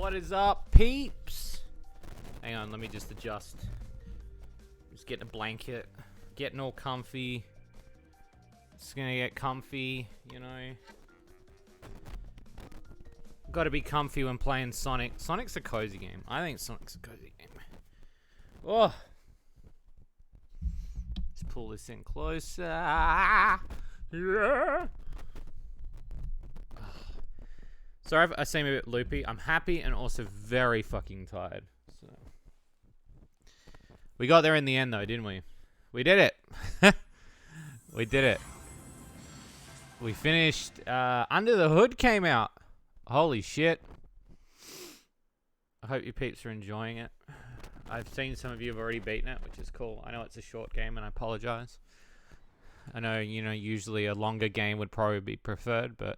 What is up, peeps? Hang on, let me just adjust. Just getting a blanket, getting all comfy. Just gonna get comfy, you know. Gotta be comfy when playing Sonic. Sonic's a cozy game. I think Sonic's a cozy game. Oh. Let's pull this in closer. Yeah. Sorry if I seem a bit loopy. I'm happy and also very fucking tired. So. We got there in the end though, didn't we? We did it. We did it. We finished. Under the Hood came out. Holy shit. I hope you peeps are enjoying it. I've seen some of you have already beaten it, which is cool. I know it's a short game and I apologize. I know, you know, usually a longer game would probably be preferred, but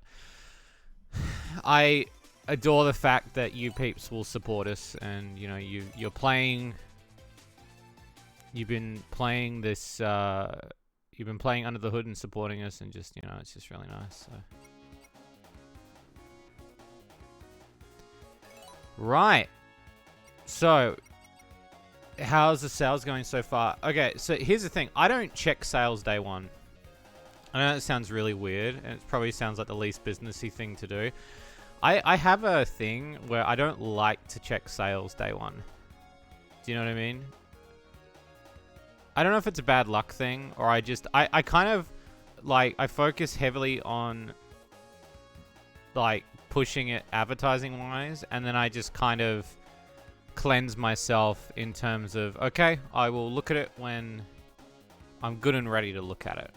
I adore the fact that you peeps will support us, and you know you're playing. You've been playing this. You've been playing Under the Hood and supporting us, and just it's just really nice. So. Right. So, how's the sales going so far? Okay, so here's the thing. I don't check sales day one. I know that sounds really weird, and it probably sounds like the least businessy thing to do. I have a thing where I don't like to check sales day one. Do you know what I mean? I don't know if it's a bad luck thing, or I kind of, like, I focus heavily on, like, pushing it advertising-wise, and then I just kind of cleanse myself in terms of, okay, I will look at it when I'm good and ready to look at it.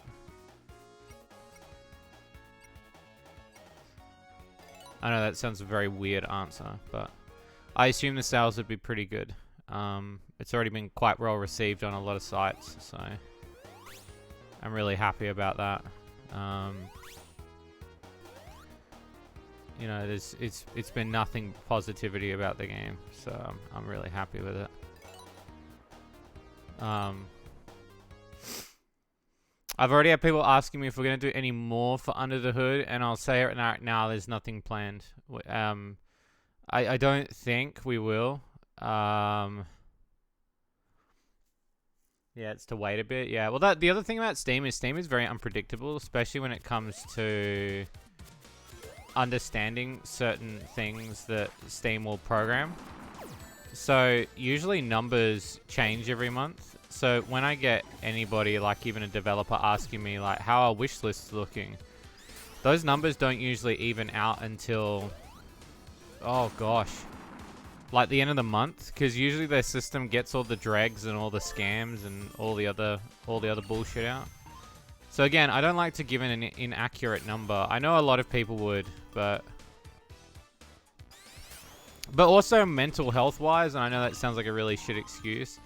I know that sounds a very weird answer, but I assume the sales would be pretty good. It's already been quite well received on a lot of sites, so I'm really happy about that. You know, it's been nothing positivity about the game, so I'm really happy with it. I've already had people asking me if we're going to do any more for Under the Hood, and I'll say it right now, there's nothing planned. I don't think we will. Yeah, it's to wait a bit. Yeah, well, the other thing about Steam is very unpredictable, especially when it comes to understanding certain things that Steam will program. So usually numbers change every month. So when I get anybody, like even a developer, asking me like how our wish list's looking, those numbers don't usually even out until, oh gosh, like the end of the month, because usually their system gets all the dregs and all the scams and all the other bullshit out. So again, I don't like to give an inaccurate number. I know a lot of people would, but also mental health wise, and I know that sounds like a really shit excuse,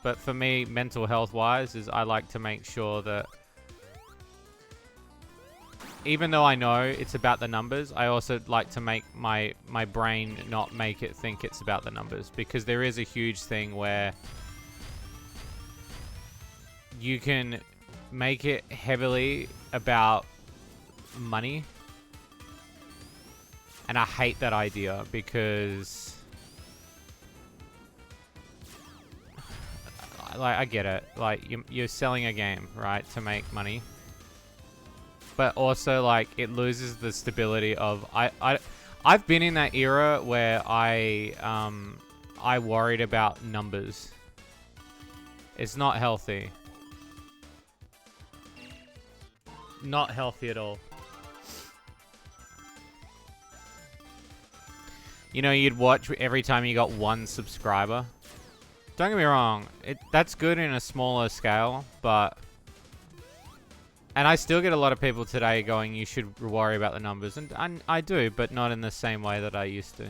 but for me, mental health wise, is I like to make sure that even though I know it's about the numbers, I also like to make my brain not make it think it's about the numbers, because there is a huge thing where you can make it heavily about money, and I hate that idea, because like, I get it, like you're selling a game, right, to make money, but also like it loses the stability of I've been in that era where I worried about numbers. It's not healthy. Not healthy at all. You know, you'd watch every time you got one subscriber. Don't get me wrong, that's good in a smaller scale, but... And I still get a lot of people today going, you should worry about the numbers, and I do, but not in the same way that I used to.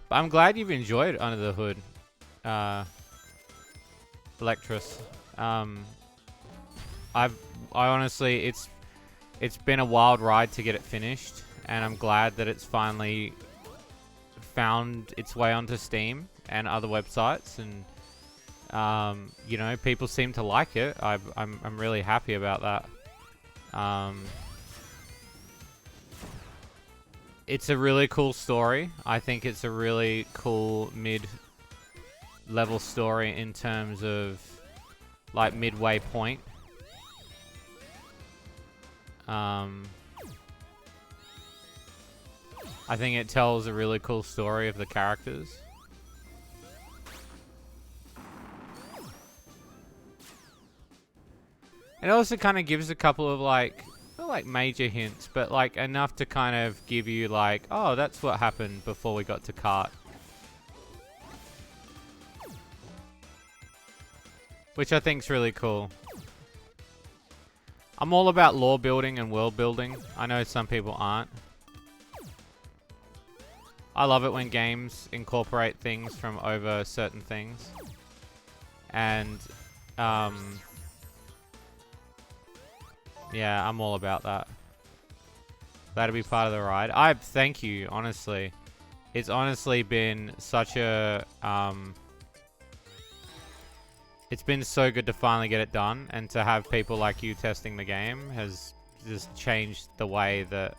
But I'm glad you've enjoyed Under the Hood, Electrus. I honestly, it's been a wild ride to get it finished, and I'm glad that it's finally found its way onto Steam and other websites, and you know, people seem to like it. I'm really happy about that. It's a really cool story. I think it's a really cool mid-level story in terms of, like, midway point. I think it tells a really cool story of the characters. It also kind of gives a couple of, like, not like major hints, but like enough to kind of give you like, oh, that's what happened before we got to Cart. Which I think's really cool. I'm all about lore building and world building. I know some people aren't. I love it when games incorporate things from over certain things. And, yeah, I'm all about that. That'll be part of the ride. I thank you, honestly. It's honestly been such a, it's been so good to finally get it done, and to have people like you testing the game has just changed the way that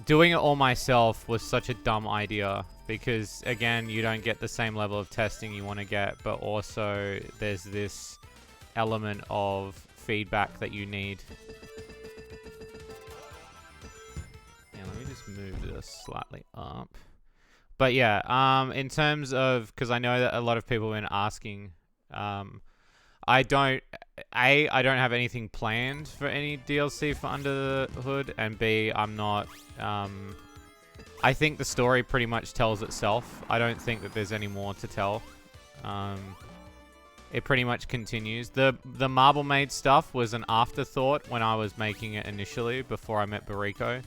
doing it all myself was such a dumb idea, because again, you don't get the same level of testing you want to get, but also there's this element of feedback that you need. Yeah, let me just move this slightly up. But yeah, in terms of, because I know that a lot of people have been asking, I don't have anything planned for any DLC for Under the Hood, and B, I'm not, I think the story pretty much tells itself. I don't think that there's any more to tell. It pretty much continues. The Marble Maid stuff was an afterthought when I was making it initially, before I met Bariko,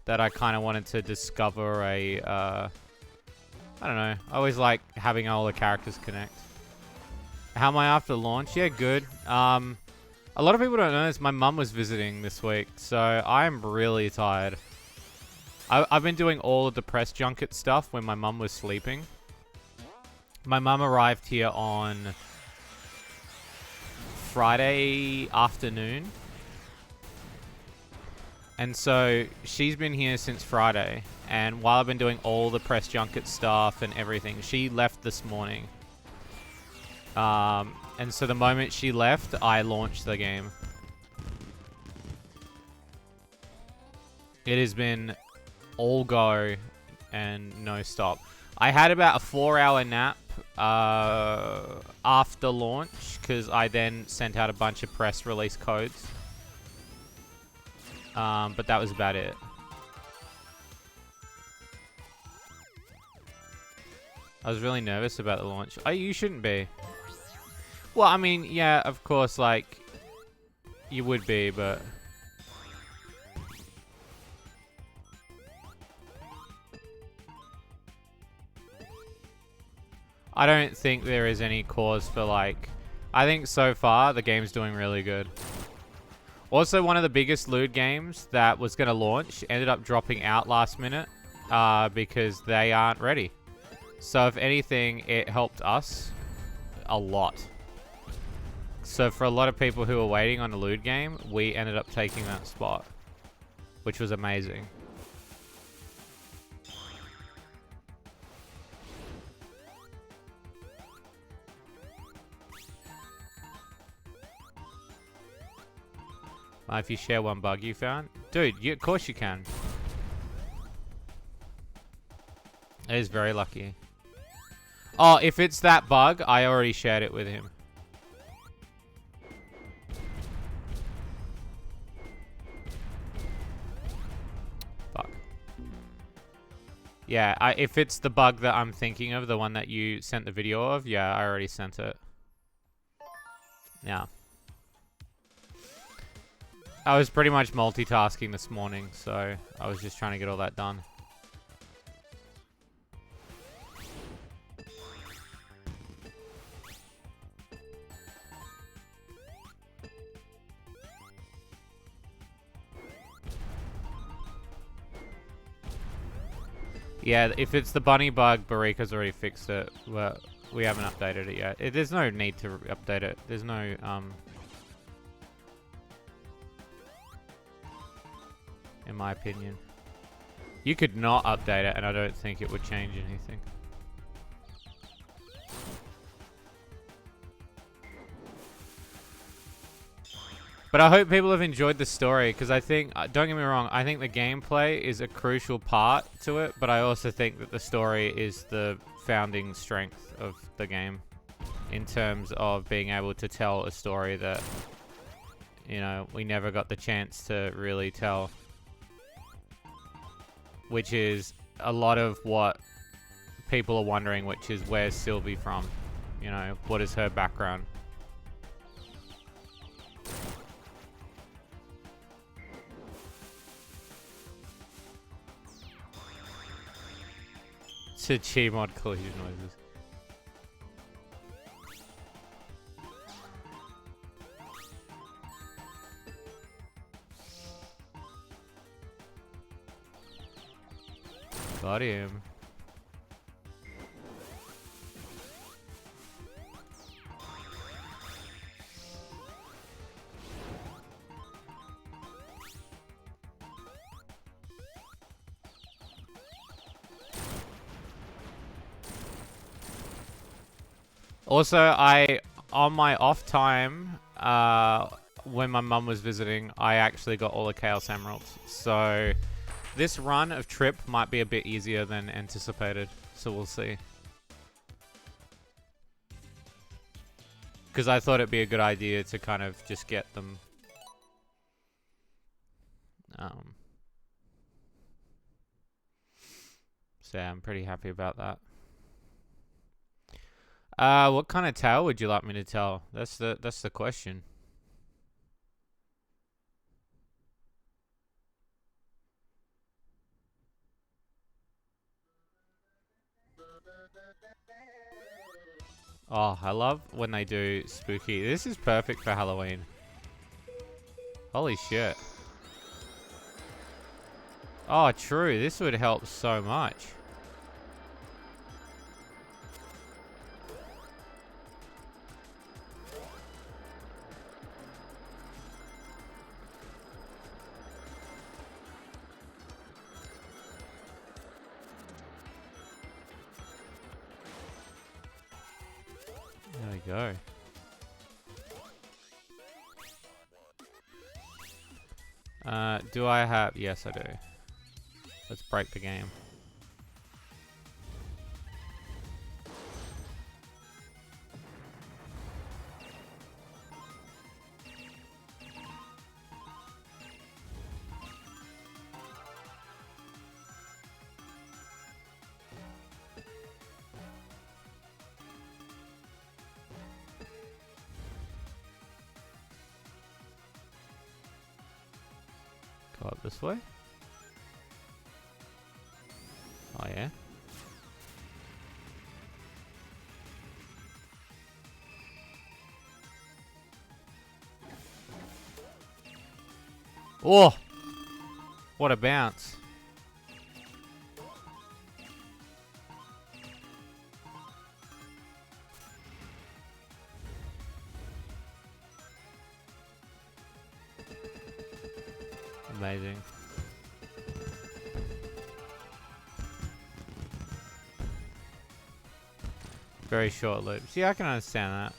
that I kind of wanted to discover a, I don't know, I always like having all the characters connect. How am I after launch? Yeah, good. A lot of people don't know this. My mum was visiting this week, so I'm really tired. I've been doing all of the press junket stuff when my mum was sleeping. My mum arrived here on Friday afternoon. And so she's been here since Friday. And while I've been doing all the press junket stuff and everything, she left this morning. And so the moment she left, I launched the game. It has been all go and no stop. I had about a 4-hour nap after launch, because I then sent out a bunch of press release codes. But that was about it. I was really nervous about the launch. Oh, you shouldn't be. Well, I mean, yeah, of course, like, you would be, but... I don't think there is any cause for, like... I think so far, the game's doing really good. Also, one of the biggest lewd games that was going to launch ended up dropping out last minute because they aren't ready. So, if anything, it helped us a lot. So, for a lot of people who were waiting on a lewd game, we ended up taking that spot, which was amazing. If you share one bug you found. Dude, of course you can. It is very lucky. Oh, if it's that bug, I already shared it with him. Fuck. Yeah, if it's the bug that I'm thinking of, the one that you sent the video of, yeah, I already sent it. Yeah. I was pretty much multitasking this morning, so I was just trying to get all that done. Yeah, if it's the bunny bug, Barika's already fixed it. Well, we haven't updated it yet. There's no need to update it. There's no, in my opinion. You could not update it, and I don't think it would change anything. But I hope people have enjoyed the story, because I think, don't get me wrong, I think the gameplay is a crucial part to it, but I also think that the story is the founding strength of the game in terms of being able to tell a story that, you know, we never got the chance to really tell, which is a lot of what people are wondering, which is where's Sylvie from? You know, what is her background? To Gmod collision noises. Got him. Also, on my off time, when my mum was visiting, I actually got all the Chaos Emeralds. So, this run of Trip might be a bit easier than anticipated. So, we'll see. Because I thought it'd be a good idea to kind of just get them. So, yeah, I'm pretty happy about that. What kind of tale would you like me to tell? That's the question. Oh, I love when they do spooky. This is perfect for Halloween. Holy shit. Oh, true. This would help so much. There we go. Do I have... Yes, I do. Let's break the game. Go up this way. Oh, yeah. Oh! What a bounce. Amazing. Very short loops. Yeah, I can understand that.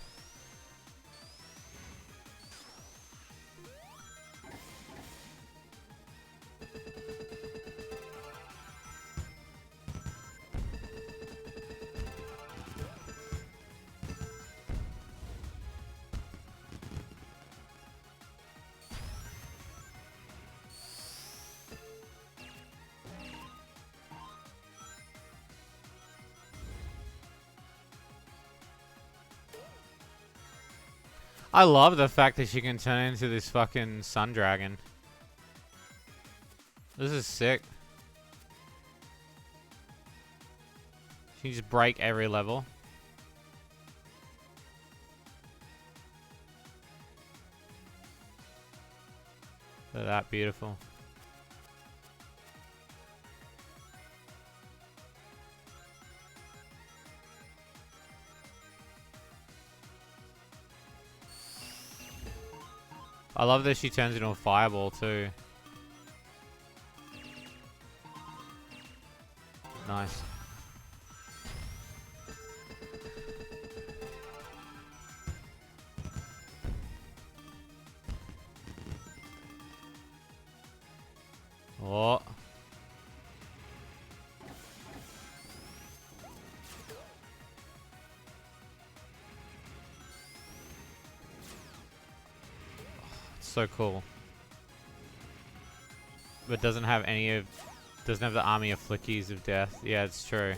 I love the fact that she can turn into this fucking sun dragon. This is sick. She can just break every level. They're that beautiful. I love that she turns into a fireball too. Oh. It's so cool. But doesn't have the army of flickies of death. Yeah, it's true.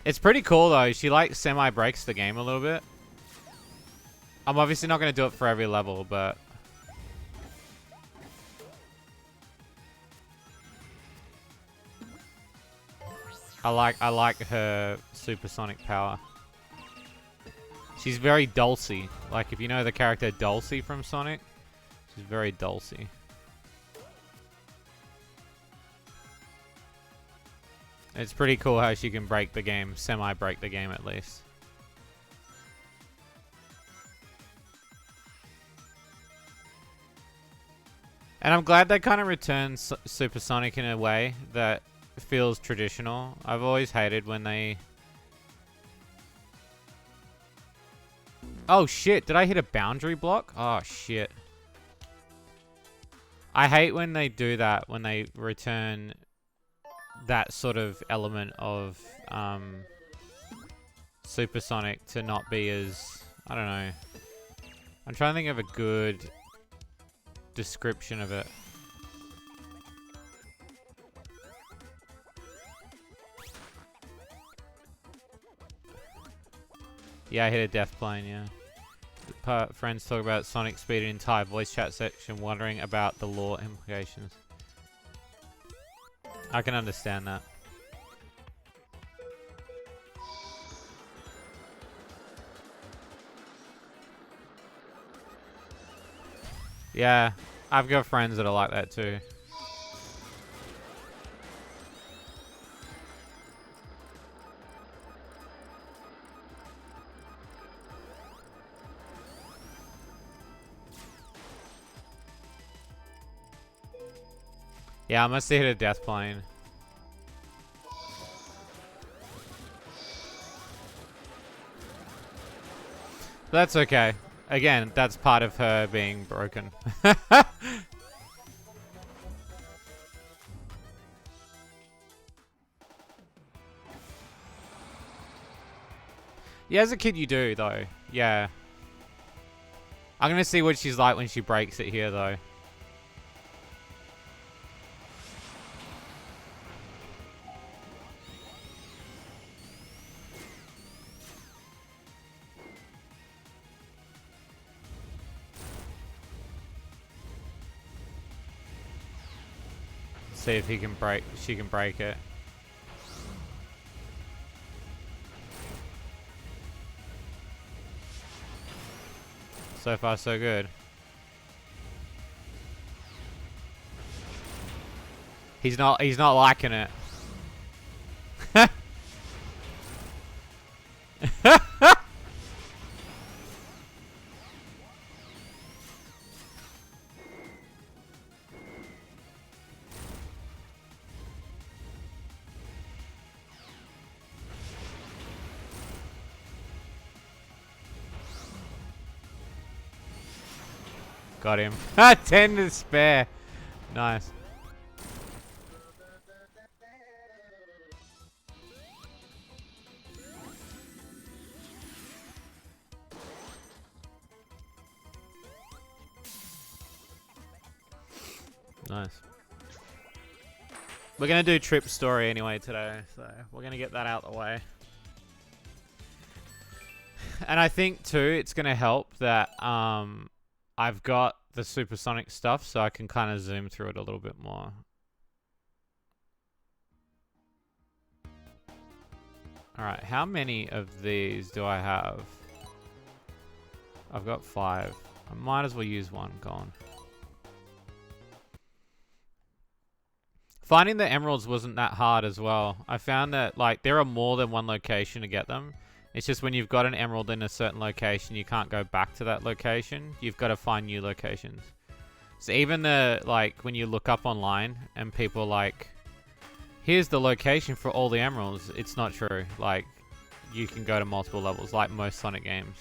It's pretty cool though. She like semi-breaks the game a little bit. I'm obviously not going to do it for every level, but I like her supersonic power. She's very Dulcie. Like if you know the character Dulcie from Sonic, she's very Dulcie. It's pretty cool how she can break the game, semi-break the game at least. And I'm glad they kind of returned Supersonic in a way that feels traditional. I've always hated when they... Oh shit, did I hit a boundary block? Oh shit. I hate when they do that, when they return that sort of element of Supersonic to not be as... I don't know. I'm trying to think of a good description of it. Yeah, I hit a death plane, yeah. Friends talk about Sonic speed in entire voice chat section, wondering about the lore implications. I can understand that. Yeah, I've got friends that are like that too. Yeah, I must have hit a death plane. That's okay. Again, that's part of her being broken. Yeah, as a kid you do, though. Yeah. I'm gonna see what she's like when she breaks it here, though. See if she can break it. So far, so good. He's not liking it. Got him. 10 to spare. Nice. Nice. We're going to do Trip's story anyway today, so we're going to get that out of the way. And I think, too, it's going to help that I've got the supersonic stuff, so I can kind of zoom through it a little bit more. Alright, how many of these do I have? I've got 5. I might as well use one. Go on. Finding the emeralds wasn't that hard as well. I found that, like, there are more than one location to get them. It's just when you've got an emerald in a certain location, you can't go back to that location. You've got to find new locations. So even the, like, when you look up online and people like, here's the location for all the emeralds, it's not true. Like, you can go to multiple levels, like most Sonic games.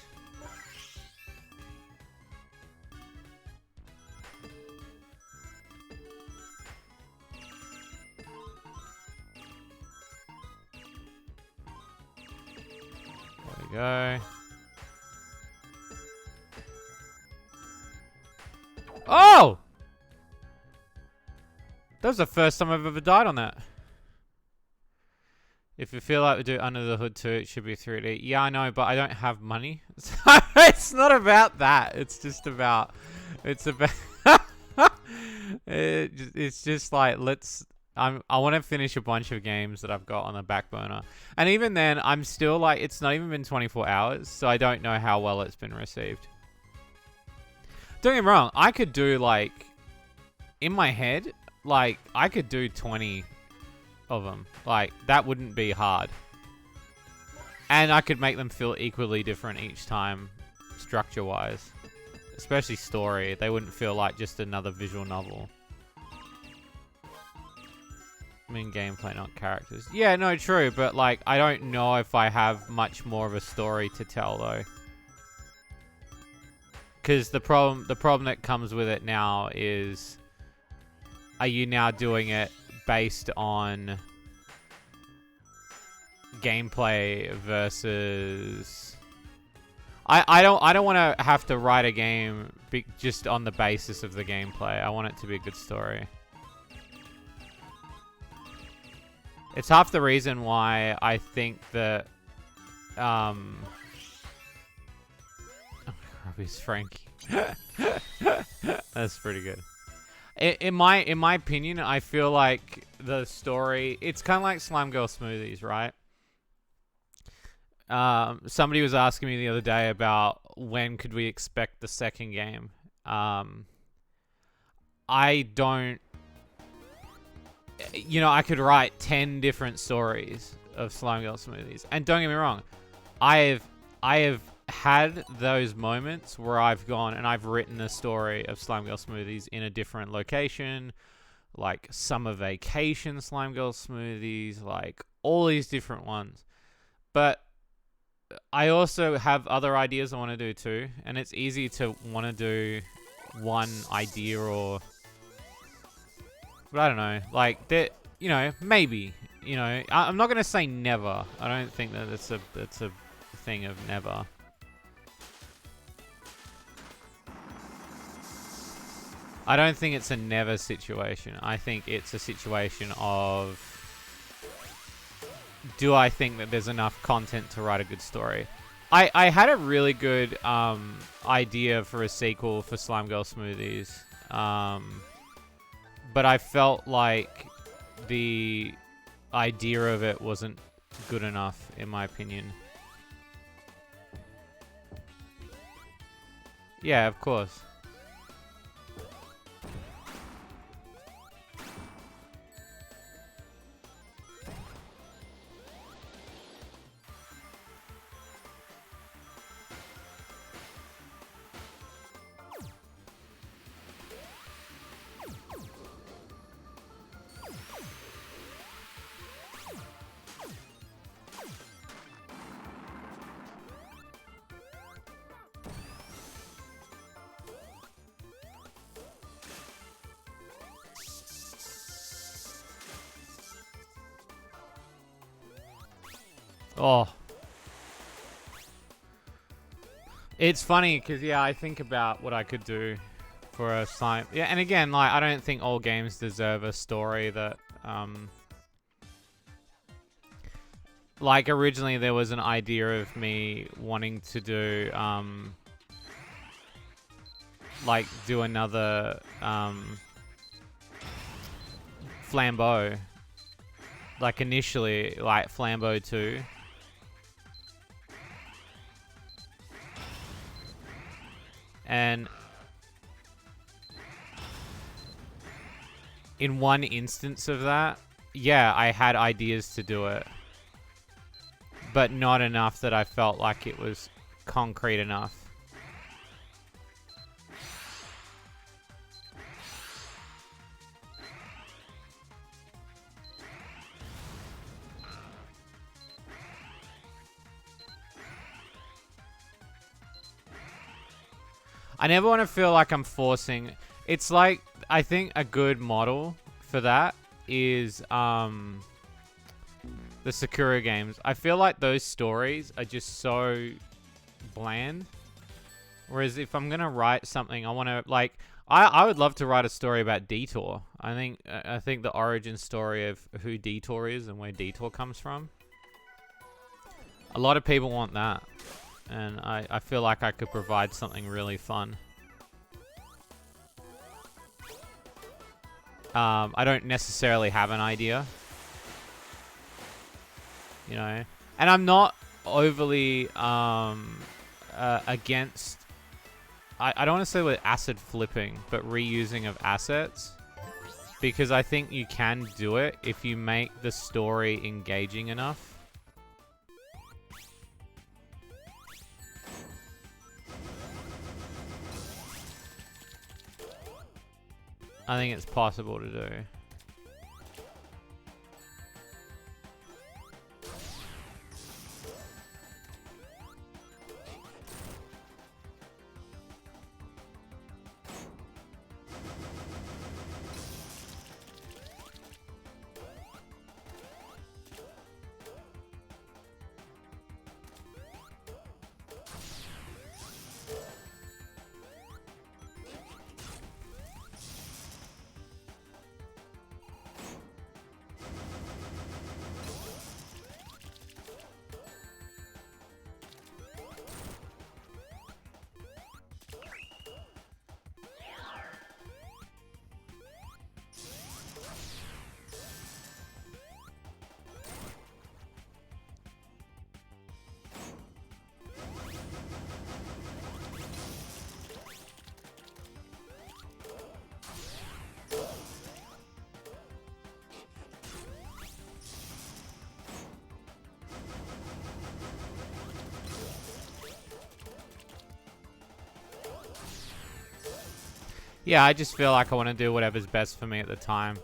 go. Oh! That was the first time I've ever died on that. If you feel like we do Under the Hood 2, it should be 3D. Yeah, I know, but I don't have money. So it's not about that. It's just about... It's about... it's just like, I want to finish a bunch of games that I've got on the back burner. And even then, I'm still like... It's not even been 24 hours, so I don't know how well it's been received. Don't get me wrong. I could do, like... In my head... Like, I could do 20 of them. Like, that wouldn't be hard. And I could make them feel equally different each time, structure-wise. Especially story. They wouldn't feel like just another visual novel. I mean, gameplay, not characters. Yeah, no, true. But, like, I don't know if I have much more of a story to tell, though. Because the problem that comes with it now is... Are you now doing it based on gameplay versus... I don't want to have to write a game just on the basis of the gameplay. I want it to be a good story. It's half the reason why I think that Robbie's Frankie. That's pretty good. In my opinion, I feel like the story... It's kind of like Slime Girl Smoothies, right? Somebody was asking me the other day about when could we expect the second game. I don't... You know, I could write 10 different stories of Slime Girl Smoothies. And don't get me wrong. I have had those moments where I've gone and I've written a story of Slime Girl Smoothies in a different location, like summer vacation Slime Girl Smoothies, like all these different ones. But I also have other ideas I want to do too, and it's easy to want to do one idea or... But I don't know, like, that, you know, maybe, you know, I'm not going to say never. I don't think that it's a thing of never. I don't think it's a never situation. I think it's a situation of, do I think that there's enough content to write a good story? I had a really good idea for a sequel for Slime Girl Smoothies. But I felt like the idea of it wasn't good enough, in my opinion. Yeah, of course. Oh. It's funny, because, yeah, I think about what I could do for a slime... Yeah, and again, like, I don't think all games deserve a story that, like, originally there was an idea of me wanting to do, like, do another, Flambeau. Like, initially, like, Flambeau 2. And in one instance of that, yeah, I had ideas to do it. But not enough that I felt like it was concrete enough. I never want to feel like I'm forcing... It's like, I think a good model for that is, the The Sakura games. I feel like those stories are just so bland. Whereas if I'm gonna write something, I want to like I would love to write a story about Detour. I think the origin story of who Detour is and where Detour comes from. A lot of people want that, and I feel like I could provide something really fun. I don't necessarily have an idea, you know, and I'm not overly against. I don't want to say with asset flipping, but reusing of assets, because I think you can do it if you make the story engaging enough. I think it's possible to do. Yeah, I just feel like I want to do whatever's best for me at the time.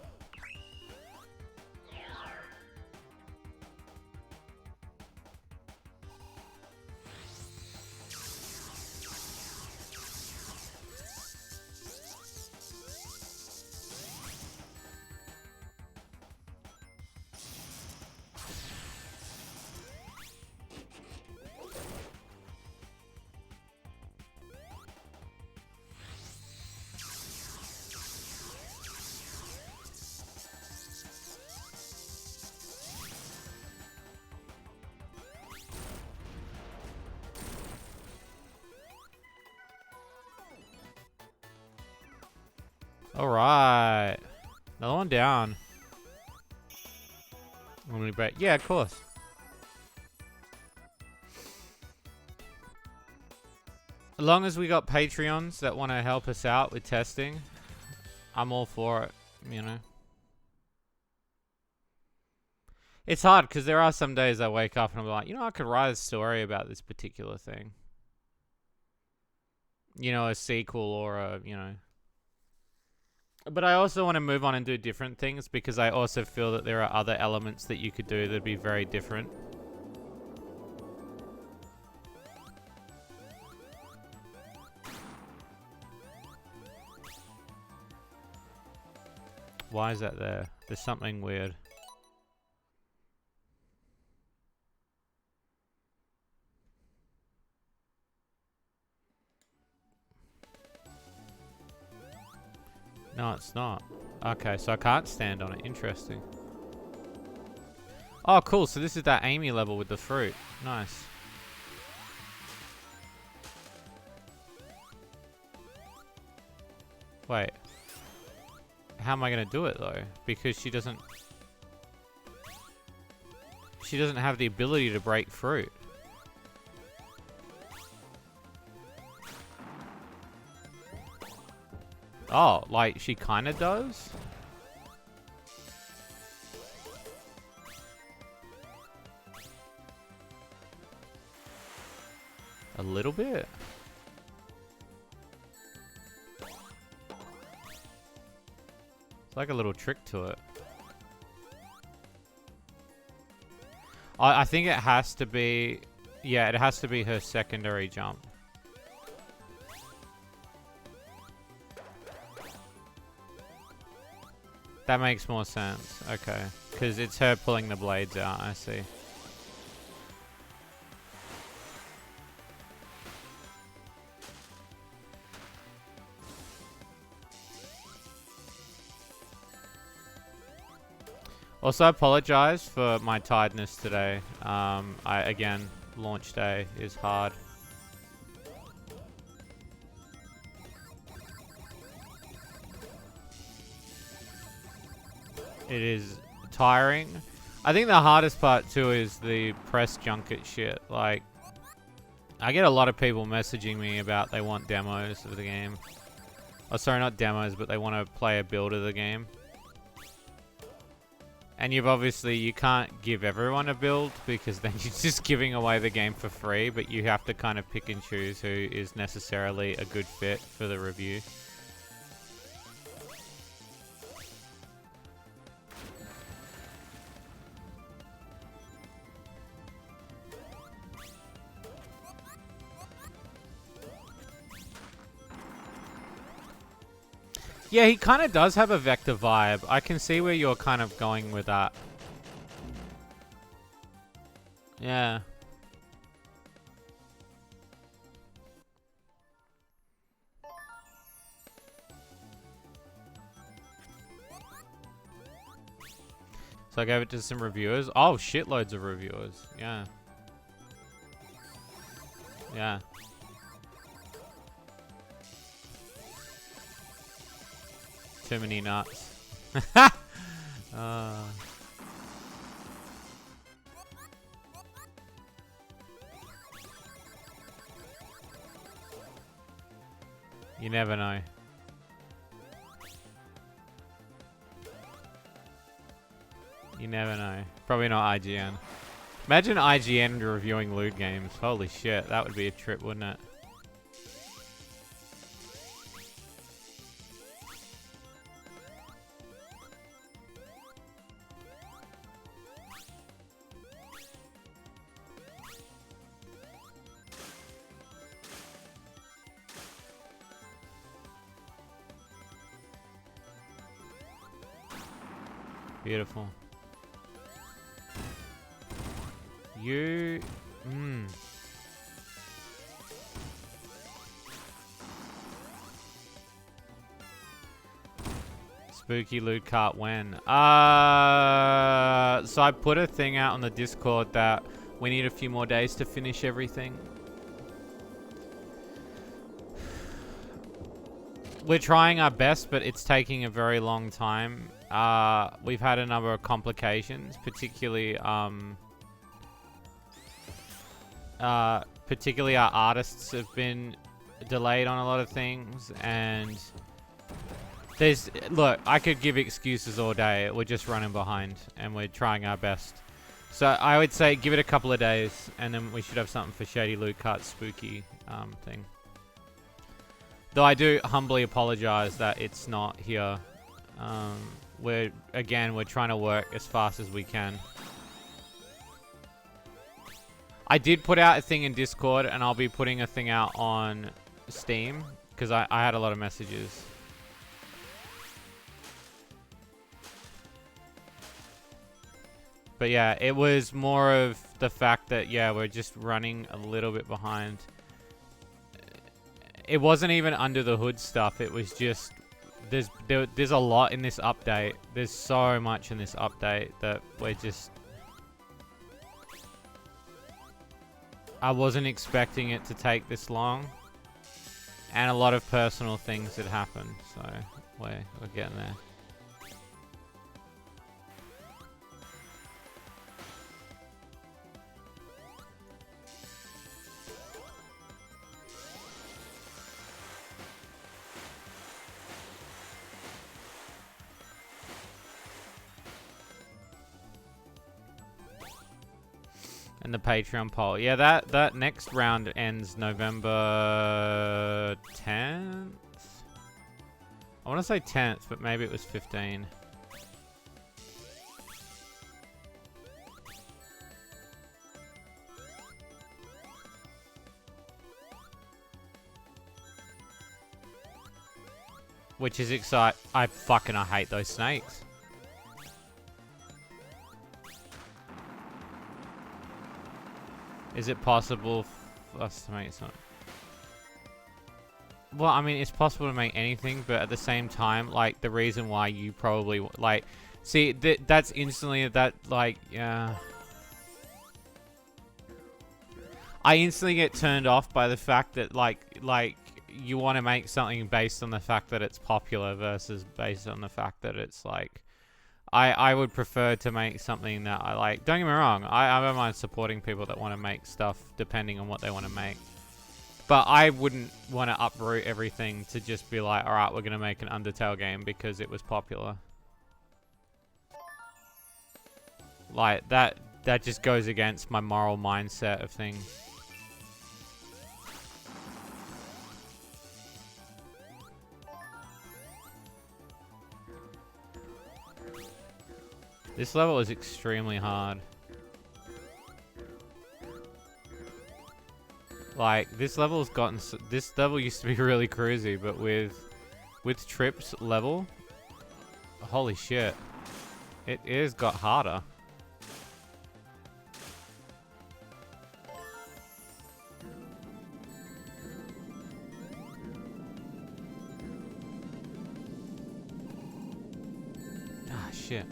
Alright. Another one down. Yeah, of course. As long as we got Patreons that want to help us out with testing, I'm all for it, you know. It's hard because there are some days I wake up and I'm like, you know, I could write a story about this particular thing. You know, a sequel or a, you know. But I also want to move on and do different things because I also feel that there are other elements that you could do that'd be very different. Why is that there? There's something weird. No, it's not. Okay, so I can't stand on it. Interesting. Oh, cool. So this is that Amy level with the fruit. Nice. Wait. How am I going to do it, though? Because she doesn't... She doesn't have the ability to break fruit. Oh, like she kind of does? A little bit? It's like a little trick to it. I think it has to be... Yeah, it has to be her secondary jump. That makes more sense. Okay. Because it's her pulling the blades out, I see. Also, I apologize for my tiredness today. Again, launch day is hard. It is tiring. I think the hardest part too is the press junket shit. Like, I get a lot of people messaging me about they want demos of the game. Oh, sorry, not demos, but they want to play a build of the game. And you can't give everyone a build because then you're just giving away the game for free, but you have to kind of pick and choose who is necessarily a good fit for the review. Yeah, he kind of does have a Vector vibe. I can see where you're kind of going with that. Yeah. So I gave it to some reviewers. Oh, shitloads of reviewers. Yeah. Yeah. Too many nuts. You never know. You never know. Probably not IGN. Imagine IGN reviewing loot games. Holy shit, that would be a trip, wouldn't it? Beautiful. You... Spooky loot cart when? So I put a thing out on the Discord that we need a few more days to finish everything. We're trying our best, but it's taking a very long time. We've had a number of complications, particularly our artists have been delayed on a lot of things, and look, I could give excuses all day. We're just running behind, and we're trying our best. So I would say give it a couple of days, and then we should have something for Shady Loot Cart Spooky thing. Though I do humbly apologize that it's not here. We're trying to work as fast as we can. I did put out a thing in Discord, and I'll be putting a thing out on Steam, because I had a lot of messages. But yeah, it was more of the fact that, yeah, we're just running a little bit behind. It wasn't even under the hood stuff. It was just there's a lot in this update. There's so much in this update that we're just... I wasn't expecting it to take this long, and a lot of personal things had happened. So we're getting there. And the Patreon poll. Yeah, that next round ends November 10th? I want to say 10th, but maybe it was 15. Which is exciting. I hate those snakes. Is it possible for us to make something? Well, I mean, it's possible to make anything, but at the same time, like, the reason why you probably, like, see, that's instantly, yeah. I instantly get turned off by the fact that, like, you want to make something based on the fact that it's popular versus based on the fact that it's, like, I would prefer to make something that I like. Don't get me wrong, I don't mind supporting people that want to make stuff depending on what they want to make. But I wouldn't want to uproot everything to just be like, alright, we're going to make an Undertale game because it was popular. Like, that just goes against my moral mindset of things. This level is extremely hard. Like, this level's gotten... This level used to be really cruisy, but with Trip's level... Holy shit. It is got harder. Ah, shit.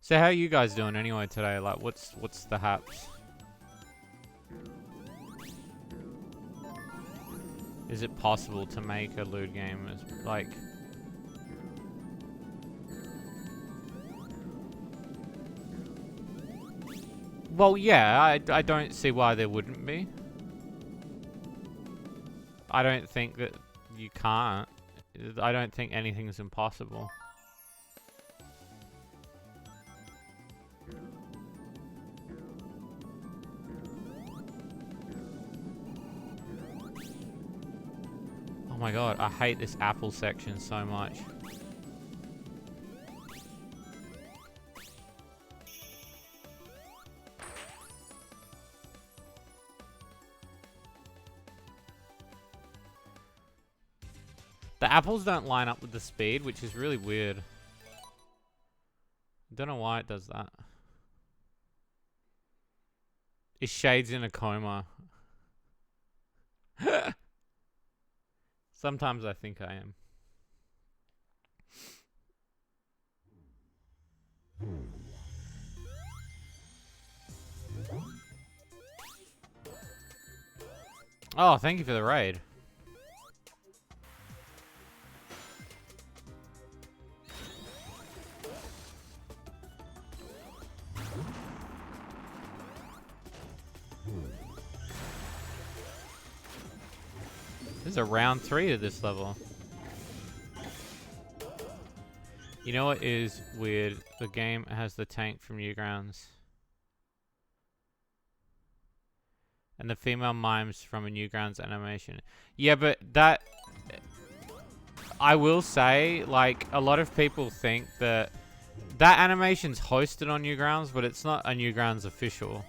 So how are you guys doing anyway today? Like, what's the haps? Is it possible to make a lewd game as, like... Well, yeah, I don't see why there wouldn't be. I don't think that you can't. I don't think anything's impossible. Oh my god, I hate this apple section so much. The apples don't line up with the speed, which is really weird. I don't know why it does that. Is Shades in a coma? Sometimes I think I am. Oh, thank you for the raid. This is a round 3 to this level. You know what is weird? The game has the tank from Newgrounds. And the female mimes from a Newgrounds animation. Yeah, but that... I will say, like, a lot of people think that that animation's hosted on Newgrounds, but it's not a Newgrounds official.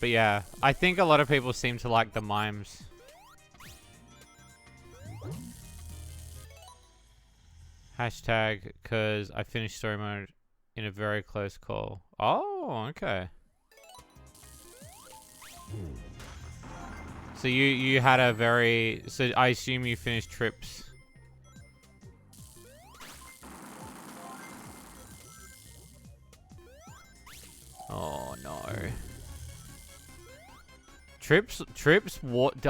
But yeah, I think a lot of people seem to like the mimes. Hashtag, cause I finished story mode in a very close call. Oh, okay. So you had a very... So I assume you finished Trips. Oh no. Trips, what?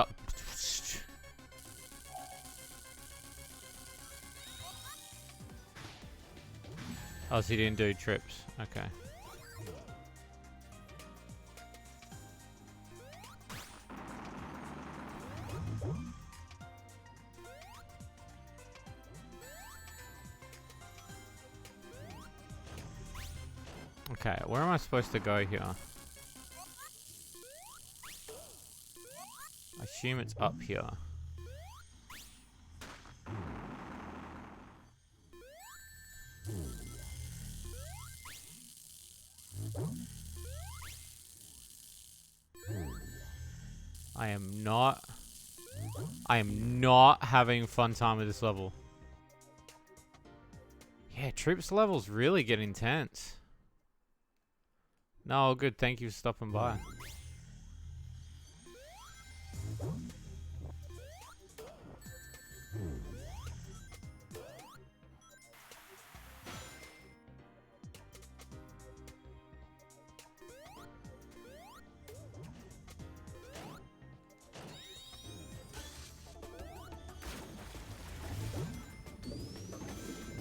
Oh, so you didn't do Trips. Okay. Okay, where am I supposed to go here? I assume it's up here. I am not having a fun time with this level. Yeah, troops levels really get intense. No, good. Thank you for stopping by.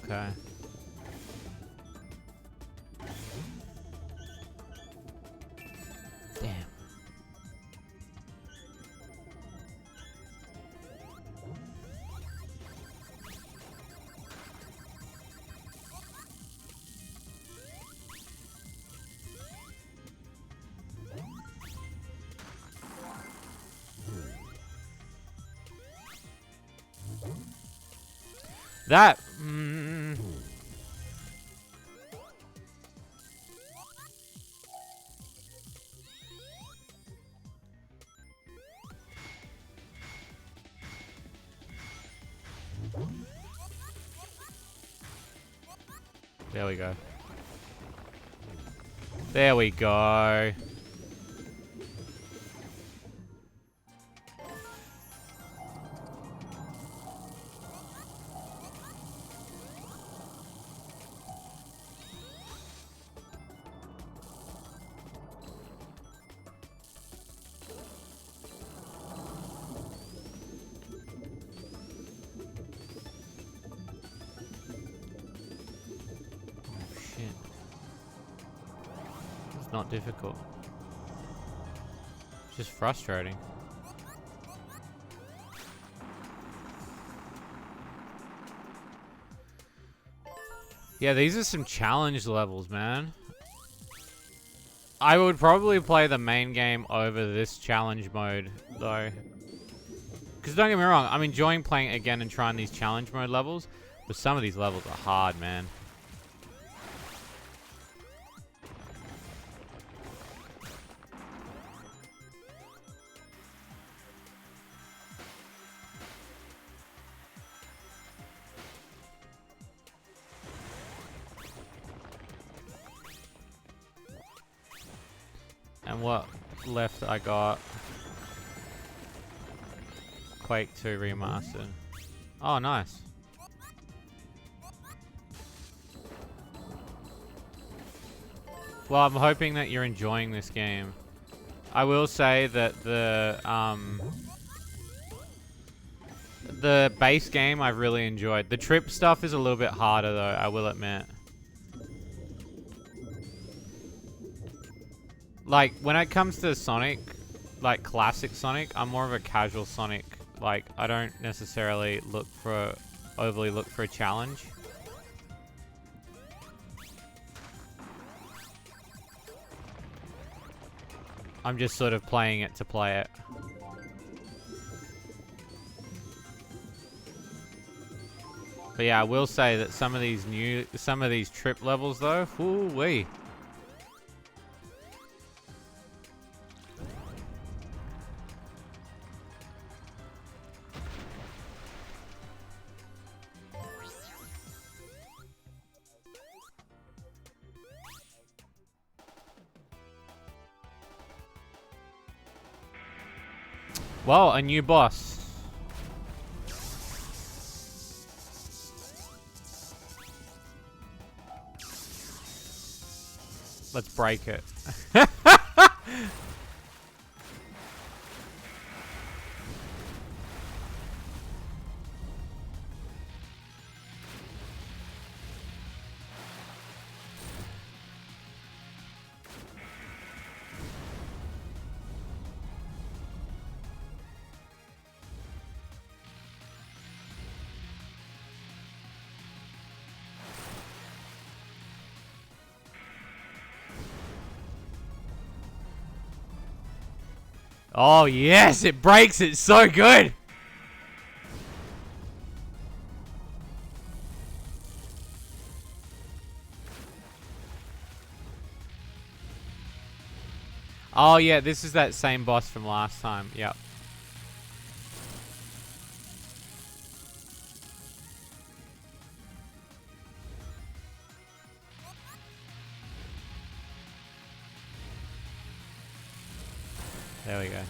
Okay. Damn. That. There we go. There we go. Not difficult. It's just frustrating. Yeah, these are some challenge levels, man. I would probably play the main game over this challenge mode, though. Because don't get me wrong, I'm enjoying playing it again and trying these challenge mode levels, but some of these levels are hard, man. And what left I got? Quake 2 Remastered. Oh, nice. Well, I'm hoping that you're enjoying this game. I will say that the base game I've really enjoyed. The trip stuff is a little bit harder though, I will admit. Like, when it comes to Sonic, like classic Sonic, I'm more of a casual Sonic. Like, I don't necessarily overly look for a challenge. I'm just sort of playing it to play it. But yeah, I will say that some of these trip levels though, whoo-wee. Well, a new boss. Let's break it. Oh, yes, it breaks it so good. Oh, yeah, this is that same boss from last time. Yep. There we go.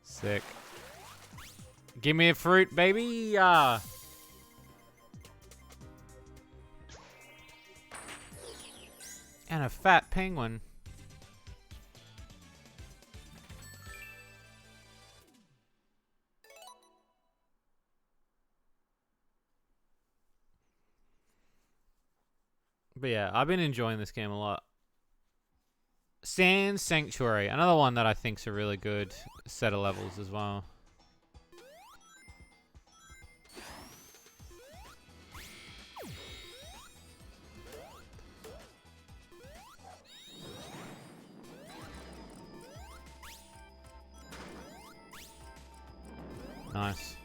Sick. Give me a fruit, baby! And a fat penguin. But yeah, I've been enjoying this game a lot. Sand Sanctuary, another one that I think's a really good set of levels as well. Nice.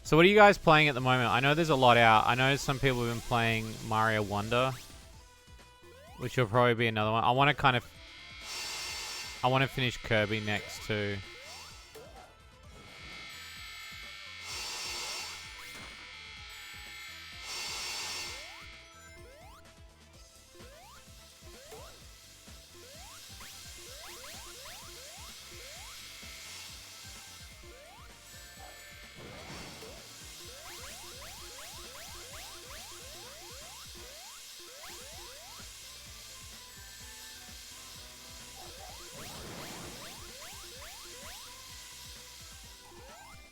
So what are you guys playing at the moment? I know there's a lot out. I know some people have been playing Mario Wonder, which will probably be another one. I want to finish Kirby next too.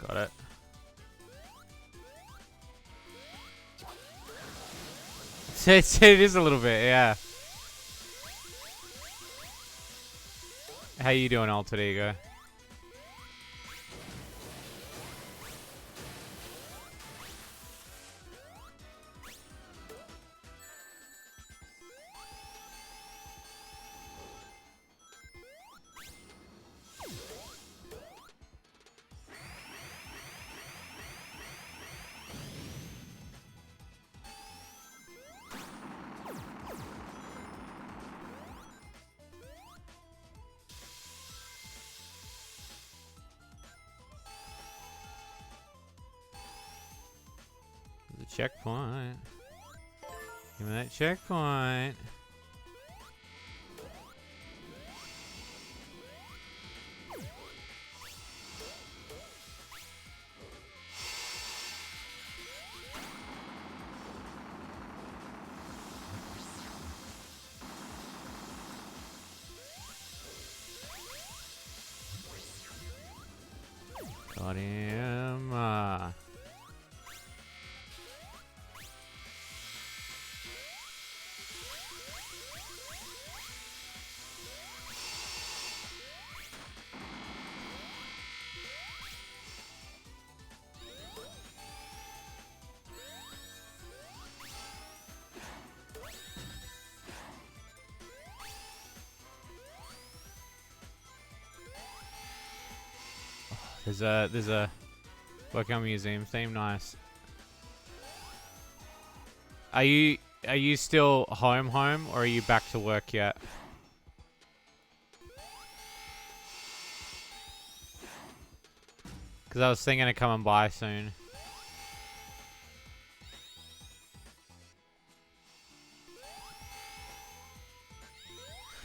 Got it. It is a little bit, yeah. How you doing, Alter Ego? The checkpoint. Give me that checkpoint. Got him. There's a Pokemon Museum theme, nice. Are you still home or are you back to work yet? Because I was thinking of coming by soon.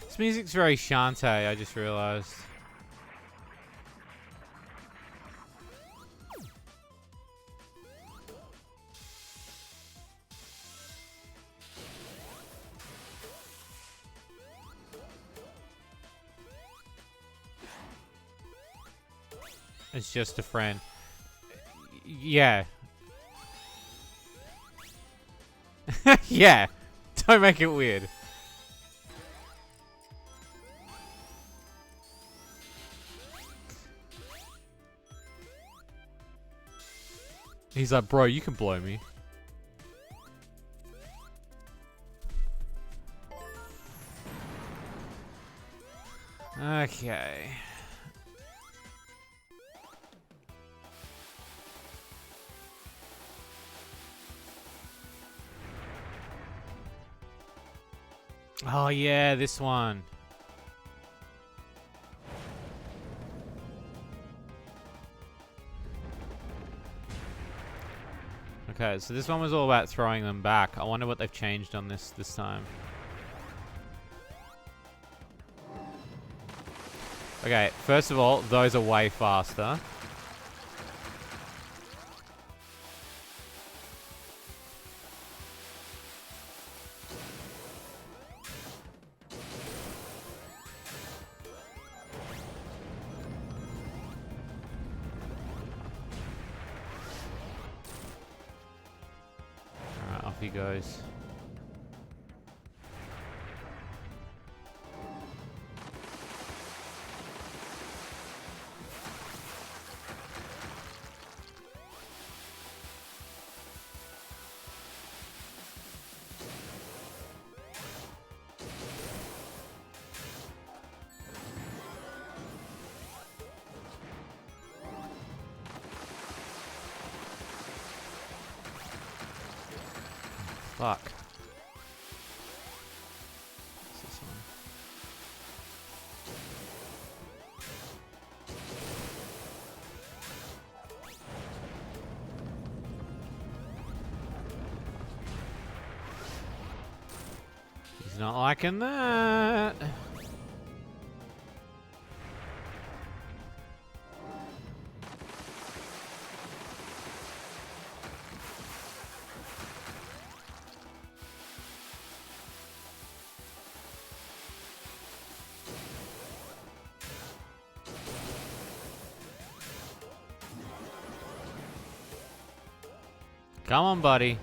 This music's very Shantae, I just realized. It's just a friend. Yeah. Yeah. Don't make it weird. He's like, bro, you can blow me. Okay. Oh yeah, this one. Okay, so this one was all about throwing them back. I wonder what they've changed on this time. Okay, first of all, those are way faster. Alright, off he goes. Fuck. What's this one? He's not liking that. Come on, buddy.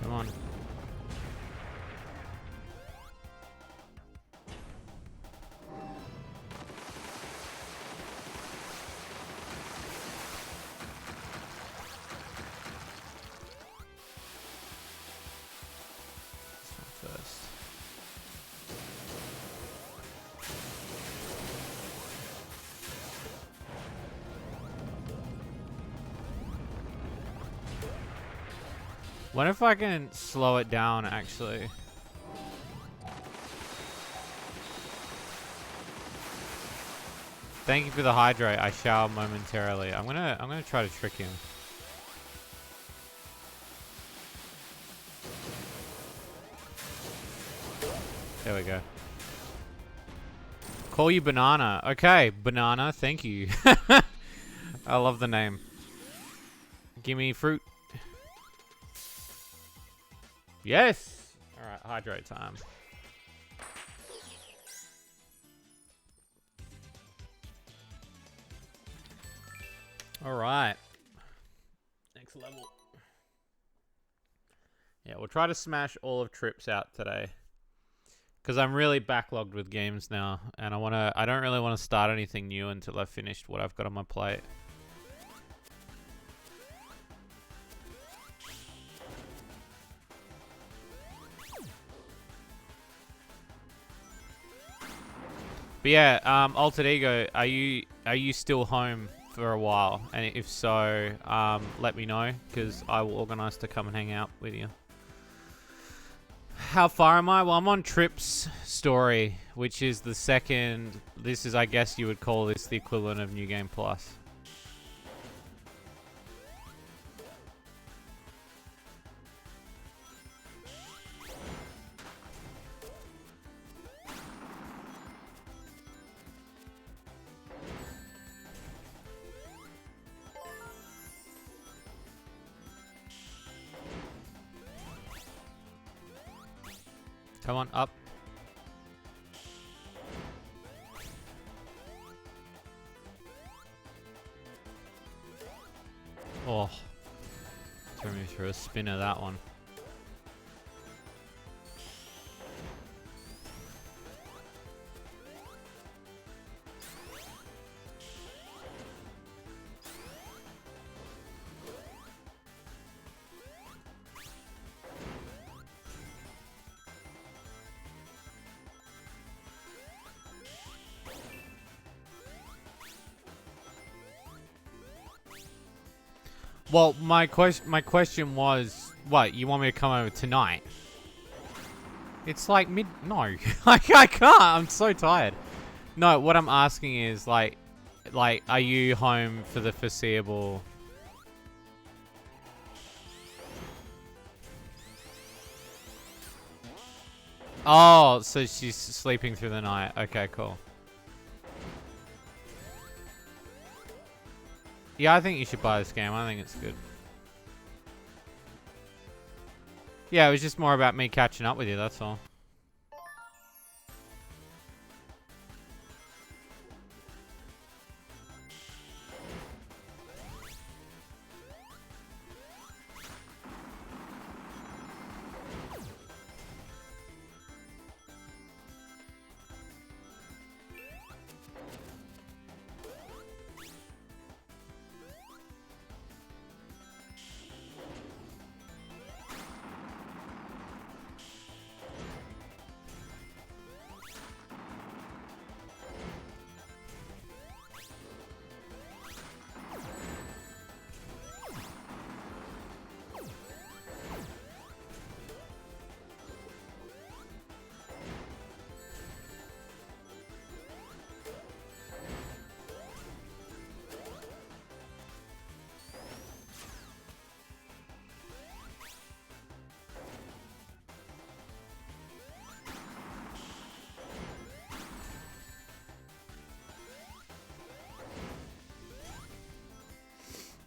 Come on. First. Wonder if I can slow it down, actually. Thank you for the hydrate. I shall momentarily. I'm gonna try to trick him. There we go. Call you Banana. Okay, Banana, thank you. I love the name. Give me fruit. Yes! Alright, hydrate time. Alright. Next level. Yeah, we'll try to smash all of Trips out today. Because I'm really backlogged with games now. And I don't really want to start anything new until I've finished what I've got on my plate. But yeah, Altered Ego, are you still home for a while? And if so, let me know, because I will organise to come and hang out with you. How far am I? Well, I'm on Trip's story, which is the second. This is, I guess you would call this the equivalent of New Game Plus. Come on, up. Oh. Threw me through a spinner, that one. Well, my question was, what, you want me to come over tonight? It's like no. I can't. I'm so tired. No, what I'm asking is like, are you home for the foreseeable? Oh, so she's sleeping through the night. Okay, cool. Yeah, I think you should buy this game. I think it's good. Yeah, it was just more about me catching up with you, that's all.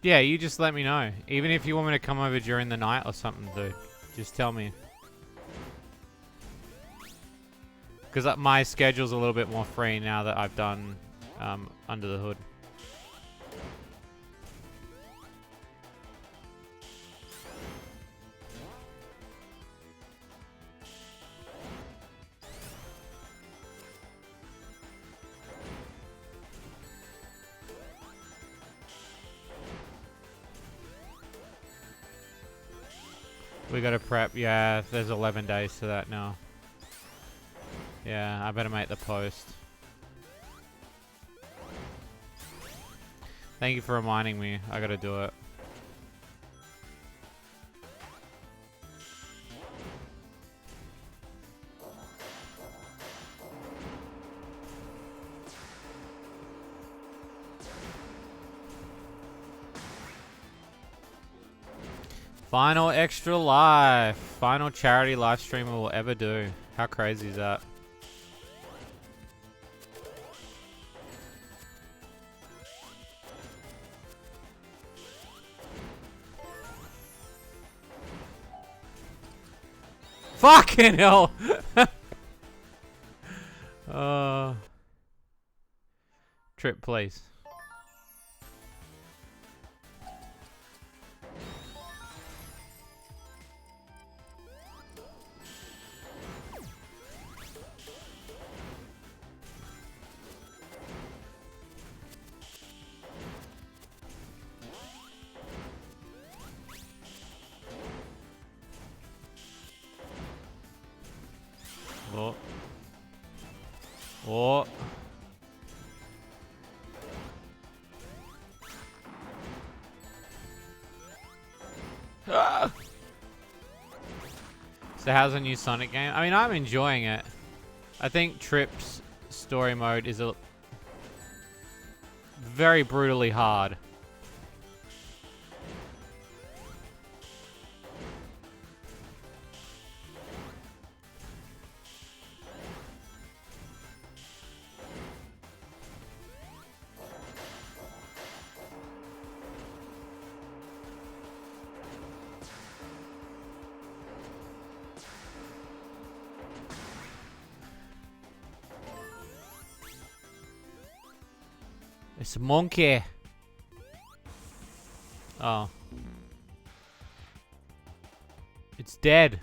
Yeah, you just let me know. Even if you want me to come over during the night or something, dude. Just tell me. Because my schedule's a little bit more free now that I've done Under the Hood. We gotta prep. Yeah, there's 11 days to that now. Yeah, I better make the post. Thank you for reminding me. I gotta do it. Final extra life. Final charity live stream we'll ever do. How crazy is that? Fucking hell! Trip, please. Oh. Oh. Ah! So how's the new Sonic game? I mean, I'm enjoying it. I think Trip's story mode is very brutally hard. It's a monkey. Oh. It's dead.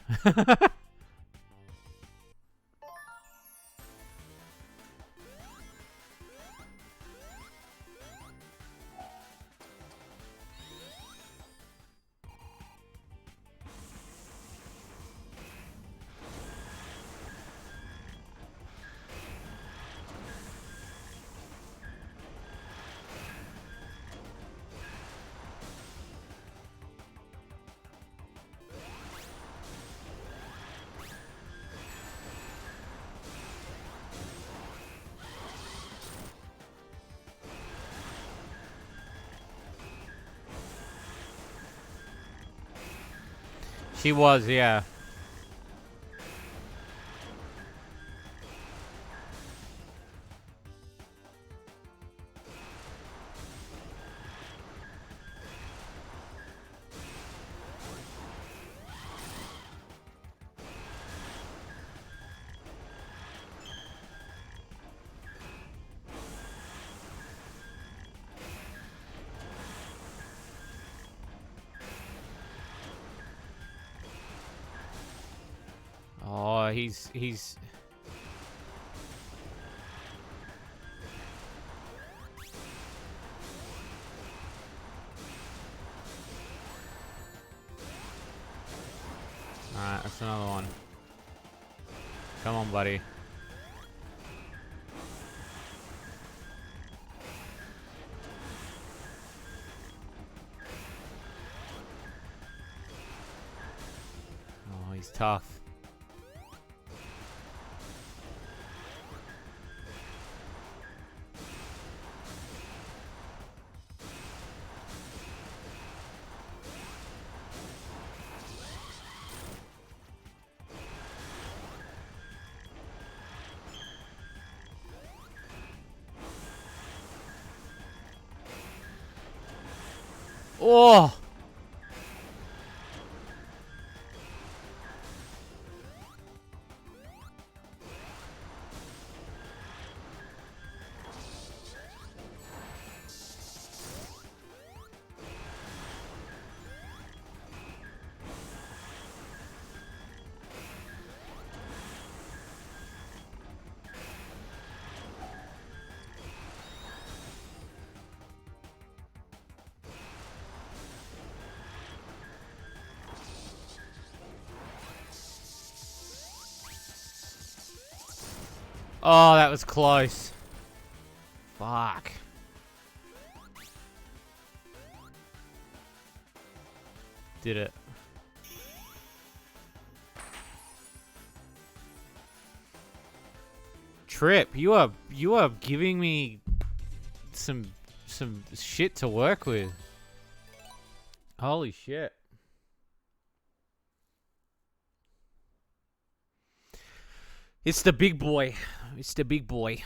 She was, yeah. Oh, he's... Alright, that's another one. Come on, buddy. Oh, he's tough. Oh! Oh, that was close. Fuck. Did it. Trip, you are giving me some shit to work with. Holy shit. It's the big boy. It's the big boy.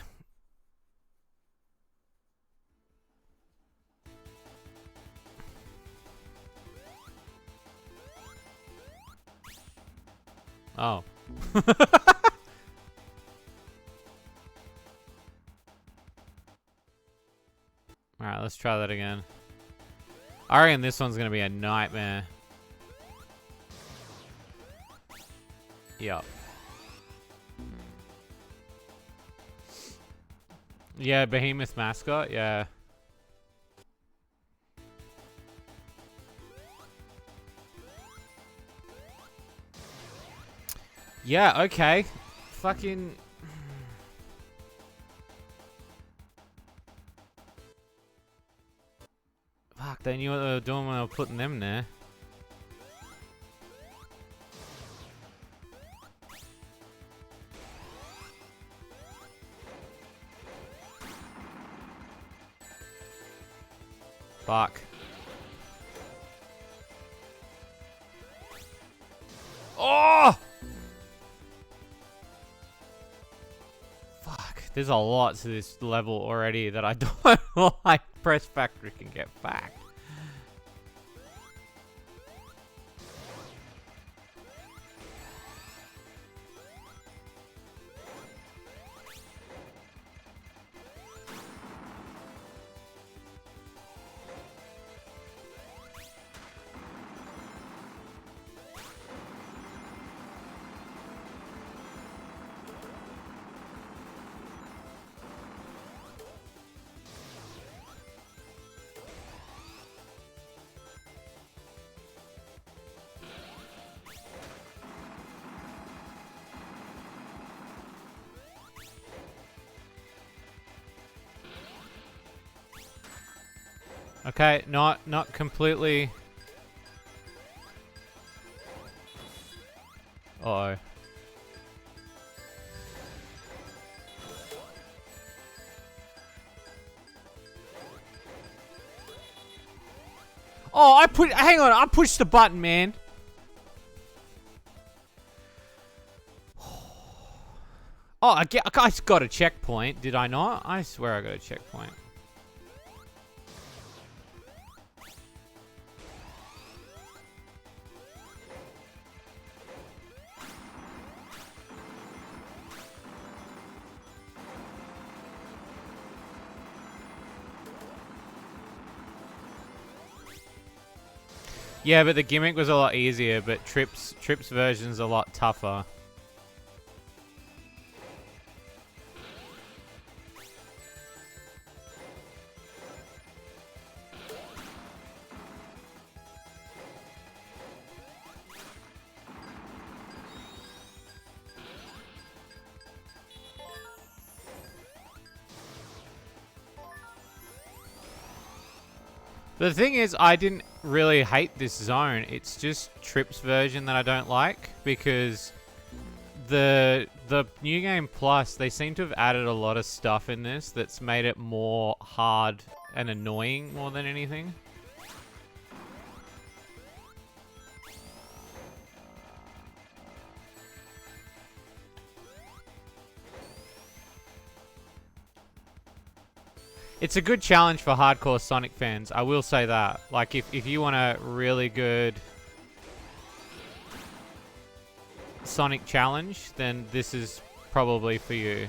Oh. Alright, let's try that again. I reckon this one's gonna be a nightmare. Yup. Yeah, Behemoth mascot, yeah. Yeah, okay. Fucking... Fuck, they knew what they were doing when they were putting them there. Fuck. Oh! Fuck. There's a lot to this level already that I don't like. Press factory can get back. Okay, not completely. Uh-oh. Oh, hang on, I pushed the button, man. Oh, I got a checkpoint. Did I not? I swear I got a checkpoint. Yeah, but the gimmick was a lot easier, but Trip's version's a lot tougher. The thing is, I didn't really hate this zone. It's just Trip's version that I don't like, because the New Game Plus, they seem to have added a lot of stuff in this that's made it more hard and annoying more than anything. It's a good challenge for hardcore Sonic fans, I will say that. Like, if you want a really good Sonic challenge, then this is probably for you.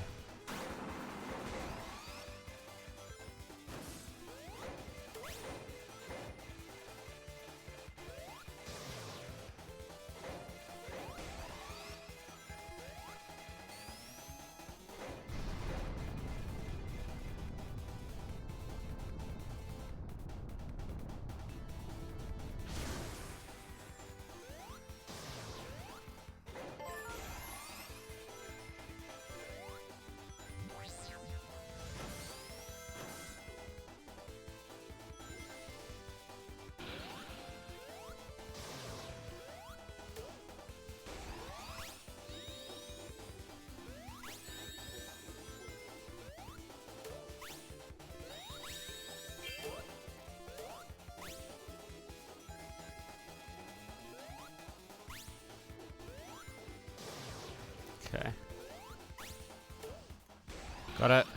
Okay. Got it.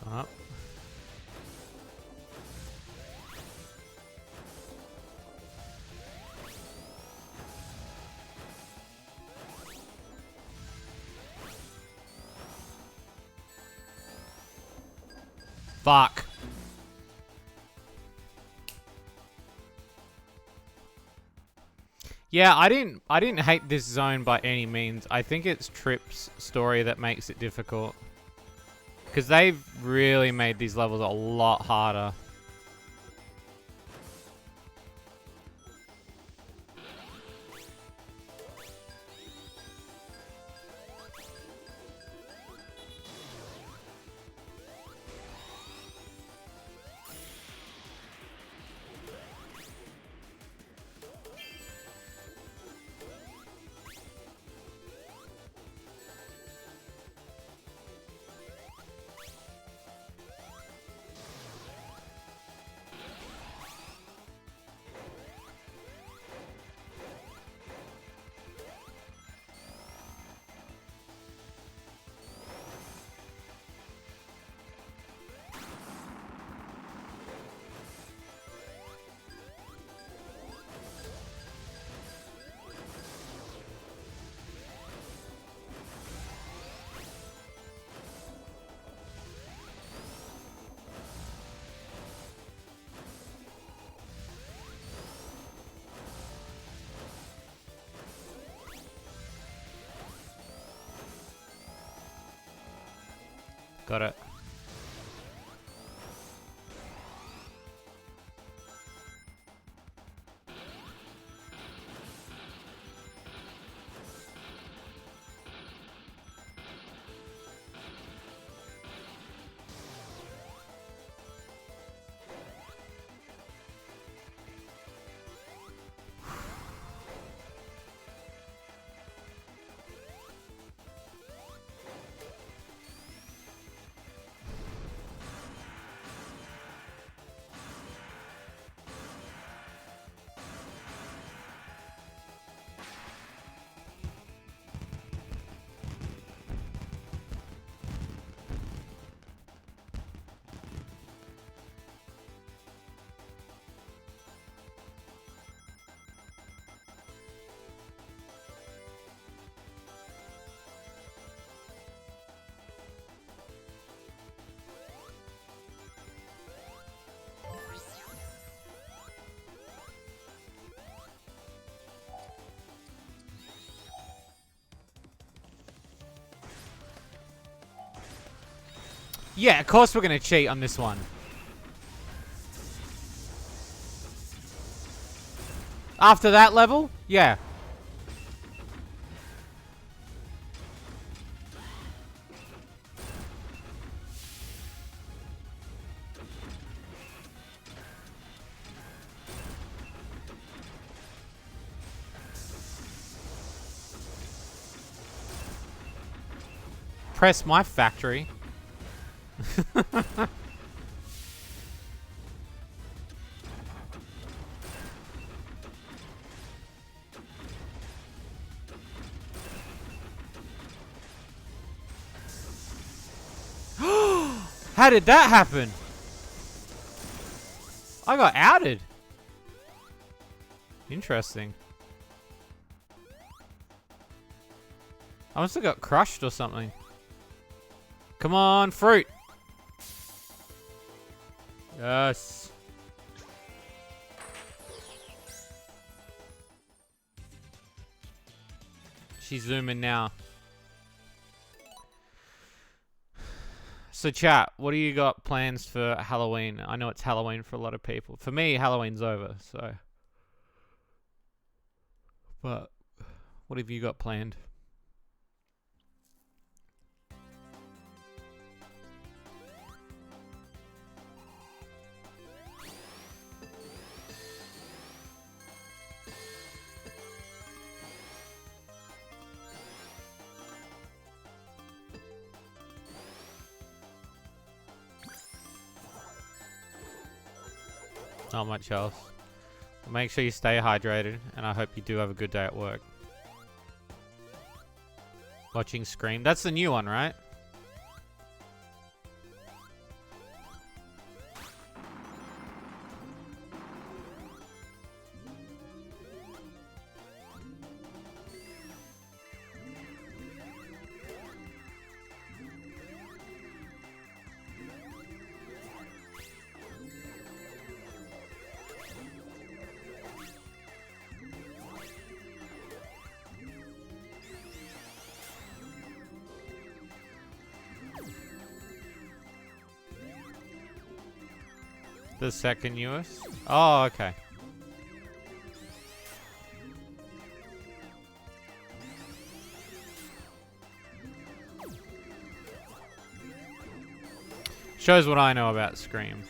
Up. Fuck. Yeah, I didn't hate this zone by any means. I think it's Trip's story that makes it difficult. Because they've really made these levels a lot harder. Got it. Yeah, of course we're gonna cheat on this one. After that level? Yeah. Press my factory. How did that happen? I got outed. Interesting. I must have got crushed or something. Come on, fruit. Yes. She's zooming now. So chat, what do you got plans for Halloween? I know it's Halloween for a lot of people. For me, Halloween's over, so. But what have you got planned? Not much else. Make sure you stay hydrated, and I hope you do have a good day at work. Watching Scream. That's the new one, right? The second newest? Oh, okay. Shows what I know about Scream.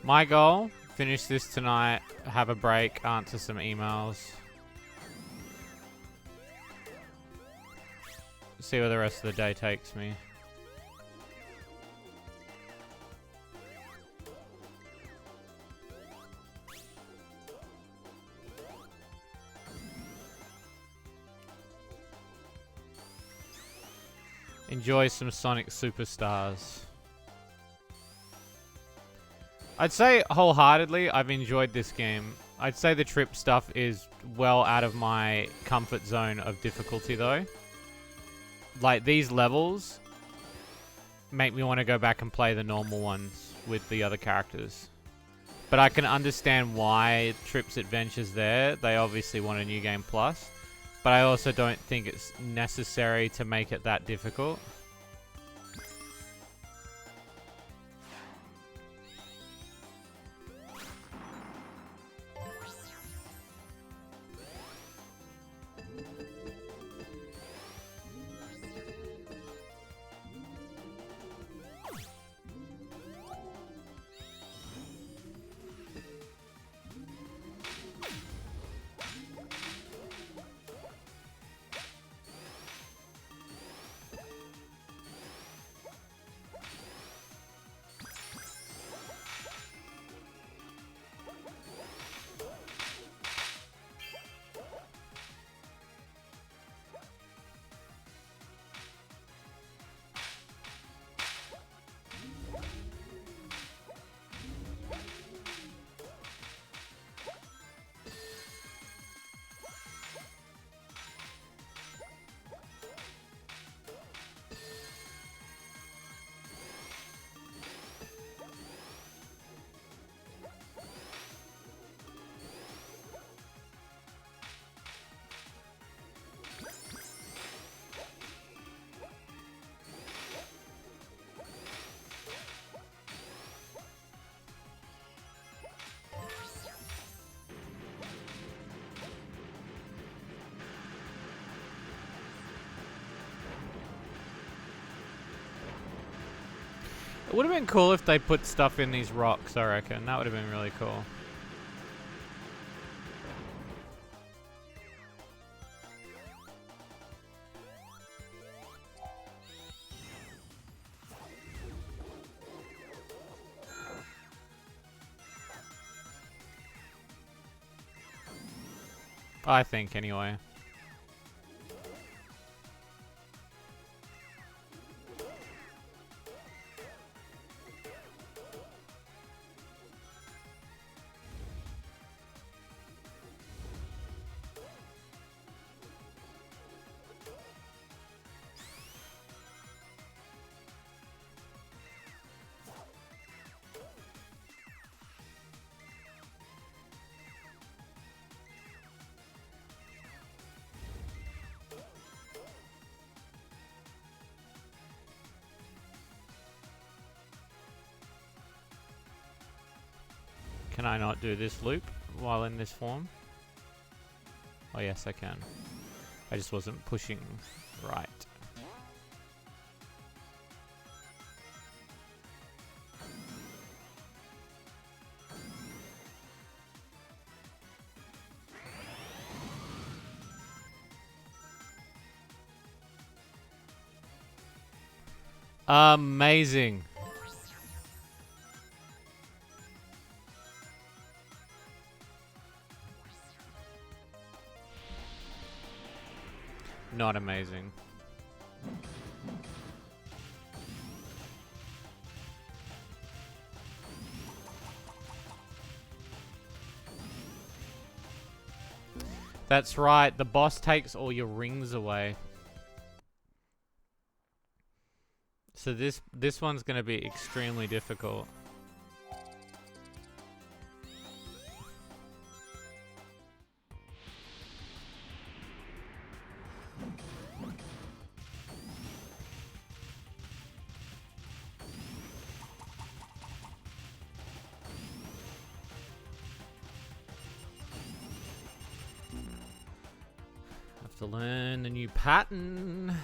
My goal, finish this tonight, have a break, answer some emails. See where the rest of the day takes me. Enjoy some Sonic Superstars. I'd say wholeheartedly, I've enjoyed this game. I'd say the trip stuff is well out of my comfort zone of difficulty though. Like these levels make me want to go back and play the normal ones with the other characters. But I can understand why Trip's Adventure's there. They obviously want a New Game Plus. But I also don't think it's necessary to make it that difficult. It would have been cool if they put stuff in these rocks, I reckon. That would have been really cool. I think, anyway. Can I not do this loop while in this form? Oh yes, I can. I just wasn't pushing right. Amazing. Not amazing. That's right, the boss takes all your rings away. So this one's gonna be extremely difficult. Have to learn a new pattern.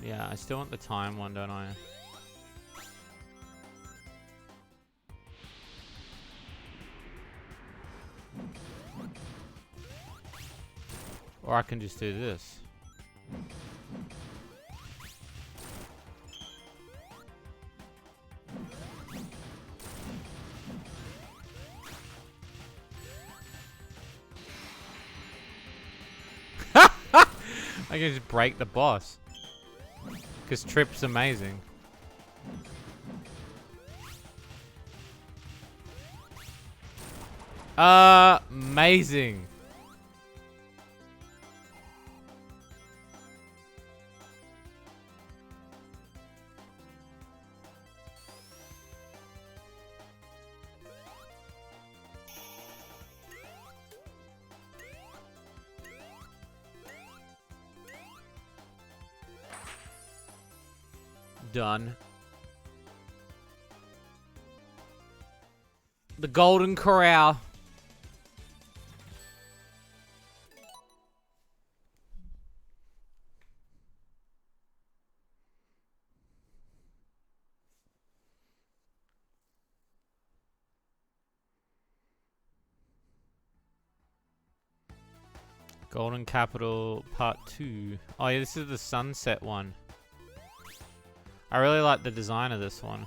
Yeah, I still want the time one, don't I? Or I can just do this. I can just break the boss. Because Trip's amazing. Amazing. Done. The Golden Corral. Golden Capital Part 2. Oh yeah, this is the sunset one. I really like the design of this one.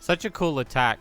Such a cool attack.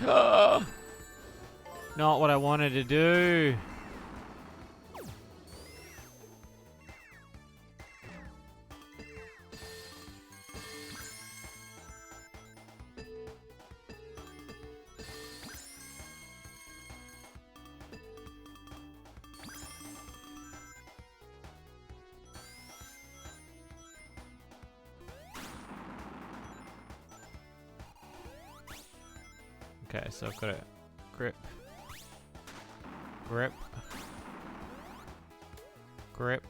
Not what I wanted to do. Okay, so I've got it. Grip. Grip. Grip.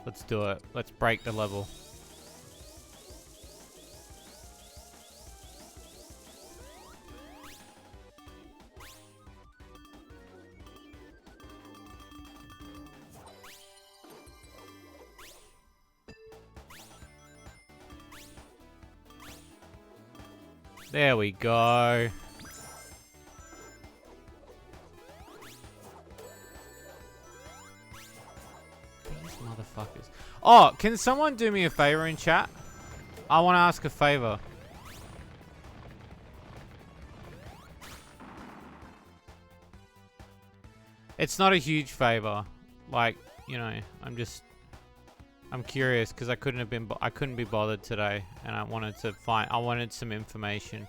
Let's do it. Let's break the level. There we go. These motherfuckers. Oh, can someone do me a favor in chat? I want to ask a favor. It's not a huge favor. Like, you know, I'm curious because I couldn't be bothered today, and I wanted some information.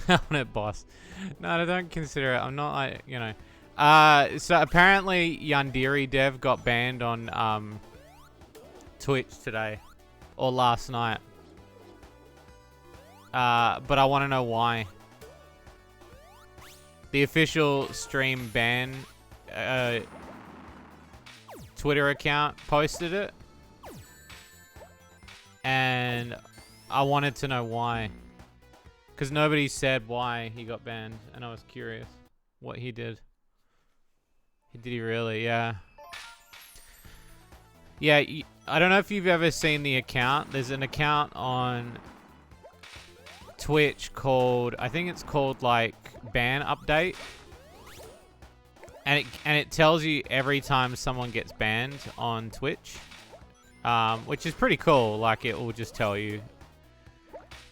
I want it, boss. No, I don't consider it. I'm not like, you know. So apparently Yandere Dev got banned on Twitch today or last night. But I want to know why. The official stream ban Twitter account posted it, and I wanted to know why, because nobody said why he got banned, and I was curious what he did. Did he really? Yeah. Yeah, I don't know if you've ever seen the account. There's an account on Twitch called, I think it's called like Ban Update. And it tells you every time someone gets banned on Twitch, which is pretty cool. Like, it will just tell you.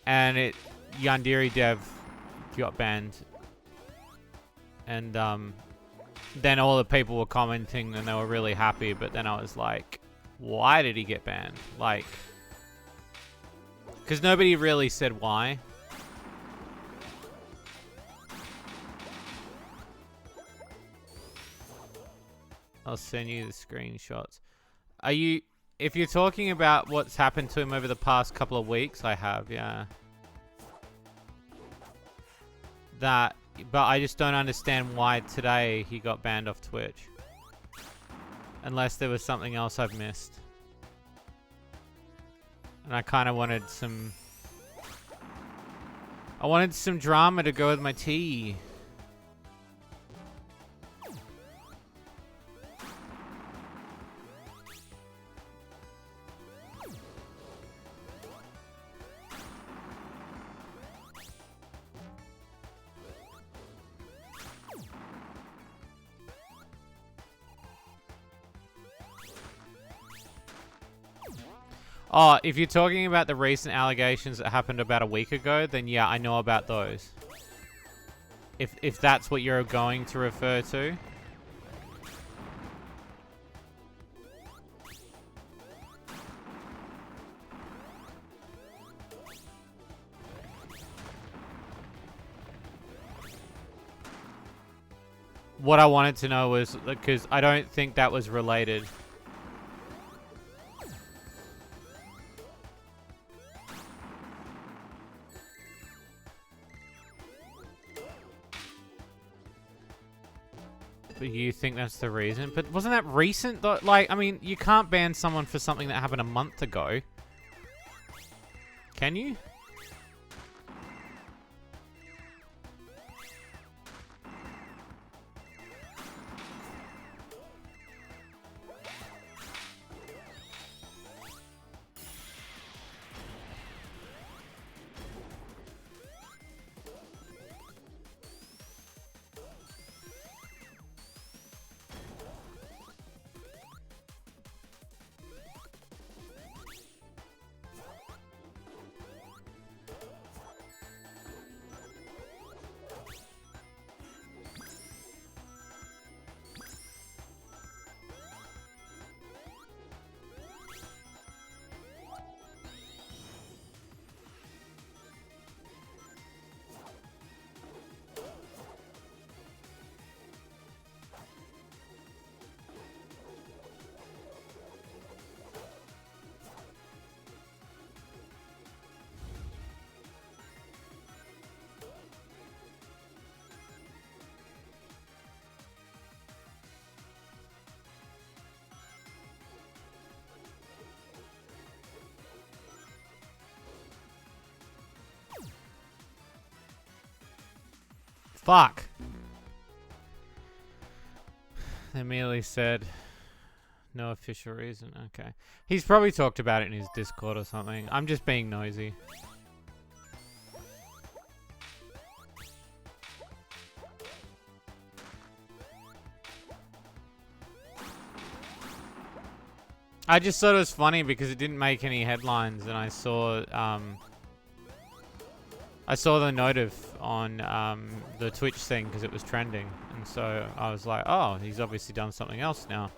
And Yandere Dev got banned, and then all the people were commenting and they were really happy. But then I was like, why did he get banned? Like, because nobody really said why. I'll send you the screenshots. If you're talking about what's happened to him over the past couple of weeks, I have, yeah. But I just don't understand why today he got banned off Twitch. Unless there was something else I've missed. And I kind of wanted some... I wanted some drama to go with my tea. Oh, if you're talking about the recent allegations that happened about a week ago, then yeah, I know about those. If that's what you're going to refer to. What I wanted to know was, because I don't think that was related. But you think that's the reason? But wasn't that recent though? Like, I mean, you can't ban someone for something that happened a month ago. Can you? Fuck. They merely said no official reason. Okay. He's probably talked about it in his Discord or something. I'm just being nosy. I just thought it was funny because it didn't make any headlines, and I saw the notif on the Twitch thing because it was trending, and so I was like, oh, he's obviously done something else now.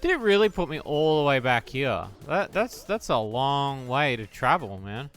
Did it really put me all the way back here? That's a long way to travel, man.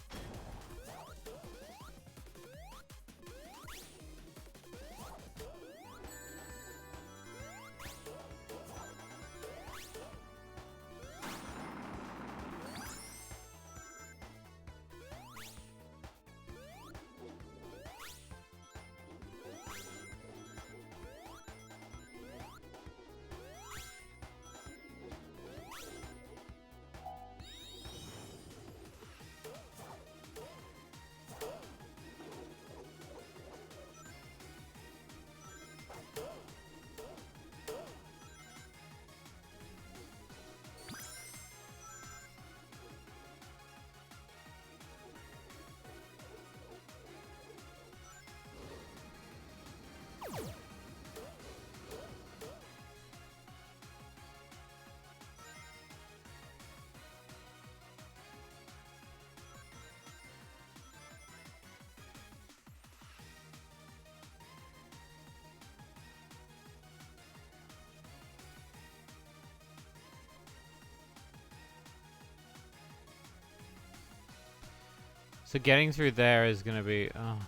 So getting through there is gonna be, oh.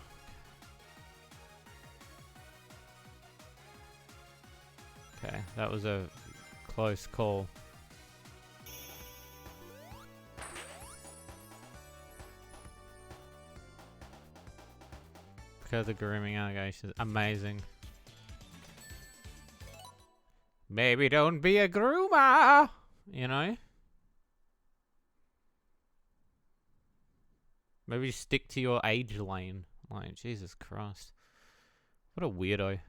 Okay, that was a close call. Because the grooming allegations, amazing. Maybe don't be a groomer, you know? Maybe stick to your age lane. Like, Jesus Christ. What a weirdo.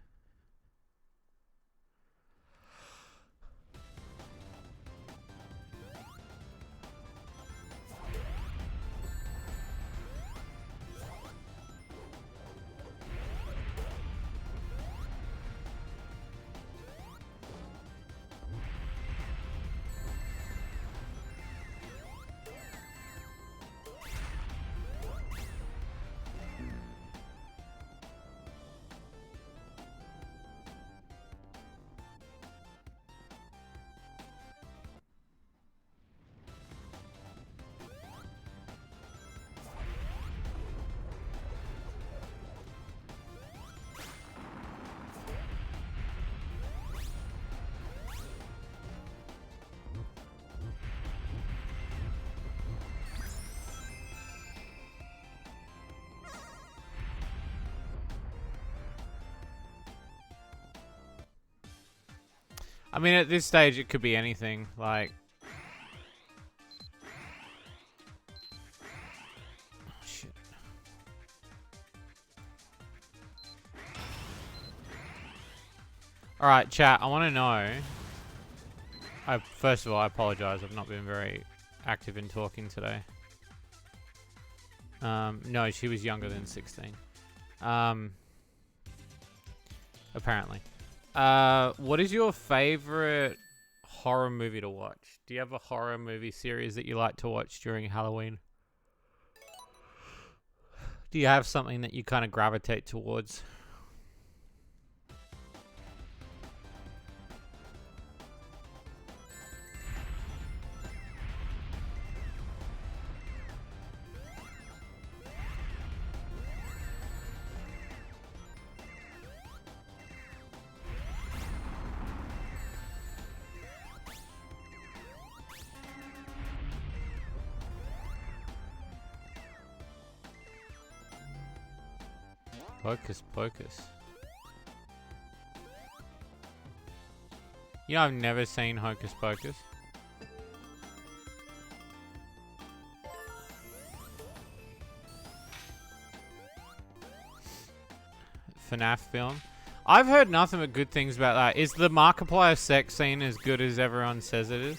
I mean, at this stage, it could be anything. Like, oh, shit. All right, chat. I want to know. First of all, I apologize. I've not been very active in talking today. No, she was younger than 16. Apparently. What is your favorite horror movie to watch? Do you have a horror movie series that you like to watch during Halloween? Do you have something that you kind of gravitate towards? Hocus Pocus. You know, I've never seen Hocus Pocus. FNAF film. I've heard nothing but good things about that. Is the Markiplier sex scene as good as everyone says it is?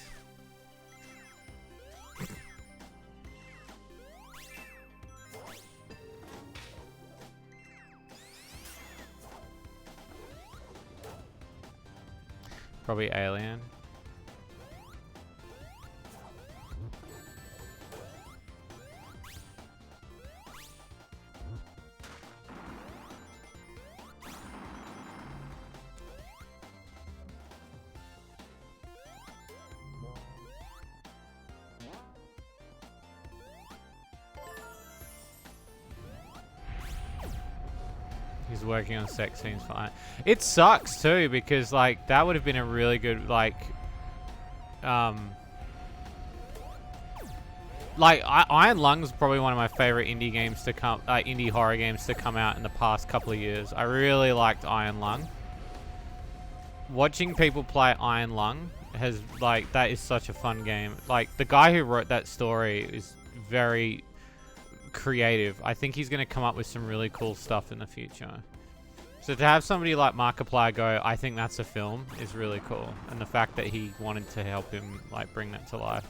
Probably Alien. He's working on sex scenes fine. It sucks too because like that would have been a really good like Iron Lung is probably one of my favorite indie games to come indie horror games to come out in the past couple of years. I really liked Iron Lung. Watching people play Iron Lung has like that is such a fun game. Like the guy who wrote that story is very creative. I think he's going to come up with some really cool stuff in the future. So to have somebody like Markiplier go, I think that's a film, is really cool. And the fact that he wanted to help him like bring that to life.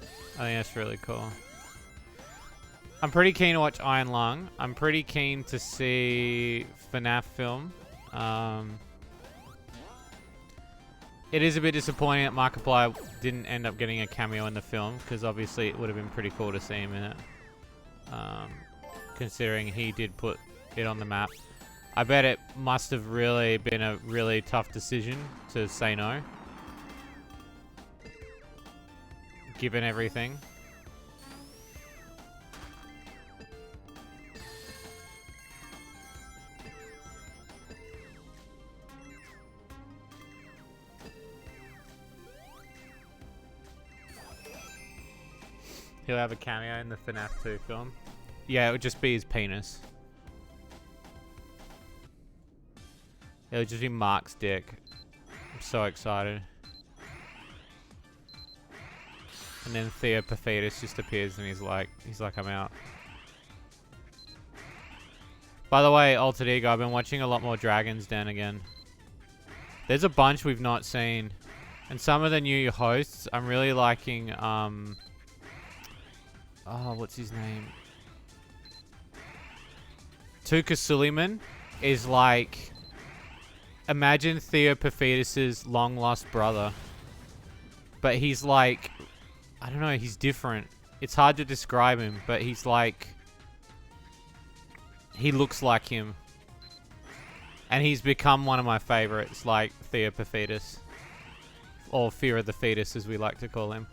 I think that's really cool. I'm pretty keen to watch Iron Lung. I'm pretty keen to see FNAF film. It is a bit disappointing that Markiplier didn't end up getting a cameo in the film, because obviously it would have been pretty cool to see him in it. Considering he did put it on the map. I bet it must have really been a really tough decision to say no. Given everything. He'll have a cameo in the FNAF 2 film. Yeah, it would just be his penis. It would just be Mark's dick. I'm so excited. And then Theo Paphitis just appears and he's like, I'm out. By the way, Altered Ego, I've been watching a lot more Dragon's Den again. There's a bunch we've not seen. And some of the new hosts, I'm really liking, oh, what's his name? Tuka Suleiman is like, imagine Theo Paphitis' long-lost brother. But he's like, I don't know, he's different. It's hard to describe him, but he's like, he looks like him. And he's become one of my favorites, like Theo Paphitis. Or Fear of the Fetus, as we like to call him.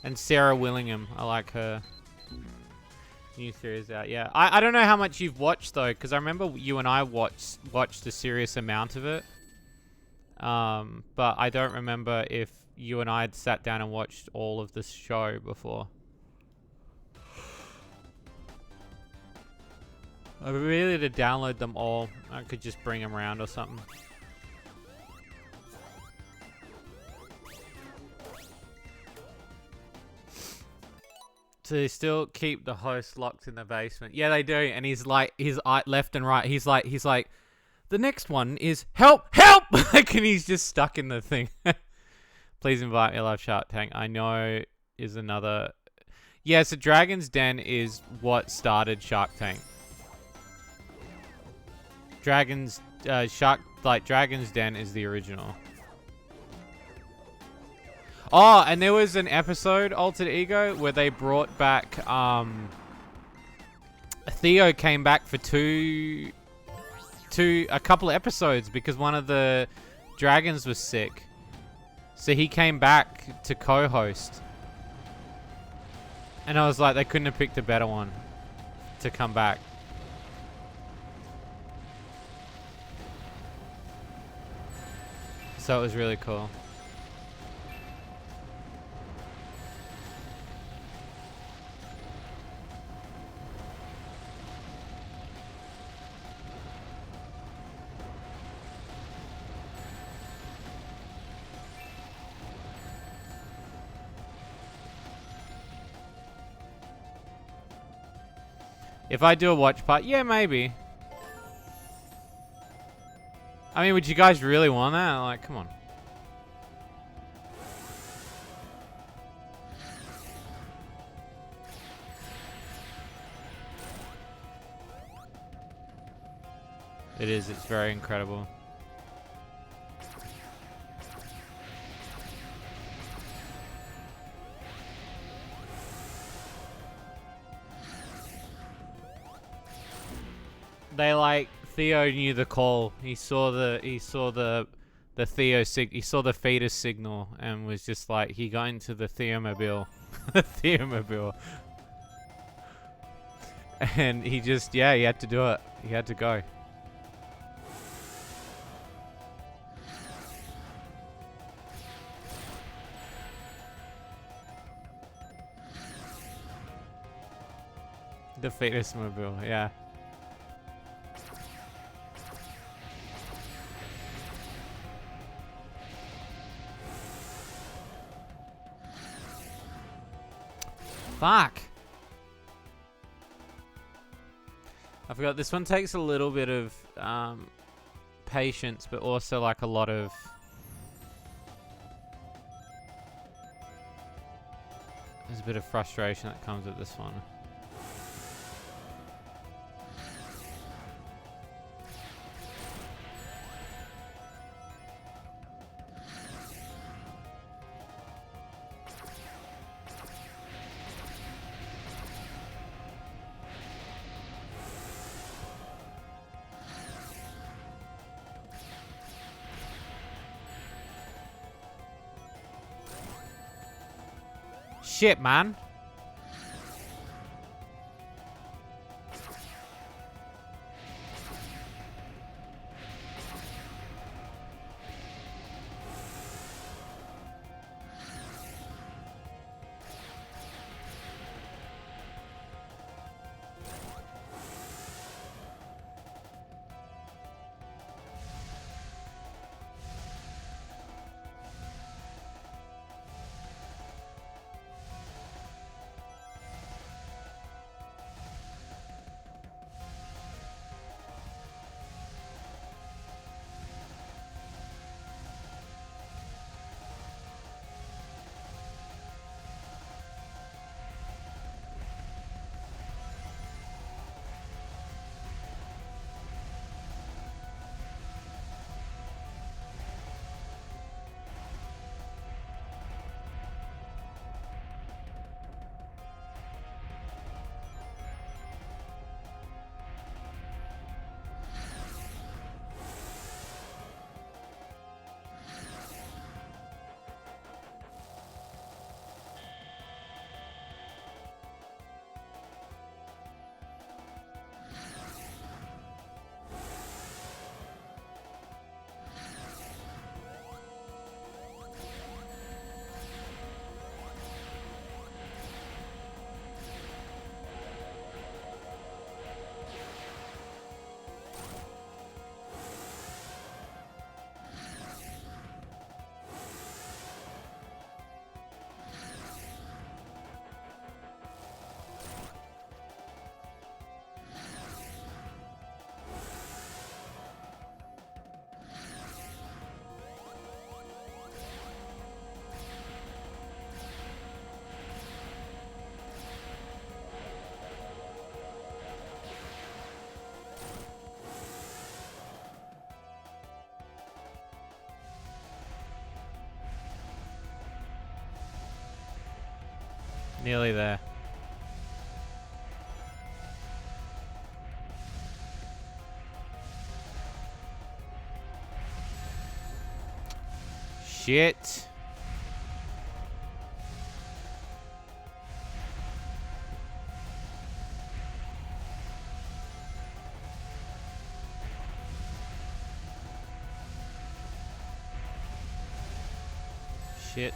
And Sarah Willingham, I like her. New series out, yeah. I don't know how much you've watched though, because I remember you and I watched a serious amount of it. But I don't remember if you and I had sat down and watched all of this show before. I really to download them all. I could just bring them around or something. So they still keep the host locked in the basement. Yeah, they do. And he's like, his eye left and right. He's like, the next one is help, help! Like, and he's just stuck in the thing. Please invite me, love Shark Tank. I know is another. Yeah, so Dragon's Den is what started Shark Tank. Dragon's Den is the original. Oh, and there was an episode, Altered Ego, where they brought back, Theo came back for a couple of episodes because one of the dragons was sick. So he came back to co-host. And I was like, they couldn't have picked a better one to come back. So it was really cool. If I do a watch part, yeah, maybe. I mean, would you guys really want that? Like, come on. It is. It's very incredible. They like Theo knew the call. He saw the Theo he saw the fetus signal and was just like he got into the Theomobile. The Theomobile. And he just he had to do it. He had to go. The fetus mobile, yeah. Fuck. I forgot this one takes a little bit of patience, but also like a lot of there's a bit of frustration that comes with this one. Shit, man. Nearly there. Shit. Shit.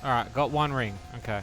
Alright, got one ring. Okay.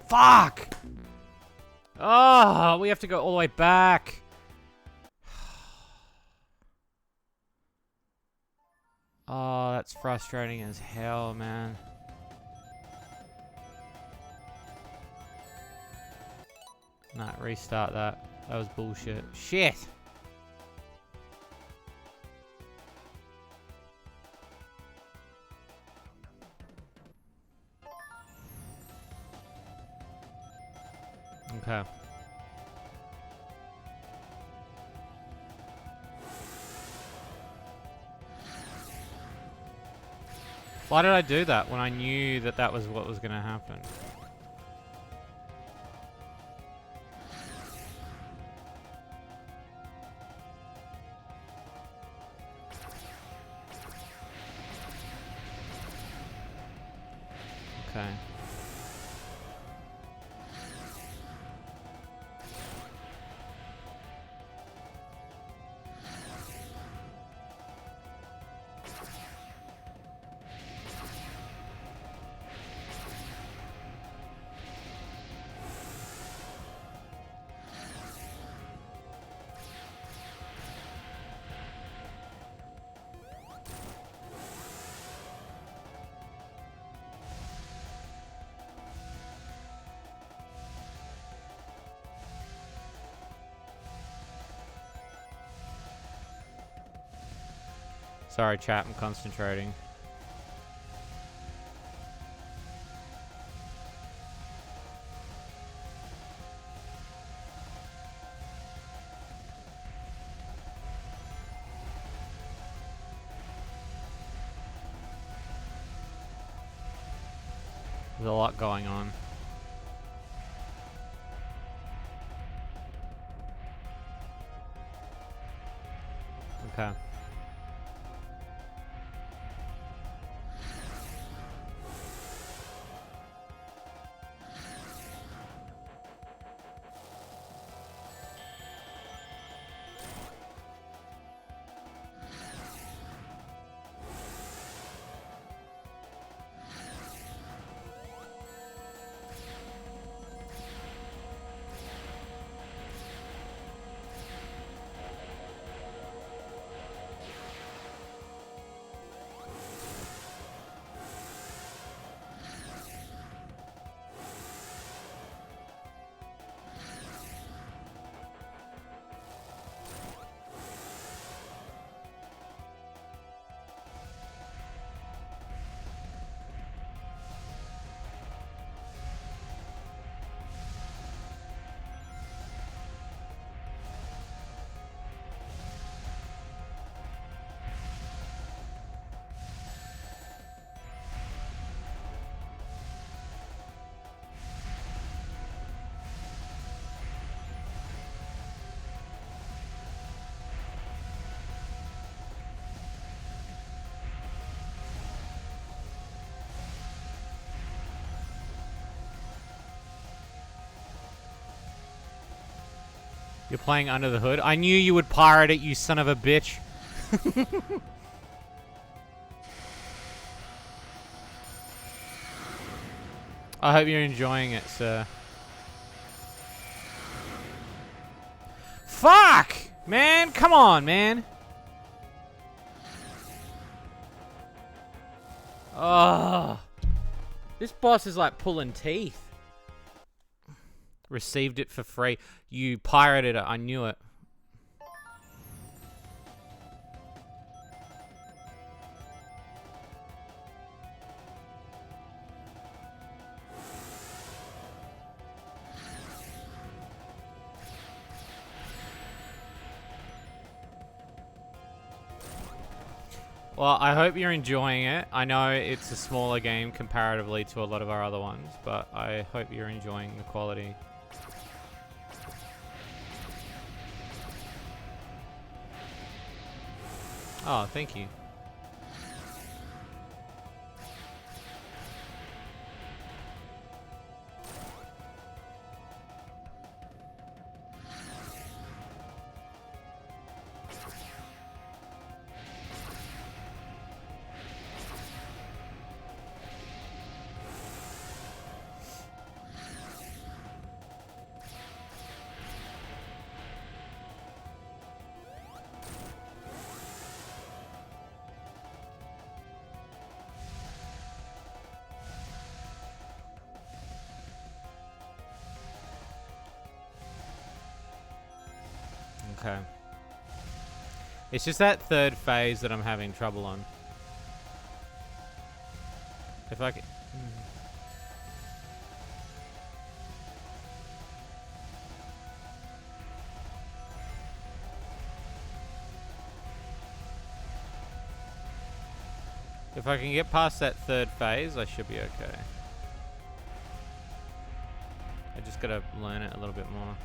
Fuck! Oh, we have to go all the way back. Oh, that's frustrating as hell, man. Nah, restart that. That was bullshit. Shit! Okay. Why did I do that when I knew that that was what was going to happen? Okay. Sorry, chat, I'm concentrating. There's a lot going on. Okay. You're playing Under the Hood? I knew you would pirate it, you son of a bitch. I hope you're enjoying it, sir. Fuck! Man, come on, man. Oh. This boss is like pulling teeth. Received it for free. You pirated it. I knew it. Well, I hope you're enjoying it. I know it's a smaller game comparatively to a lot of our other ones, but I hope you're enjoying the quality. Oh, thank you. Okay. It's just that third phase that I'm having trouble on. If I can... If I can get past that third phase, I should be okay. I just gotta learn it a little bit more.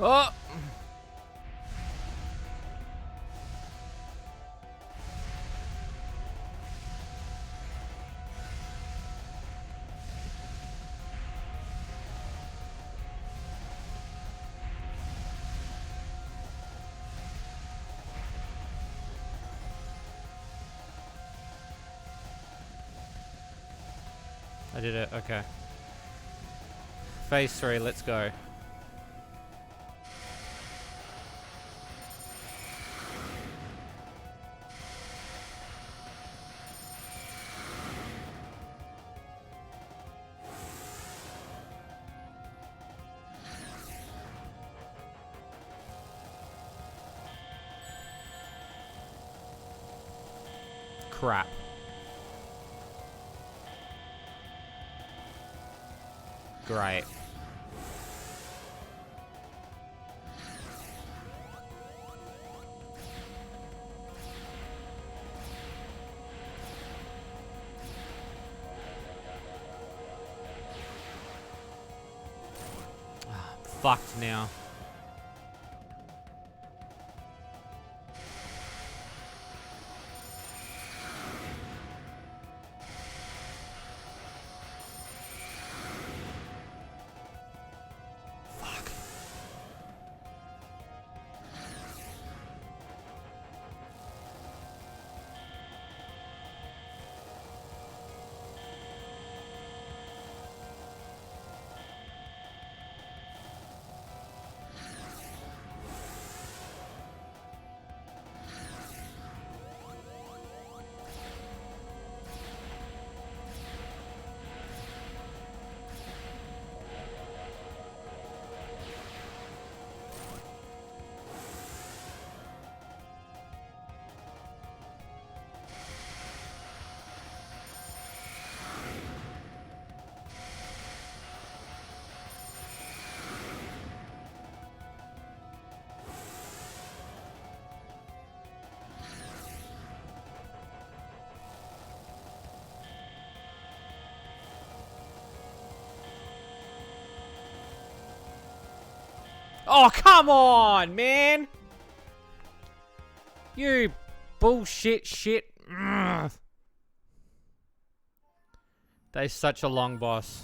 Oh! I did it, okay. Phase 3, let's go. Crap. Great. Fucked now. Oh, come on, man! You bullshit shit. Ugh. They're such a long boss.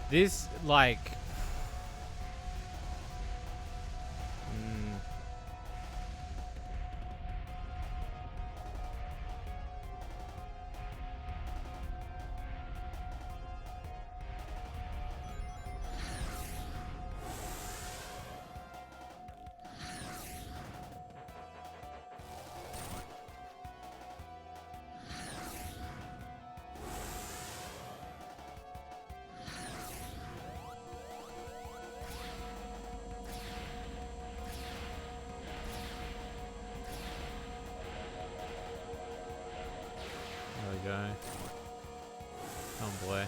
This, like... There we go. Oh boy.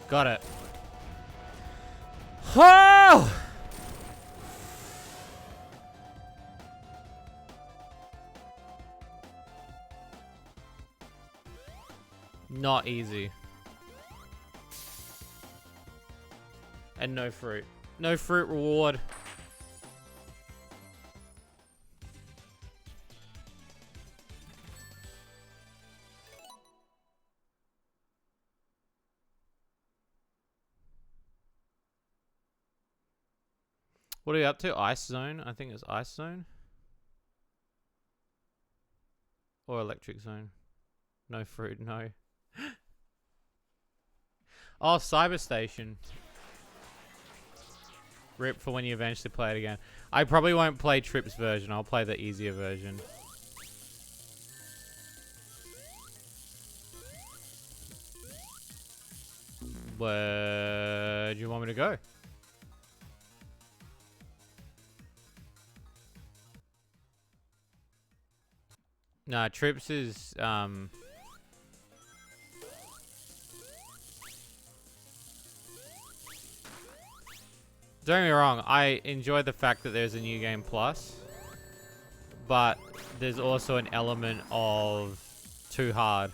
Got it. Oh! Not easy. And no fruit. No fruit reward. What are we up to? Ice Zone? I think it's Ice Zone. Or Electric Zone. No fruit, no. Oh, Cyber Station. RIP for when you eventually play it again. I probably won't play Trip's version. I'll play the easier version. Where do you want me to go? Nah, Trips is, don't get me wrong, I enjoy the fact that there's a new game plus, but there's also an element of too hard.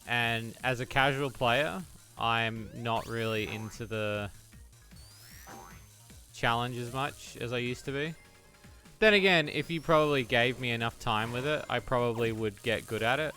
And as a casual player, I'm not really into the challenge as much as I used to be. Then again, if you probably gave me enough time with it, I probably would get good at it.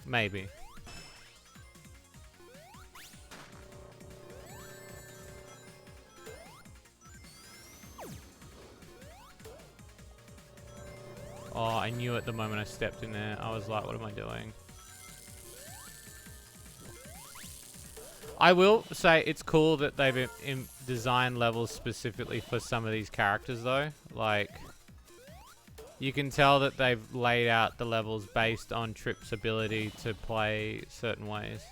Maybe. Oh, I knew it the moment I stepped in there. I was like, what am I doing? I will say it's cool that they've designed levels specifically for some of these characters, though. Like, you can tell that they've laid out the levels based on Trip's ability to play certain ways.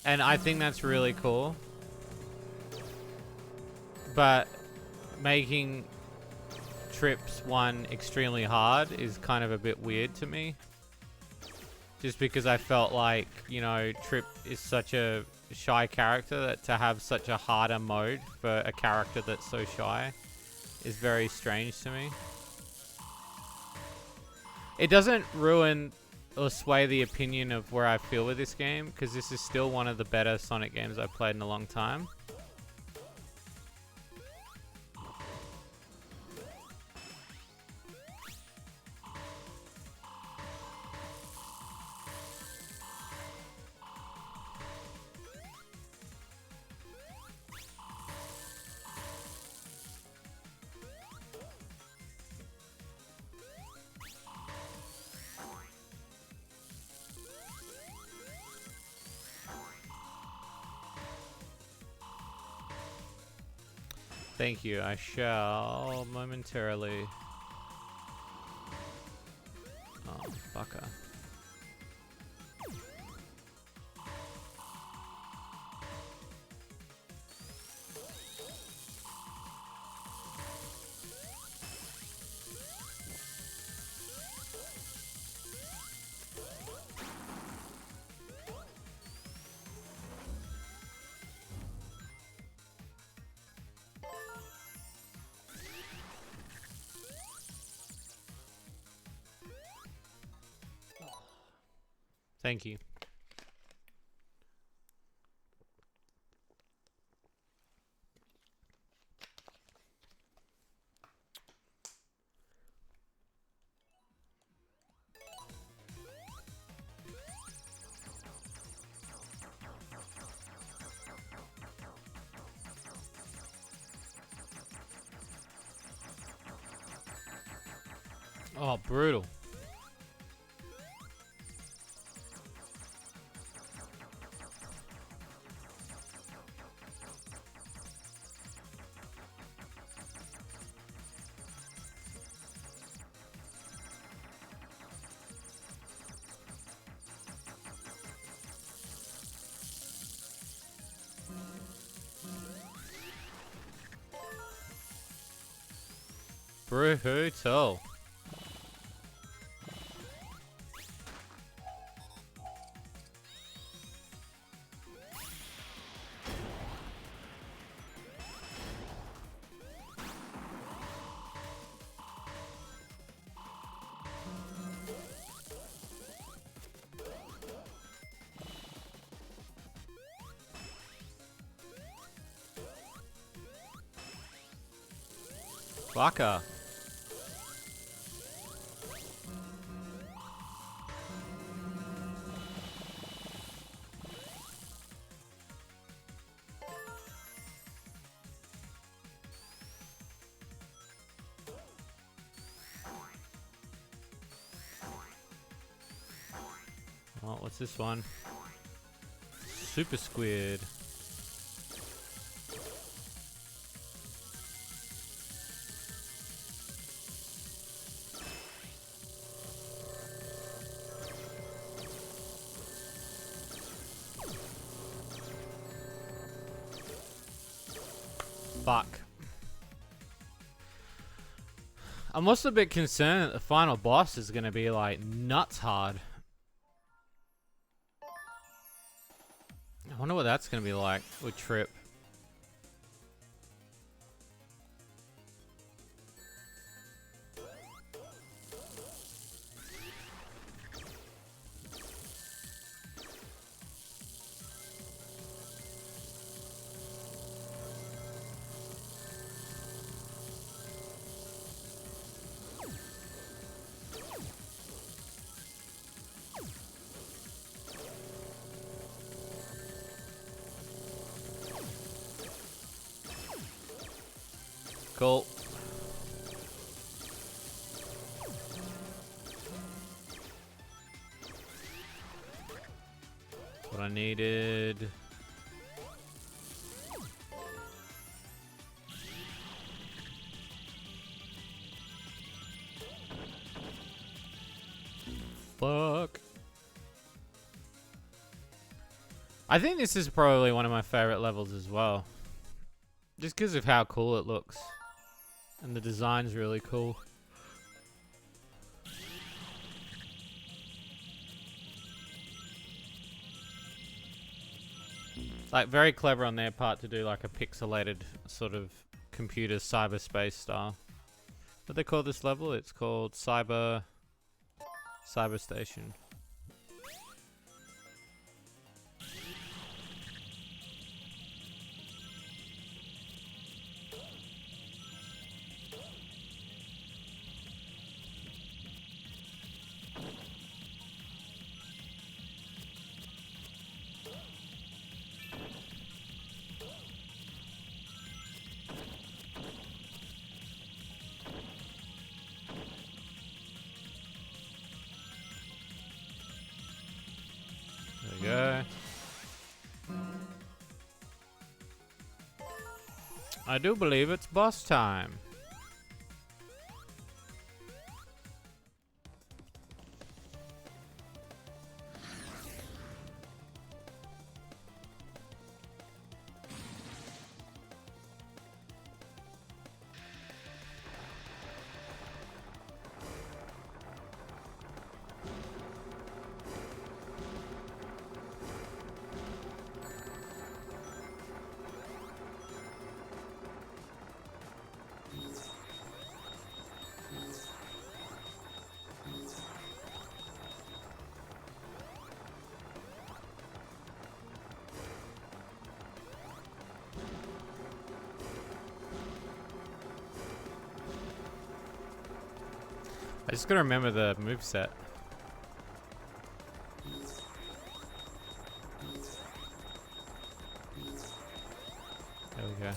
And I think that's really cool. But making Trip's one extremely hard is kind of a bit weird to me. Just because I felt like, you know, Trip is such a shy character that to have such a harder mode for a character that's so shy is very strange to me. It doesn't ruin or sway the opinion of where I feel with this game, because this is still one of the better Sonic games I've played in a long time. Thank you. I shall momentarily. Oh, fucker. Thank you. Oh, brutal. Brutal. Fucker. Oh, what's this one? Super Squid. Fuck. I'm also a bit concerned that the final boss is going to be like nuts hard. I wonder what that's going to be like with Trip. Cool. What I needed. Fuck. I think this is probably one of my favorite levels as well. Just because of how cool it looks. And the design's really cool. Like, very clever on their part to do like a pixelated sort of computer cyberspace style. What they call this level? It's called Cyber Station. There we go. I do believe it's boss time. I just gotta remember the moveset. There we go.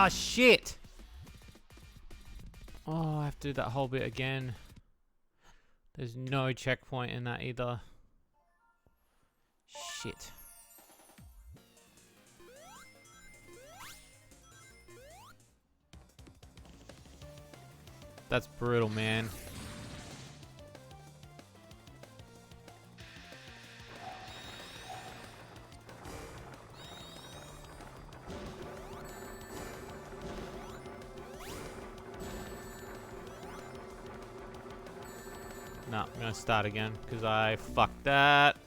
Ah, shit! Oh, I have to do that whole bit again. There's no checkpoint in that either. Shit. That's brutal, man. No, I'm gonna start again because I fucked that.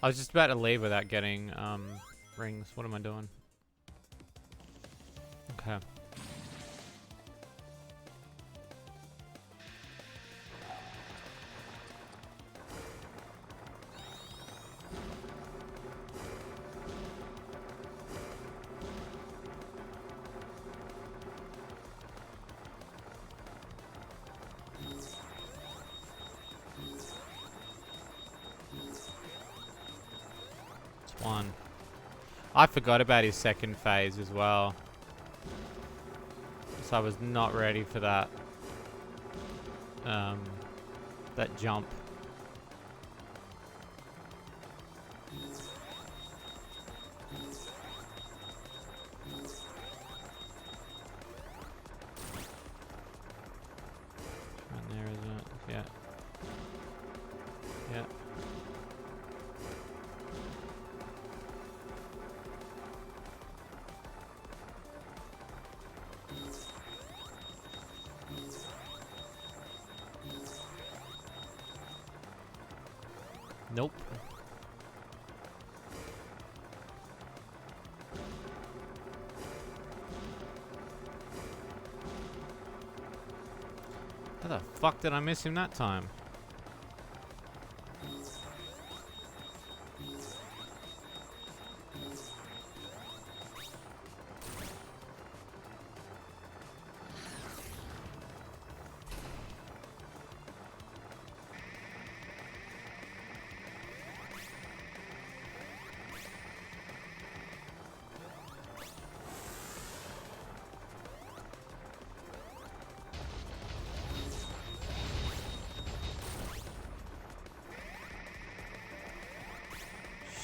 I was just about to leave without getting rings. What am I doing? Okay. One. I forgot about his second phase as well. So I was not ready for that. That jump. Right there, isn't it? Yeah. Yeah. Nope. How the fuck did I miss him that time?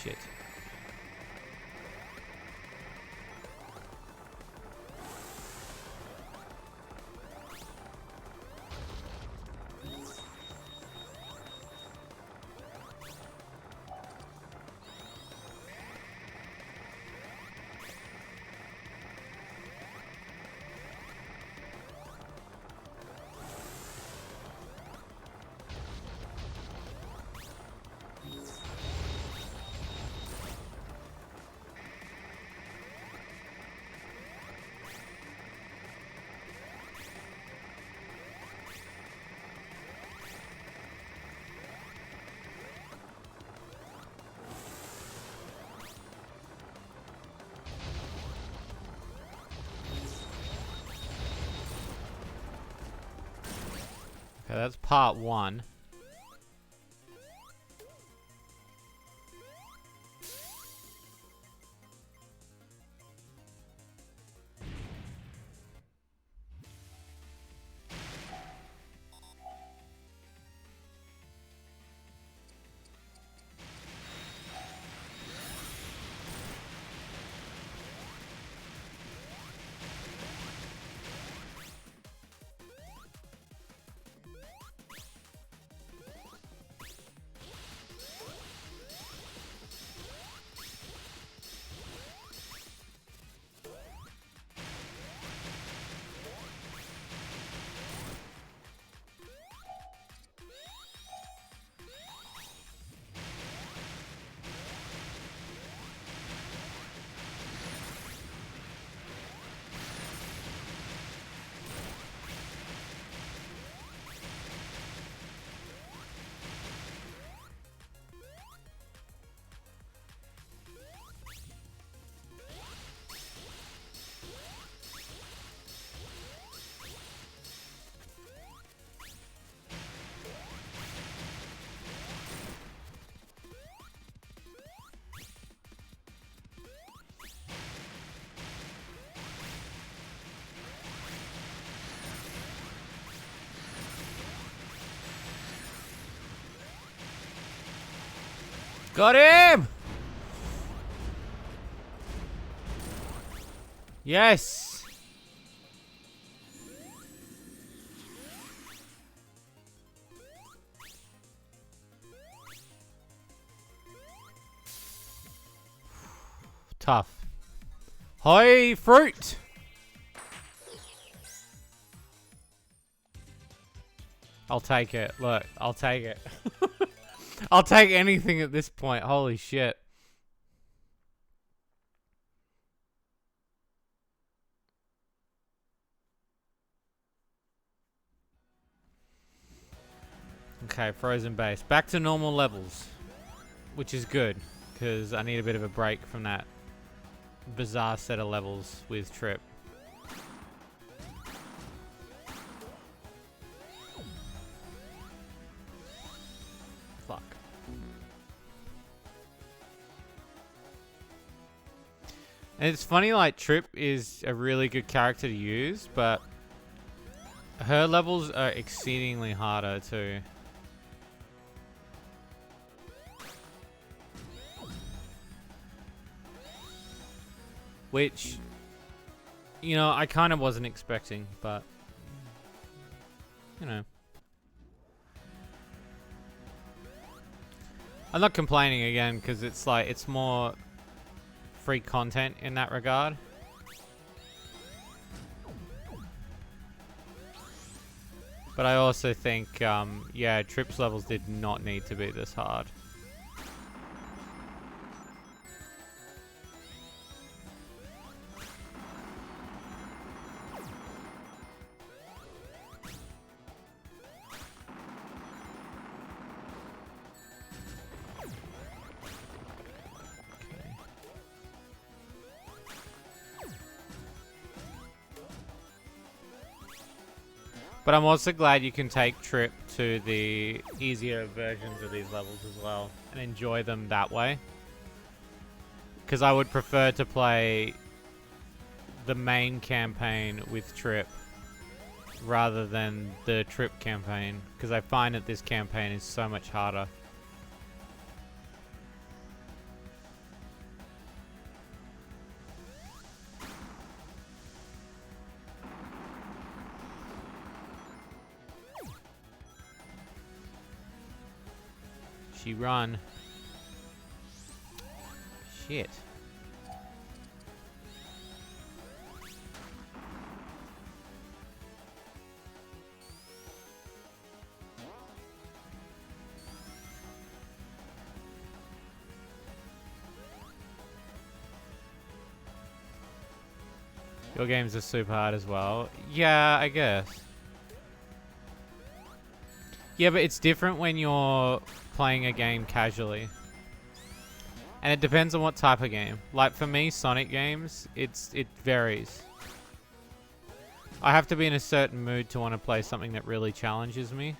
Shit. Okay, that's part one. Got him! Yes! Tough. High fruit! I'll take it. Look, I'll take it. I'll take anything at this point. Holy shit. Okay, frozen base. Back to normal levels. Which is good, because I need a bit of a break from that bizarre set of levels with Trip. Fuck. And it's funny, like, Trip is a really good character to use, but her levels are exceedingly harder too. Which, you know, I kind of wasn't expecting, but, you know. I'm not complaining again, because it's like, it's more free content in that regard. But I also think, yeah, Trip's levels did not need to be this hard. But I'm also glad you can take Trip to the easier versions of these levels as well and enjoy them that way. Because I would prefer to play the main campaign with Trip rather than the Trip campaign, because I find that this campaign is so much harder. She run. Shit. Your games are super hard as well. Yeah, I guess. Yeah, but it's different when you're playing a game casually. And it depends on what type of game. Like for me, Sonic games, it varies. I have to be in a certain mood to want to play something that really challenges me.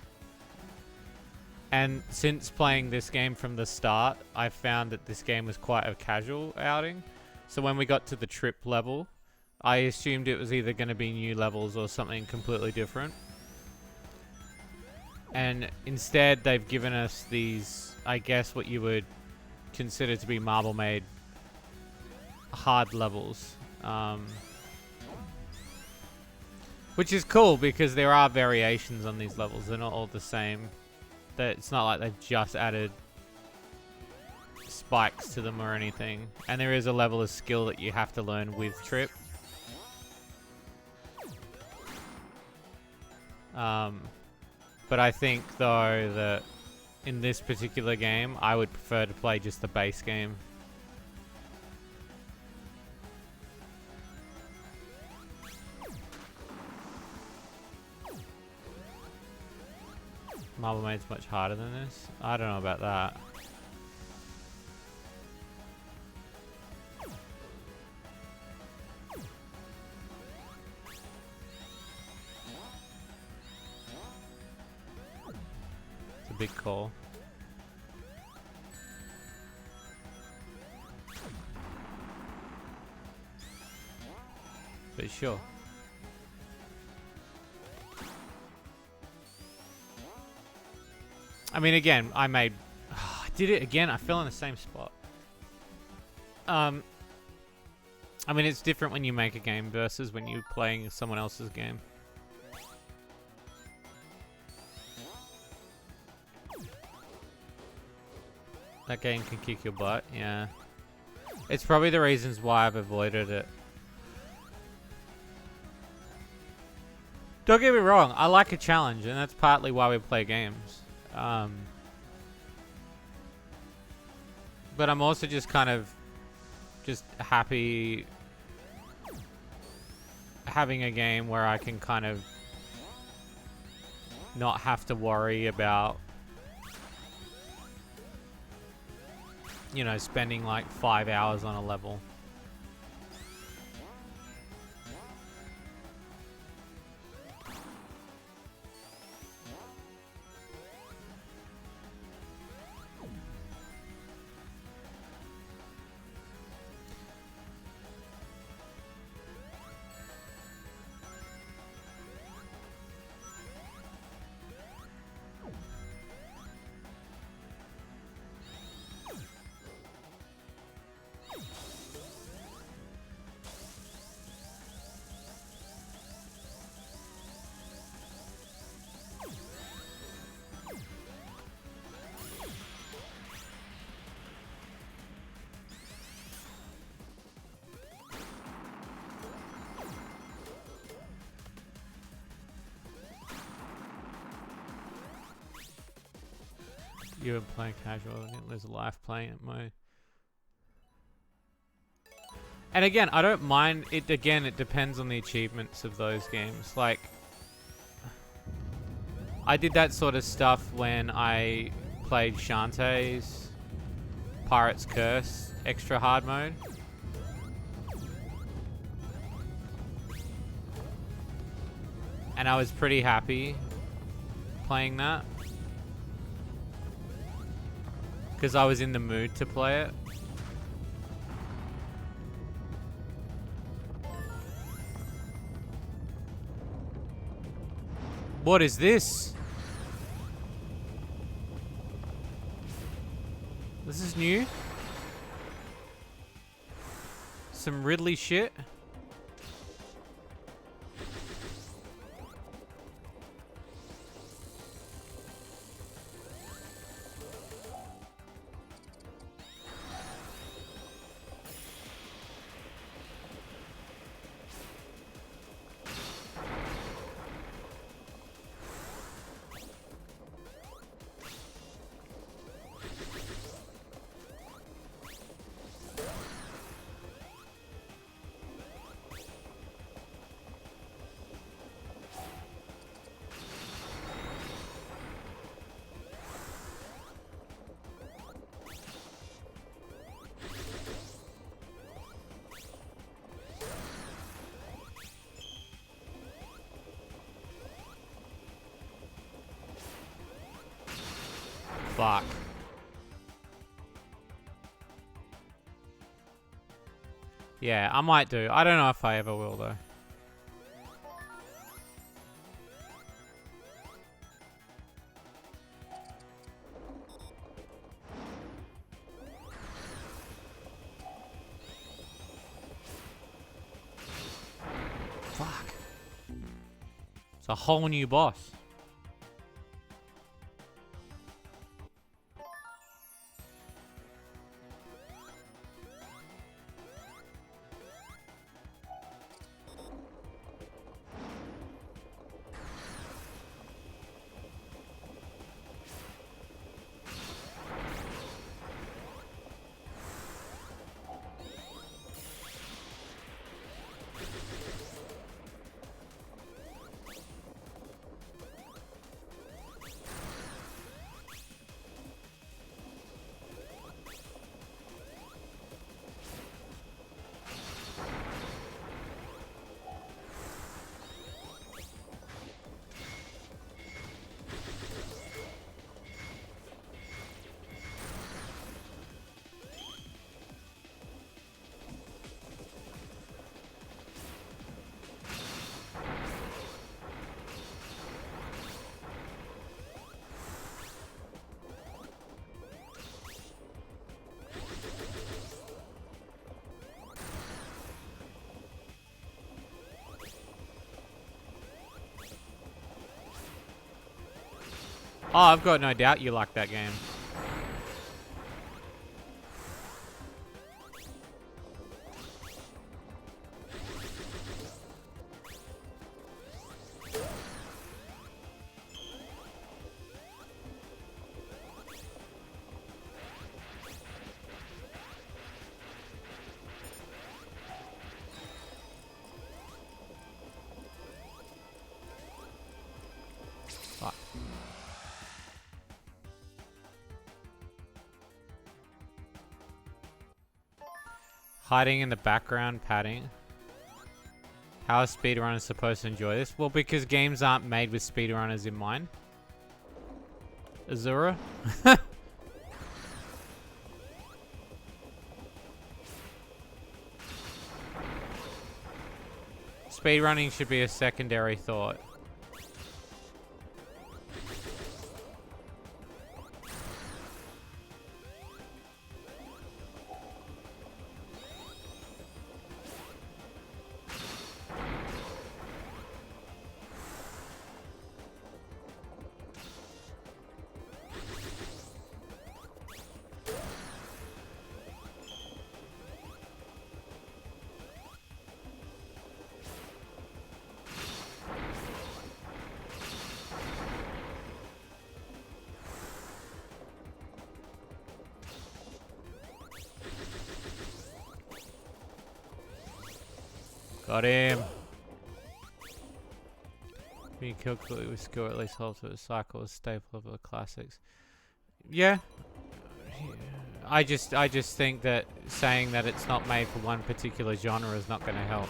And since playing this game from the start, I found that this game was quite a casual outing. So when we got to the Trip level, I assumed it was either going to be new levels or something completely different. And instead, they've given us these, I guess, what you would consider to be marble-made hard levels. Which is cool, because there are variations on these levels. They're not all the same. It's not like they've just added spikes to them or anything. And there is a level of skill that you have to learn with Trip. But I think, though, that in this particular game, I would prefer to play just the base game. Marble Maid's much harder than this? I don't know about that. Big call. But sure. I mean, again, I made... Oh, did it again. I fell in the same spot. I mean, it's different when you make a game versus when you're playing someone else's game. That game can kick your butt, yeah. It's probably the reasons why I've avoided it. Don't get me wrong, I like a challenge, and that's partly why we play games. But I'm also just kind of just happy having a game where I can kind of not have to worry about, you know, spending like 5 hours on a level. You were playing casual and there's a life playing at mode. And again, I don't mind it. Again, it depends on the achievements of those games. Like, I did that sort of stuff when I played Shantae's Pirate's Curse extra hard mode. And I was pretty happy playing that, because I was in the mood to play it. What is this? This is new. Some Ridley shit. Fuck. Yeah, I might do. I don't know if I ever will, though. Fuck. It's a whole new boss. Oh, I've got no doubt you like that game. Fuck. Hiding in the background, padding. How are speedrunners supposed to enjoy this? Well, because games aren't made with speedrunners in mind. Azura? Speedrunning should be a secondary thought. Got him. Being killed quickly with skill, at least holds to the cycle, is staple of the classics. Yeah. I just think that saying that it's not made for one particular genre is not going to help.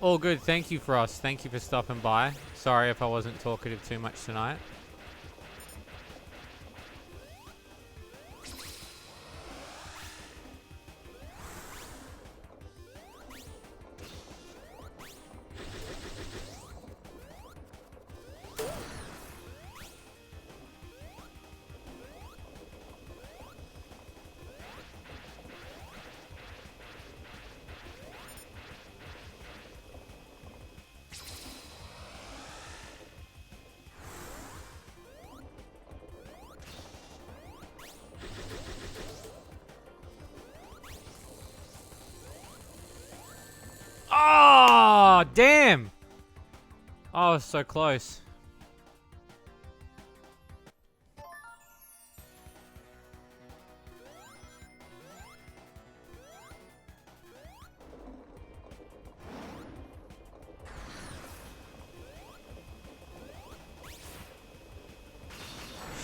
All good. Thank you, Frost. Thank you for stopping by. Sorry if I wasn't talkative too much tonight. Oh, damn! Oh, so close.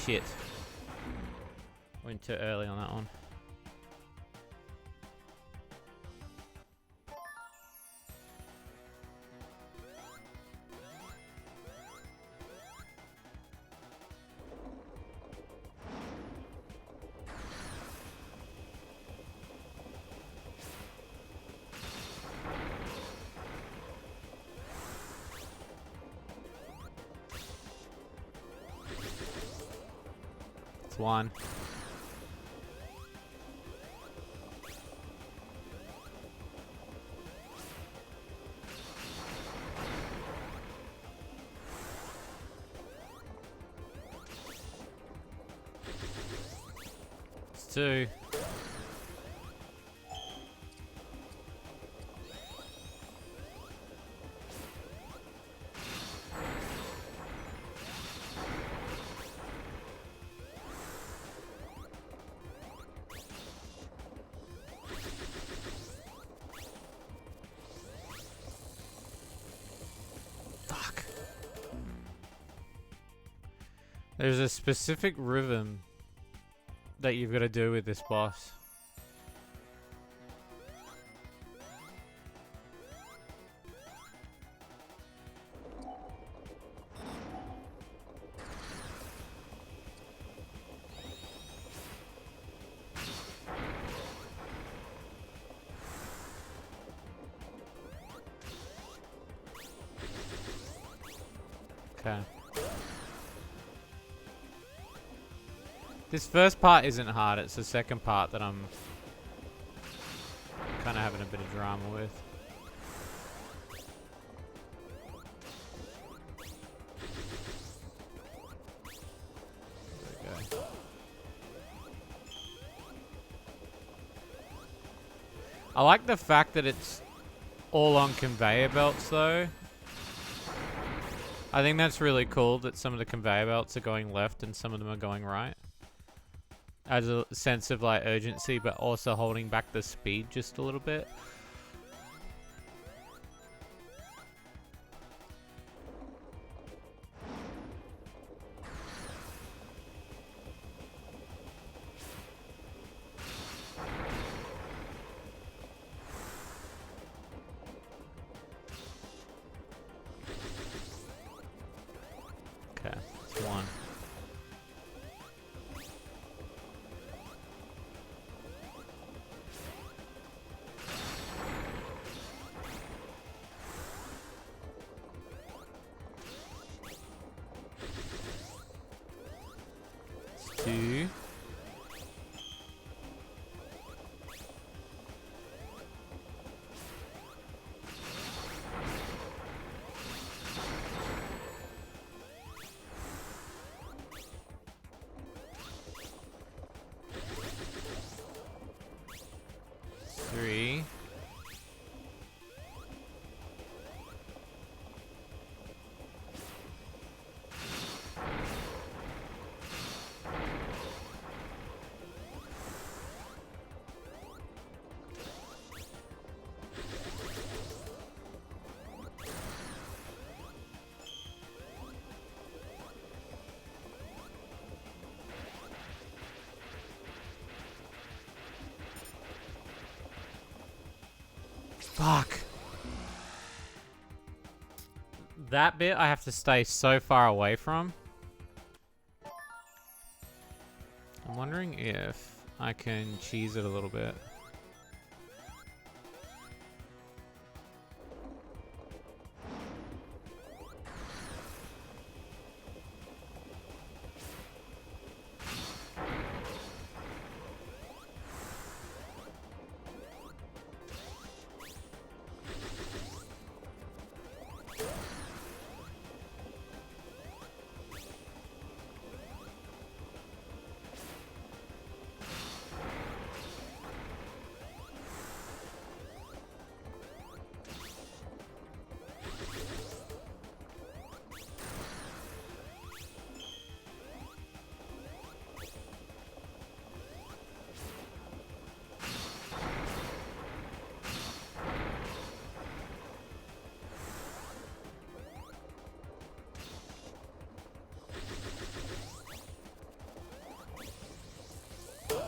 Shit. Went too early on that one. It's one. It's two. There's a specific rhythm that you've got to do with this boss. Okay. This first part isn't hard. It's the second part that I'm kind of having a bit of drama with. There we go. I like the fact that it's all on conveyor belts though. I think that's really cool that some of the conveyor belts are going left and some of them are going right. As a sense of like urgency, but also holding back the speed just a little bit. Okay, that's one. Two. Three. Fuck. That bit I have to stay so far away from. I'm wondering if I can cheese it a little bit.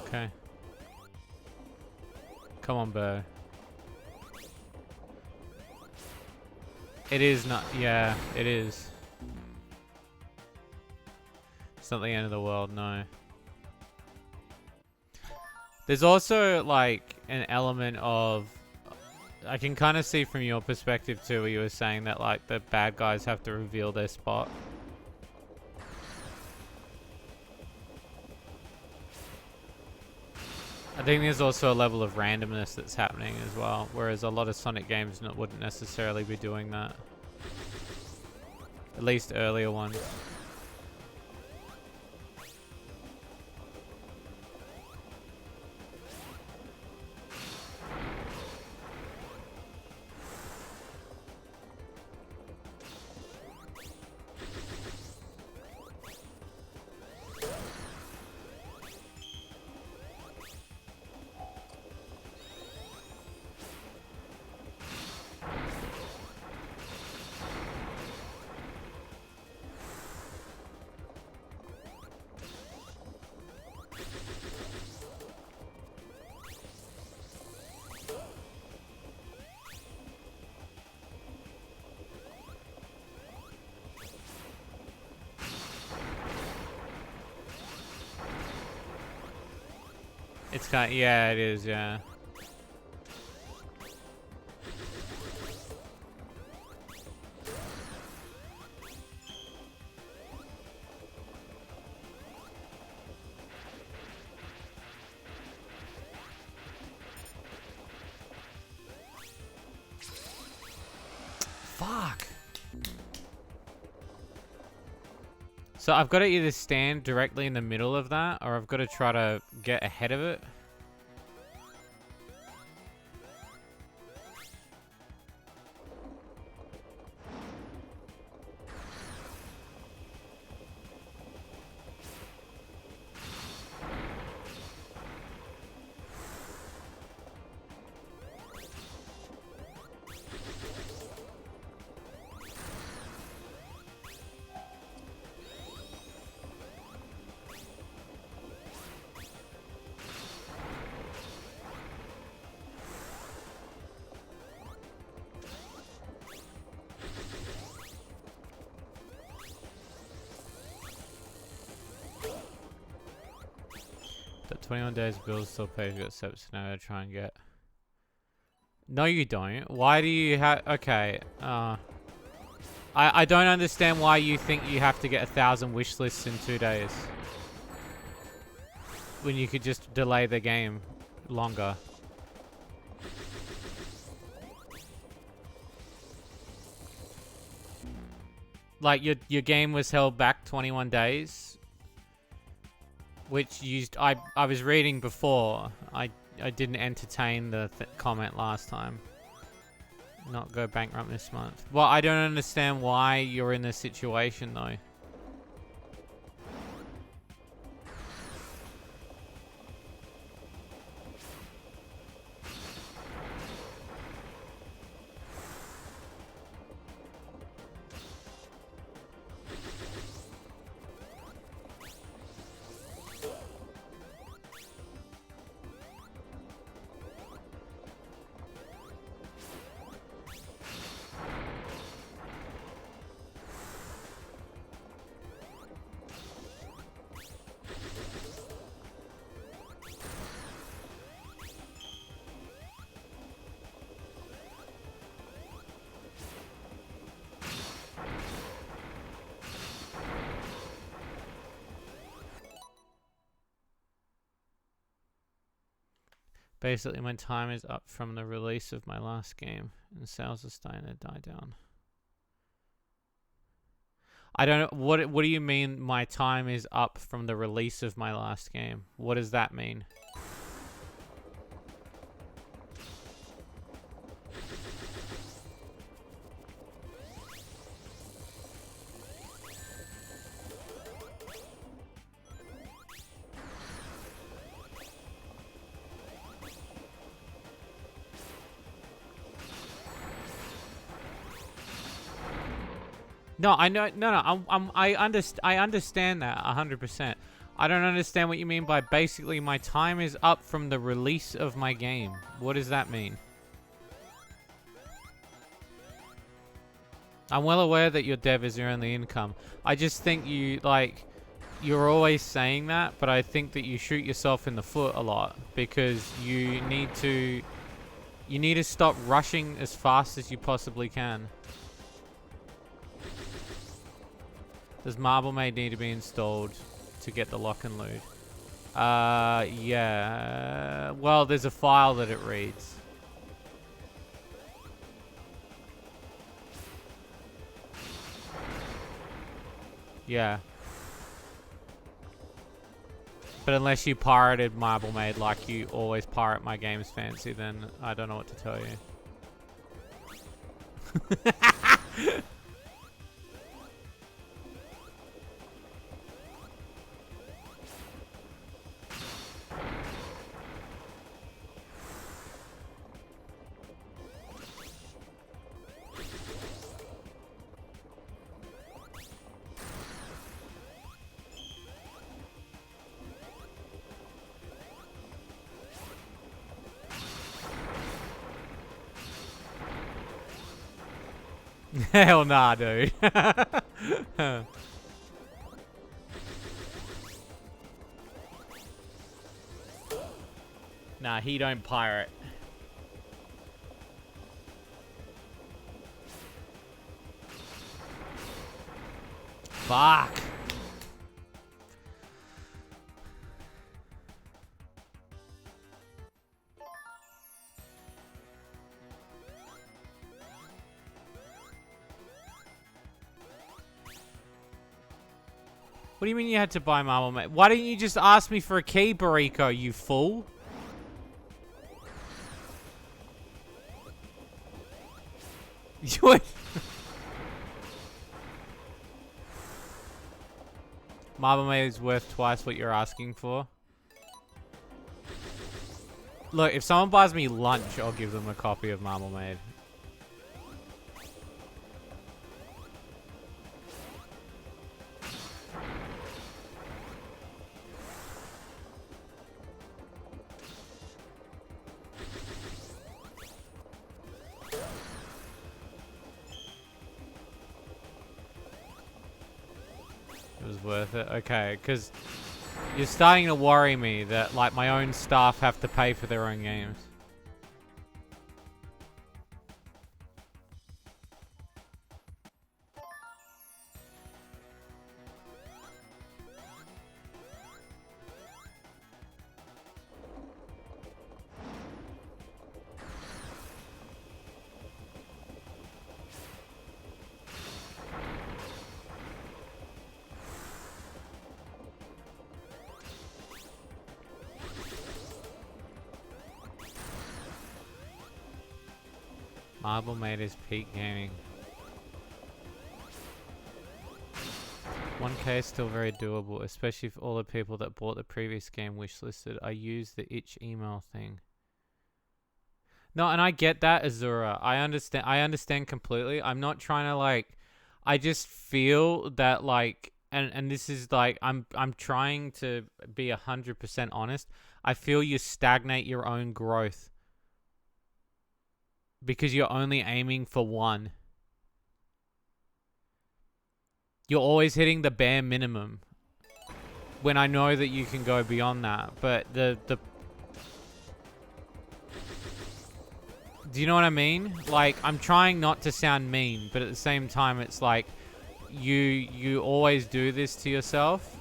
Okay. Come on, Burr. It is not. Yeah, it is. It's not the end of the world, no. There's also, like, an element of... I can kind of see from your perspective, too, where you were saying that, like, the bad guys have to reveal their spot. I think there's also a level of randomness that's happening as well, whereas a lot of Sonic games wouldn't necessarily be doing that. At least earlier ones. It's kind of, yeah, it is, yeah. Fuck. So I've got to either stand directly in the middle of that, or I've got to try to get ahead of it. That 21 days bills still paid. You got 7 scenario to try and get. No, you don't. Why do you have? Okay. I don't understand why you think you have to get 1,000 wish lists in 2 days when you could just delay the game longer. Like your game was held back 21 days, which used I was reading before. I didn't entertain the comment last time. Not go bankrupt this month. Well, I don't understand why you're in this situation though. Basically, my time is up from the release of my last game, and sales are starting to die down. I don't know, what do you mean my time is up from the release of my last game? What does that mean? No, I know. No. I understand that 100%. I don't understand what you mean by basically my time is up from the release of my game. What does that mean? I'm well aware that your dev is your only income. I just think you're always saying that, but I think that you shoot yourself in the foot a lot because you need to stop rushing as fast as you possibly can. Does Marble Maid need to be installed to get the lock and load? Yeah. Well, there's a file that it reads. Yeah. But unless you pirated Marble Maid like you always pirate my games, Fancy, then I don't know what to tell you. Hell nah, dude. Nah, he don't pirate. Fuck. What do you mean you had to buy Marble Maze? Why didn't you just ask me for a key, Bariko, you fool? You Marble Maze is worth twice what you're asking for. Look, if someone buys me lunch, I'll give them a copy of Marble Maze. It was worth it. Okay, because you're starting to worry me that, like, my own staff have to pay for their own games. Marble Maze is peak gaming. 1K is still very doable, especially for all the people that bought the previous game wishlisted. I used the itch email thing. No, and I get that, Azura. I understand completely. I'm not trying to, like, I just feel that, like, and this is like I'm trying to be 100% honest. I feel you stagnate your own growth because you're only aiming for one. You're always hitting the bare minimum when I know that you can go beyond that. But the do you know what I mean? Like, I'm trying not to sound mean, but at the same time, it's like you always do this to yourself.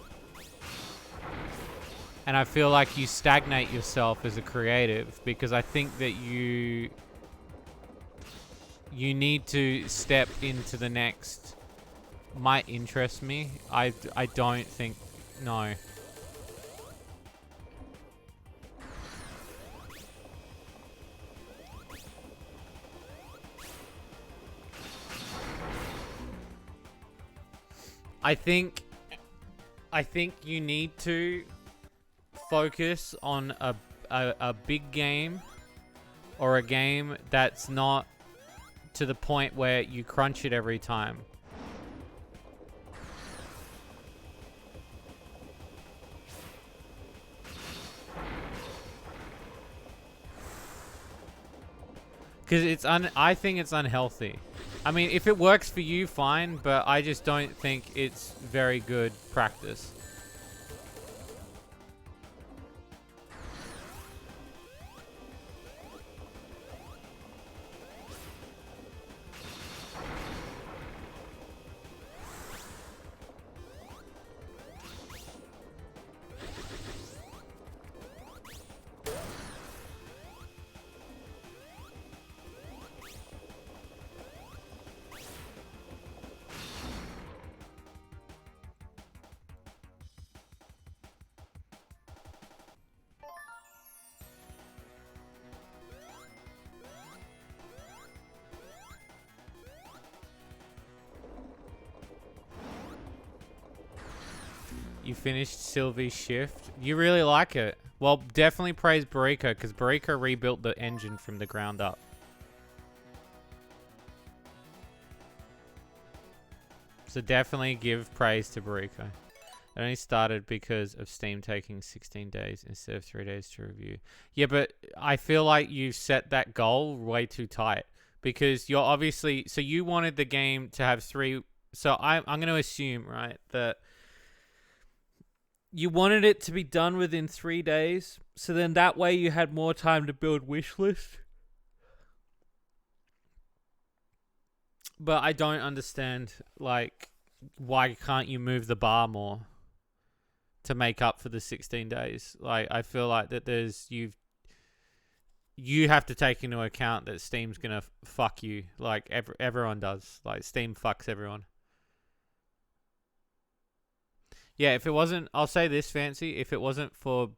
And I feel like you stagnate yourself as a creative because I think that you need to step into the next. Might interest me. I don't think, no. I think you need to focus on a big game or a game that's not to the point where you crunch it every time. Because I think it's unhealthy. I mean, if it works for you, fine, but I just don't think it's very good practice. You finished Sylvie's Shift. You really like it. Well, definitely praise Barika, because Barika rebuilt the engine from the ground up. So definitely give praise to Barika. It only started because of Steam taking 16 days instead of 3 days to review. Yeah, but I feel like you set that goal way too tight. Because you're obviously... So you wanted the game to have 3... So I'm going to assume, right, that... You wanted it to be done within 3 days, so then that way you had more time to build wishlist. But I don't understand, like, why can't you move the bar more to make up for the 16 days? Like, I feel like that you have to take into account that Steam's gonna fuck you, like everyone does. Like, Steam fucks everyone. Yeah, if it wasn't, I'll say this, Fancy, if it wasn't for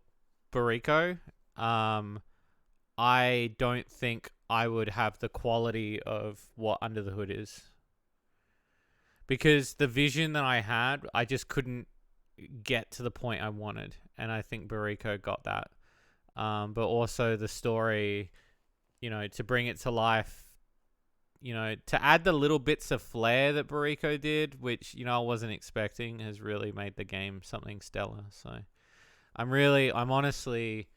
Bariko, I don't think I would have the quality of what Under the Hood is. Because the vision that I had, I just couldn't get to the point I wanted. And I think Bariko got that. But also the story, to bring it to life, to add the little bits of flair that Bariko did, which, I wasn't expecting, has really made the game something stellar. So I'm honestly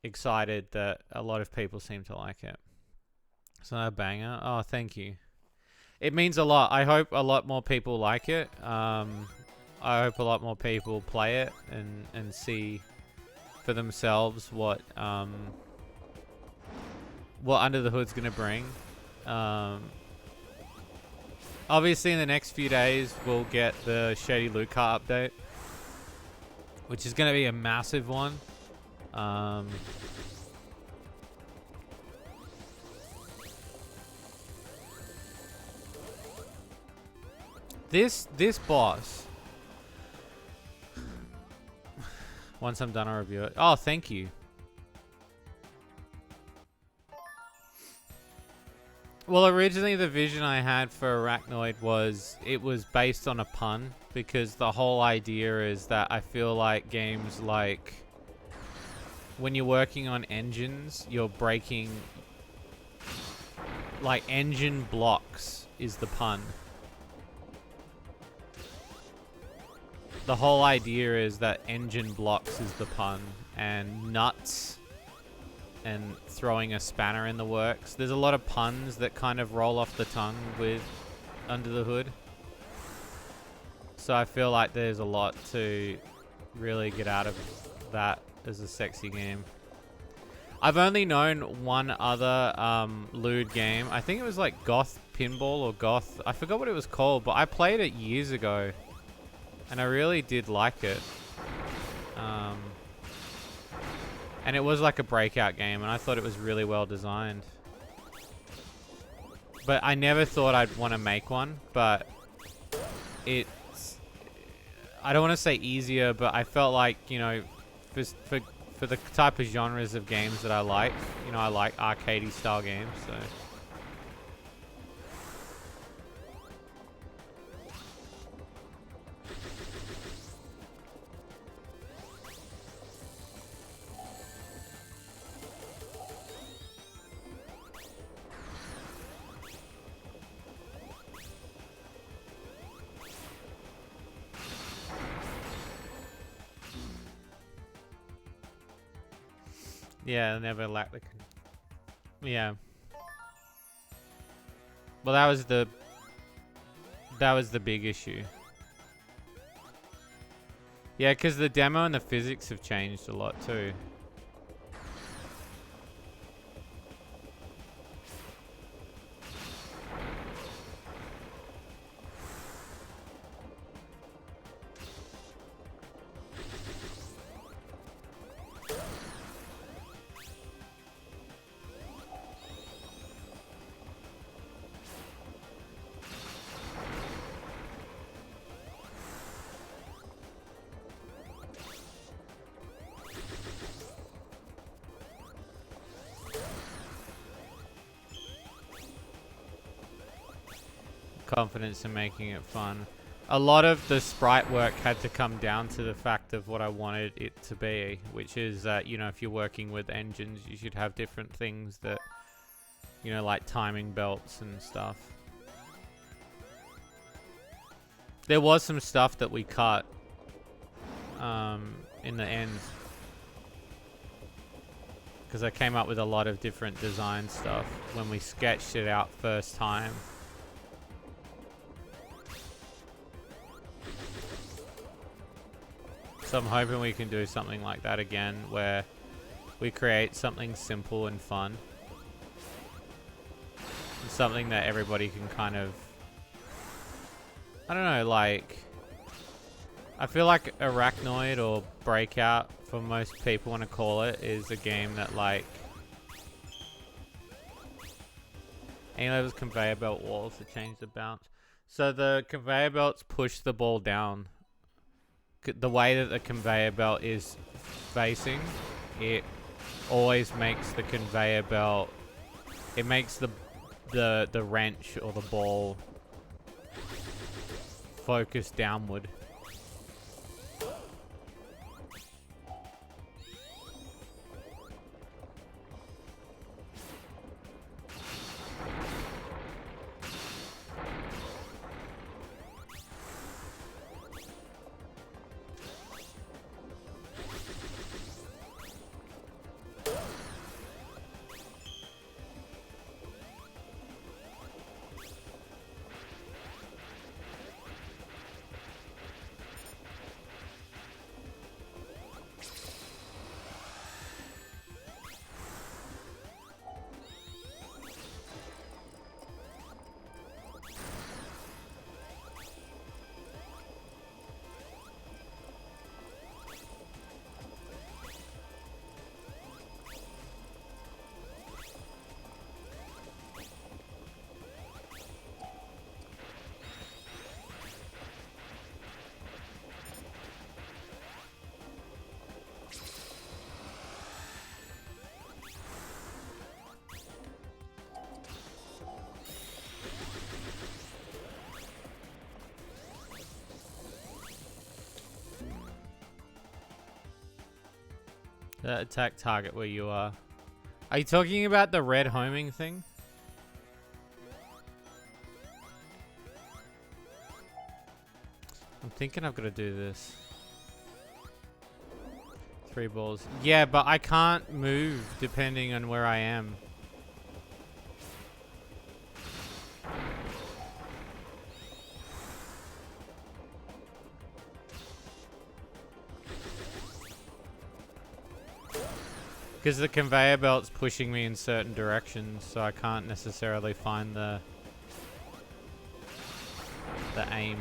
excited that a lot of people seem to like it. So a banger. Oh, thank you. It means a lot. I hope a lot more people like it. I hope a lot more people play it and see for themselves what Under the Hood's gonna bring. Obviously, in the next few days, we'll get the Shady Loot Car update, which is gonna be a massive one. This boss. Once I'm done, I'll review it. Oh, thank you. Well, originally the vision I had for Arachnoid was it was based on a pun, because the whole idea is that I feel like games like when you're working on engines, you're breaking like engine blocks is the pun. The whole idea is that engine blocks is the pun, and nuts and throwing a spanner in the works. There's a lot of puns that kind of roll off the tongue with Under the Hood. So I feel like there's a lot to really get out of that as a sexy game. I've only known one other lewd game. I think it was like Goth Pinball or Goth. I forgot what it was called, but I played it years ago. And I really did like it. And it was like a breakout game, and I thought it was really well designed. But I never thought I'd want to make one, but it's... I don't want to say easier, but I felt like, for the type of genres of games that I like, I like arcadey style games, so... Yeah, never lacked the... Yeah. Well, that was the big issue. Yeah, because the demo and the physics have changed a lot too. Confidence in making it fun. A lot of the sprite work had to come down to the fact of what I wanted it to be, which is that, if you're working with engines, you should have different things that, like timing belts and stuff. There was some stuff that we cut in the end, because I came up with a lot of different design stuff when we sketched it out first time. So I'm hoping we can do something like that again, where we create something simple and fun. Something that everybody can kind of... I don't know, like... I feel like Arachnoid or Breakout, for most people want to call it, is a game that, like... those conveyor belt walls to change the bounce. So the conveyor belts push the ball down. the way that the conveyor belt is facing, it always makes the conveyor belt, it makes the wrench or the ball focus downward. Attack target where you are. Are you talking about the red homing thing? I'm thinking I've got to do this. 3 balls. Yeah, but I can't move depending on where I am. Because the conveyor belt's pushing me in certain directions, so I can't necessarily find the aim.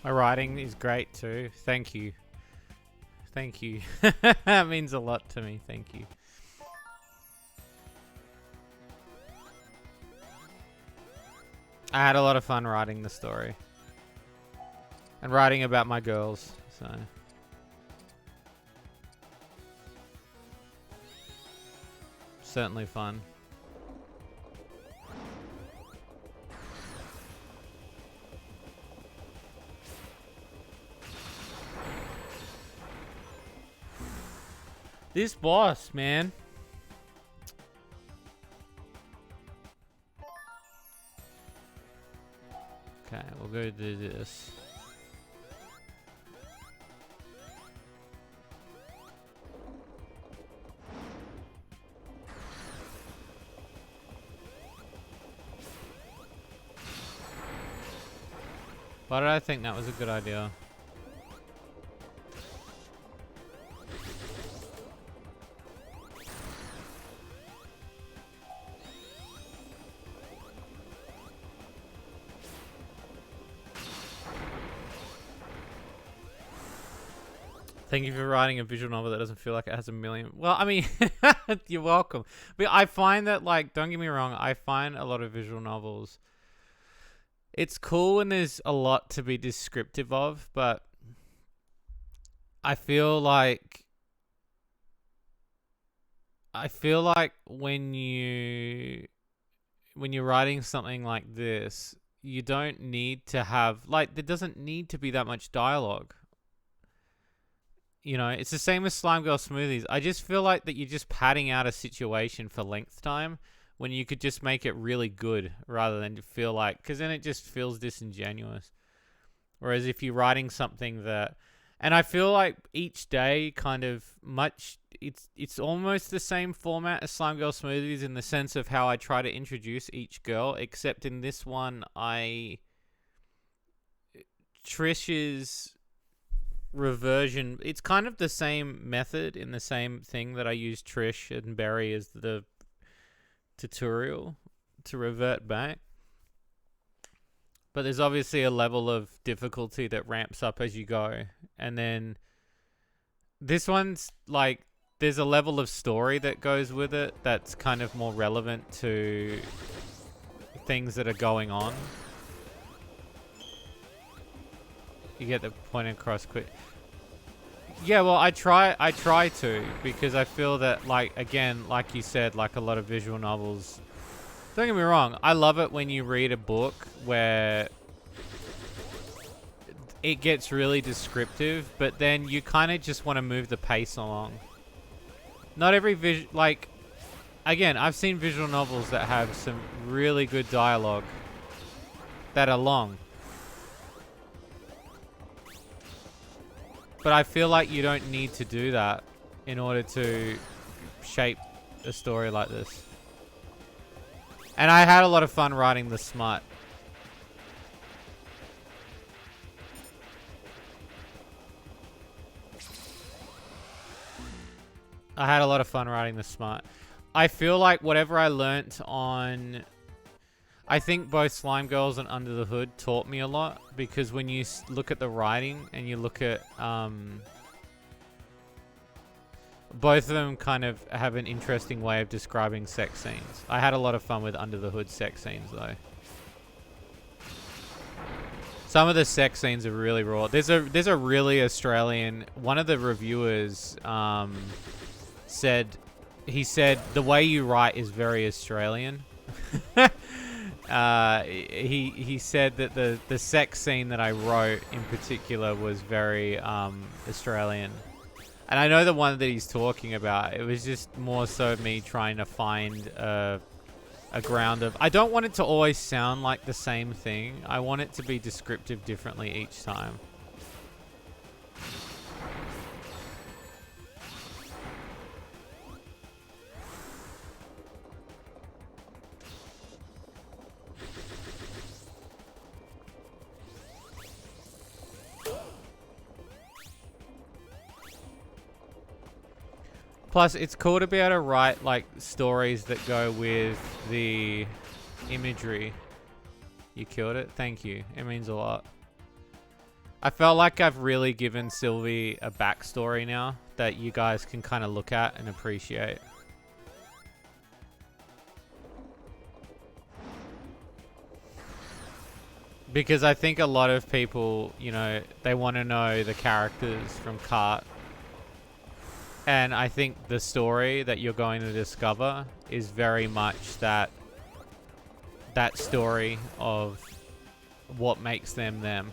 My writing is great too. Thank you. Thank you. That means a lot to me. Thank you. I had a lot of fun writing the story. And writing about my girls, so. Certainly fun. This boss, man. Okay, we'll go do this. Why did I think that was a good idea? Thank you for writing a visual novel that doesn't feel like it has a million. Well, I mean, you're welcome. But I find that, like, don't get me wrong, I find a lot of visual novels, it's cool when there's a lot to be descriptive of, but I feel like when you're writing something like this, you don't need to have, like, there doesn't need to be that much dialogue. You know, it's the same as Slime Girl Smoothies. I just feel like that you're just padding out a situation for length time when you could just make it really good rather than feel like, because then it just feels disingenuous. Whereas if you're writing something that, and I feel like each day kind of much, it's almost the same format as Slime Girl Smoothies in the sense of how I try to introduce each girl, except in this one, Trish's reversion, it's kind of the same method in the same thing that I use Trish and Barry as the tutorial to revert back. But there's obviously a level of difficulty that ramps up as you go. And then this one's like, there's a level of story that goes with it that's kind of more relevant to things that are going on. You get the point across quick. Yeah, well, I try to, because I feel that, like, again, like you said, like a lot of visual novels, don't get me wrong, I love it when you read a book where it gets really descriptive, but then you kind of just want to move the pace along. Not every like, again, I've seen visual novels that have some really good dialogue that are long. But I feel like you don't need to do that in order to shape a story like this. And I had a lot of fun writing the smut. I had a lot of fun writing the smut. I feel like whatever I learnt on, I think both Slime Girls and Under the Hood taught me a lot, because when you look at the writing and you look at, both of them kind of have an interesting way of describing sex scenes. I had a lot of fun with Under the Hood sex scenes though. Some of the sex scenes are really raw. There's a really Australian, one of the reviewers said the way you write is very Australian. He said that the sex scene that I wrote in particular was very Australian. And I know the one that he's talking about, it was just more so me trying to find a ground of, I don't want it to always sound like the same thing. I want it to be descriptive differently each time. Plus, it's cool to be able to write, like, stories that go with the imagery. You killed it? Thank you. It means a lot. I felt like I've really given Sylvie a backstory now that you guys can kind of look at and appreciate. Because I think a lot of people, you know, they want to know the characters from Kart. And I think the story that you're going to discover is very much that story of what makes them them.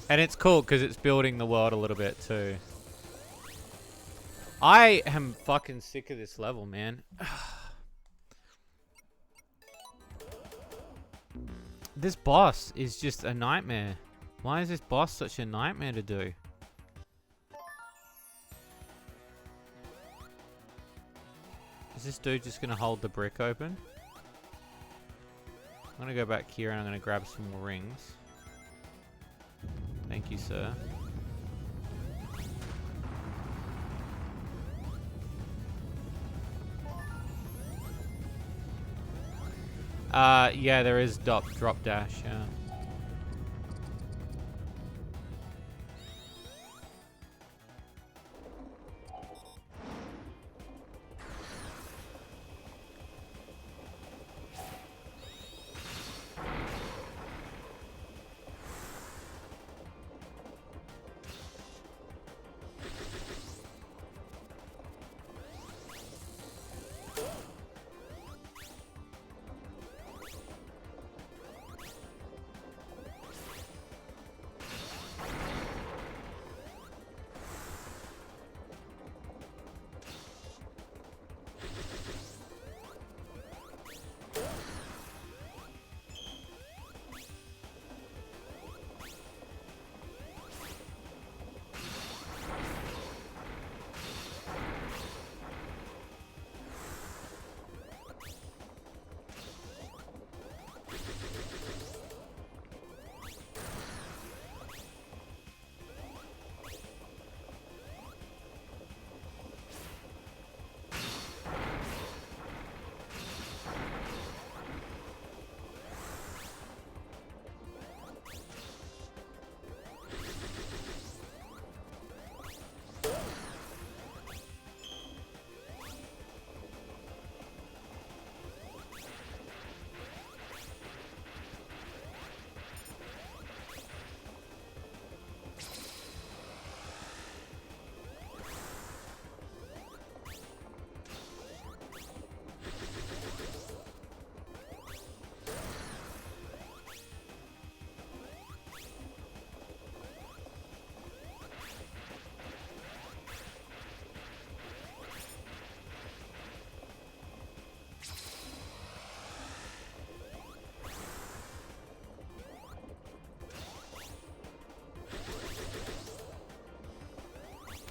And it's cool because it's building the world a little bit too. I am fucking sick of this level, man. This boss is just a nightmare. Why is this boss such a nightmare to do? Is this dude just gonna hold the brick open? I'm gonna go back here and I'm gonna grab some more rings. Thank you, sir. Yeah, there is drop dash, yeah.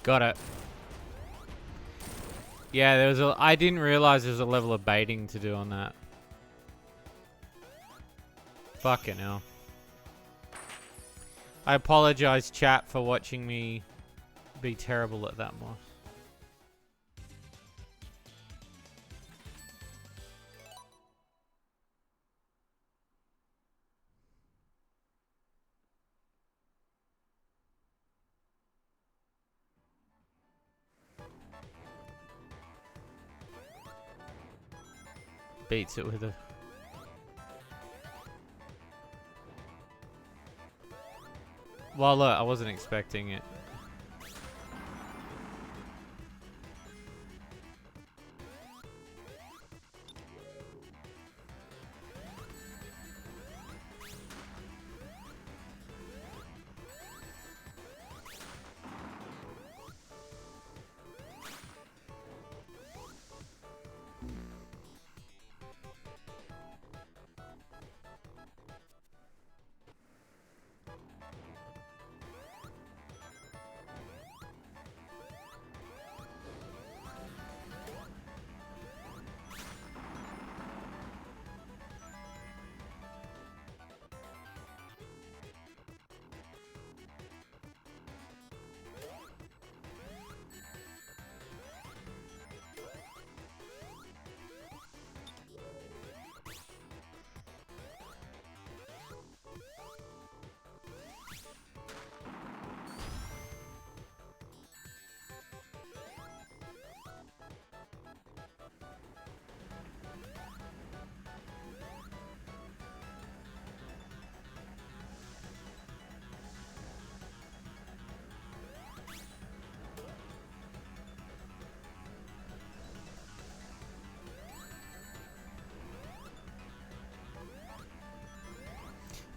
Got it. Yeah, there was a. I didn't realize there was a level of baiting to do on that. Fucking hell. I apologize, chat, for watching me be terrible at that boss. Beats it with a... Well, look, I wasn't expecting it.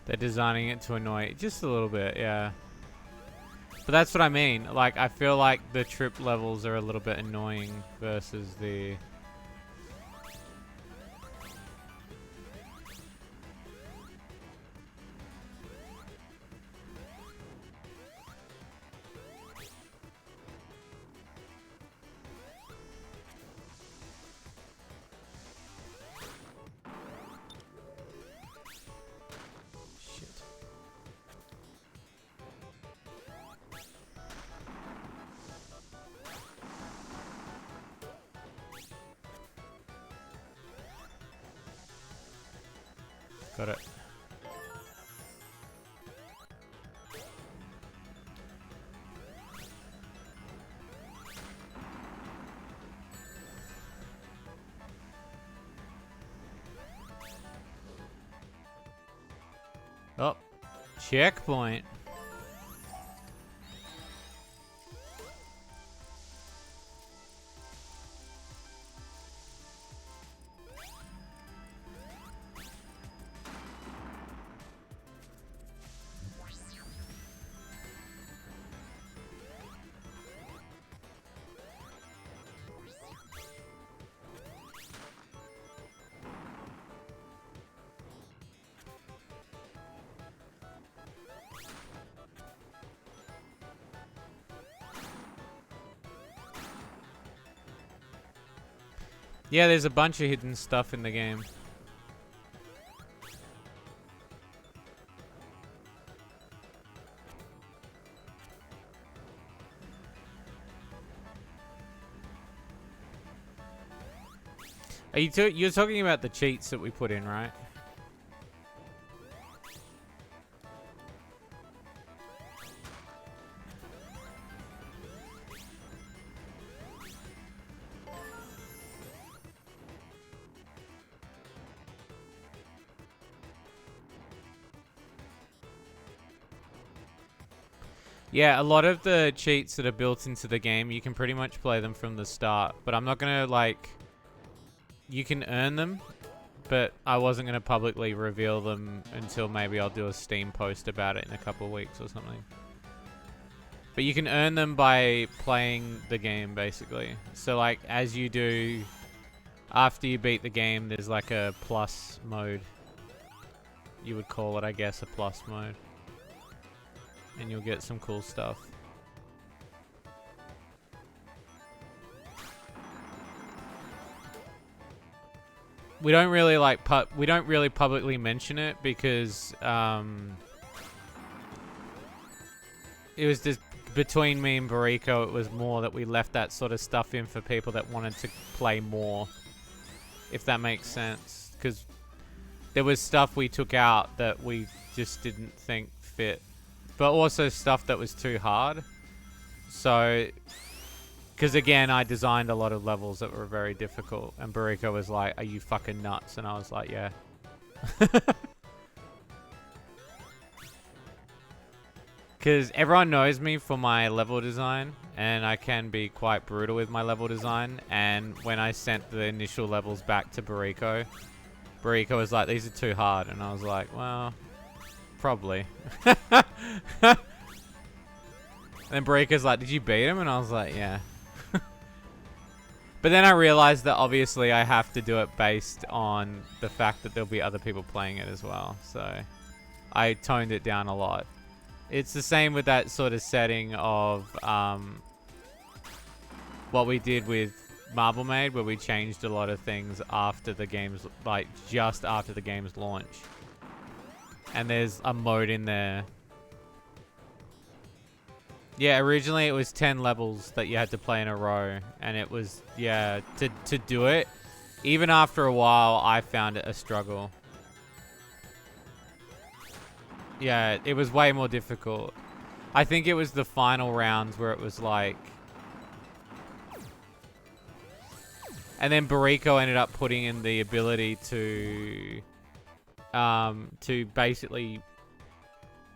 They're designing it to annoy just a little bit, yeah. But that's what I mean. Like, I feel like the trip levels are a little bit annoying versus the... Got it. Oh, checkpoint. Yeah, there's a bunch of hidden stuff in the game. Are you're talking about the cheats that we put in, right? Yeah, a lot of the cheats that are built into the game, you can pretty much play them from the start. But I'm not going to, like... You can earn them, but I wasn't going to publicly reveal them until maybe I'll do a Steam post about it in a couple of weeks or something. But you can earn them by playing the game, basically. So, like, as you do... After you beat the game, there's, like, a plus mode. You would call it, I guess, a plus mode. And you'll get some cool stuff. We don't really like we don't really publicly mention it because it was just between me and Bariko. It was more that we left that sort of stuff in for people that wanted to play more, if that makes sense. Because there was stuff we took out that we just didn't think fit. But also stuff that was too hard. So, because again, I designed a lot of levels that were very difficult. And Bariko was like, are you fucking nuts? And I was like, yeah. Because everyone knows me for my level design. And I can be quite brutal with my level design. And when I sent the initial levels back to Bariko, Bariko was like, these are too hard. And I was like, well... Probably. And then Bariko's like, did you beat him? And I was like, yeah. But then I realized that obviously I have to do it based on the fact that there'll be other people playing it as well. So I toned it down a lot. It's the same with that sort of setting of what we did with Marble Maid, where we changed a lot of things after the game's, like just after the game's launch. And there's a mode in there. Yeah, originally it was 10 levels that you had to play in a row. And it was, yeah, to do it. Even after a while, I found it a struggle. Yeah, it was way more difficult. I think it was the final rounds where it was like... And then Bariko ended up putting in the ability to basically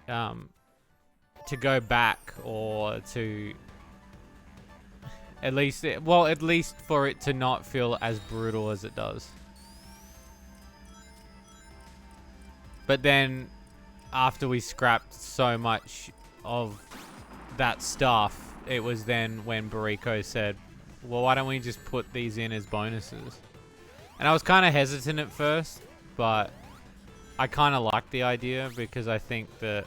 to go back, or to at least for it to not feel as brutal as it does. But then after we scrapped so much of that stuff, it was then when Bariko said, well, why don't we just put these in as bonuses? And I was kind of hesitant at first, but I kind of like the idea because I think that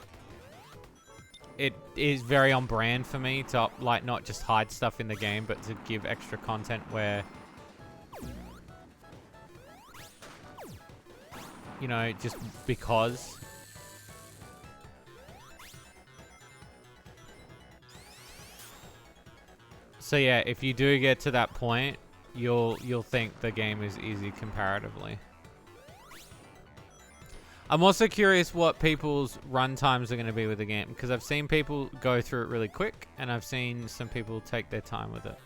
it is very on brand for me to like not just hide stuff in the game, but to give extra content where, you know, just because. So yeah, if you do get to that point, you'll think the game is easy comparatively. I'm also curious what people's run times are going to be with the game, because I've seen people go through it really quick, and I've seen some people take their time with it.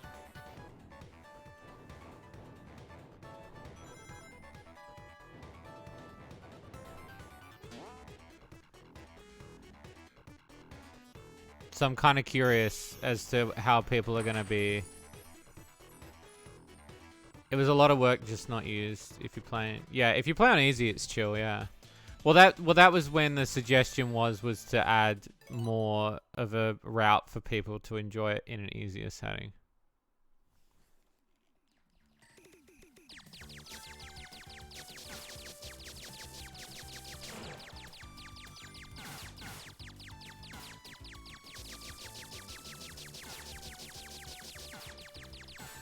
So I'm kind of curious as to how people are going to be. It was a lot of work just not used if you play. Yeah, if you play on easy, it's chill, yeah. Well, that was when the suggestion was to add more of a route for people to enjoy it in an easier setting.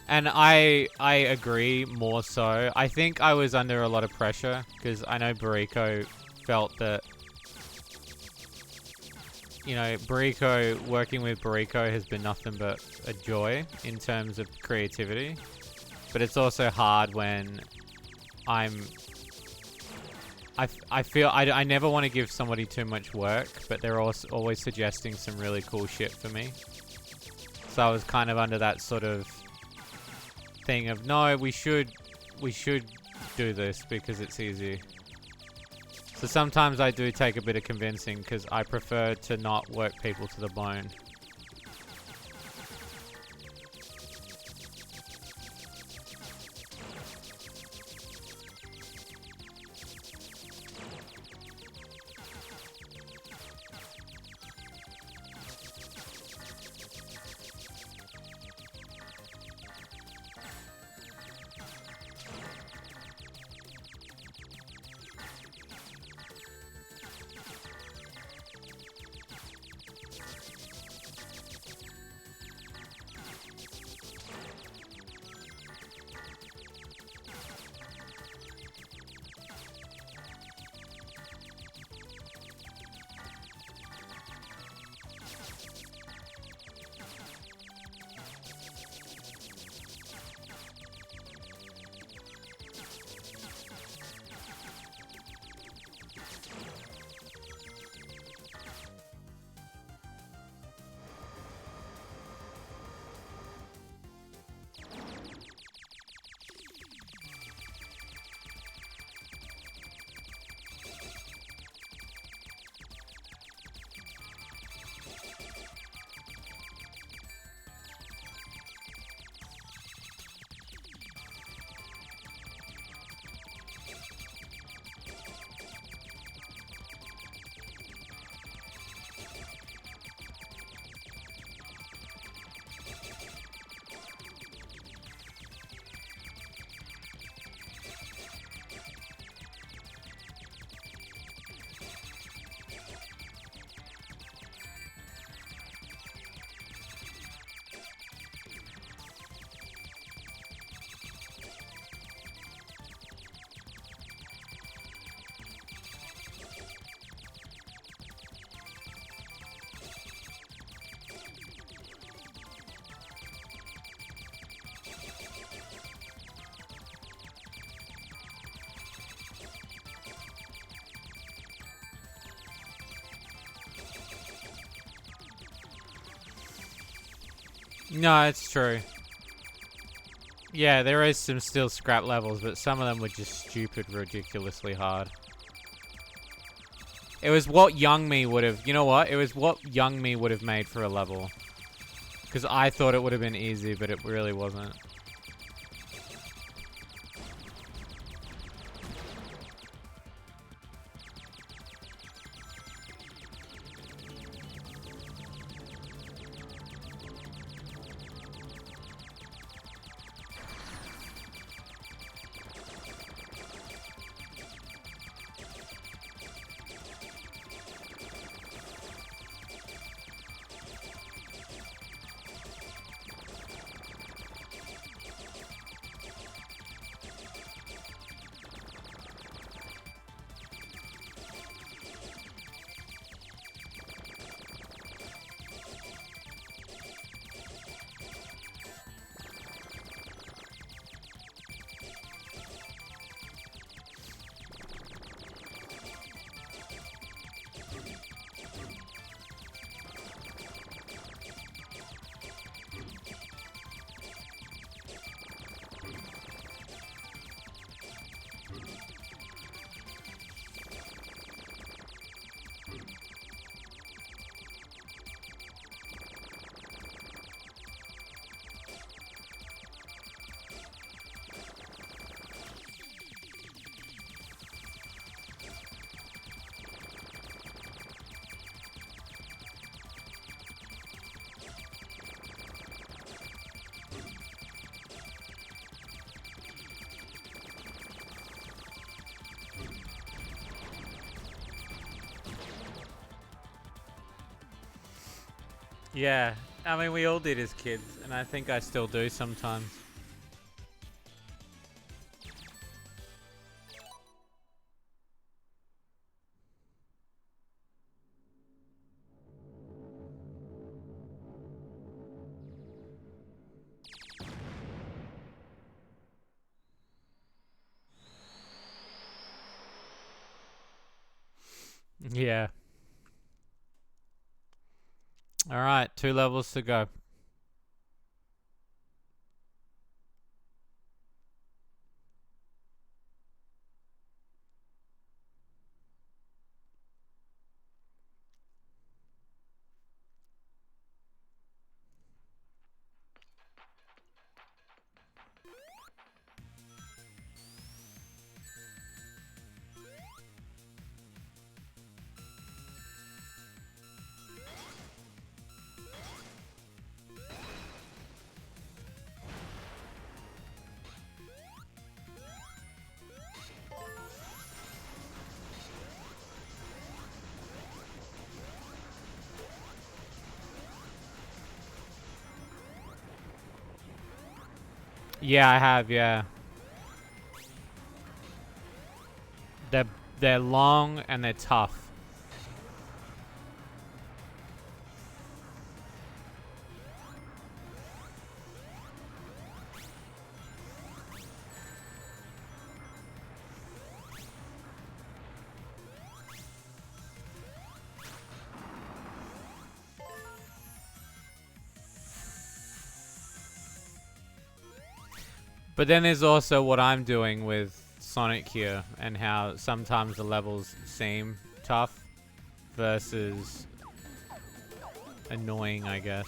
And I agree more so. I think I was under a lot of pressure because I know Bariko felt that, you know, working with Bariko has been nothing but a joy in terms of creativity. But it's also hard when I feel I never want to give somebody too much work, but they're also always suggesting some really cool shit for me. So I was kind of under that sort of thing of, no, we should do this because it's easy. So sometimes I do take a bit of convincing because I prefer to not work people to the bone. No, it's true. Yeah, there is some still scrap levels, but some of them were just stupid, ridiculously hard. It was what young me would have... You know what? It was what young me would have made for a level. Because I thought it would have been easy, but it really wasn't. Yeah, I mean, we all did as kids, and I think I still do sometimes. Yeah. All right, 2 levels to go. Yeah, I have, yeah. They're they're long and they're tough. But then there's also what I'm doing with Sonic here and how sometimes the levels seem tough versus annoying, I guess.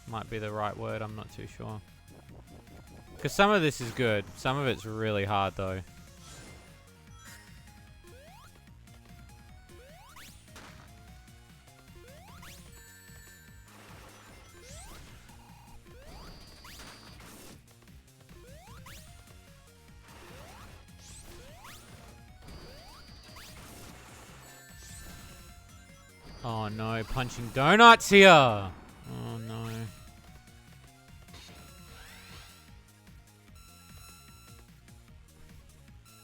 Might be the right word, I'm not too sure. Because some of this is good. Some of it's really hard, though. Oh no, punching donuts here! Oh no.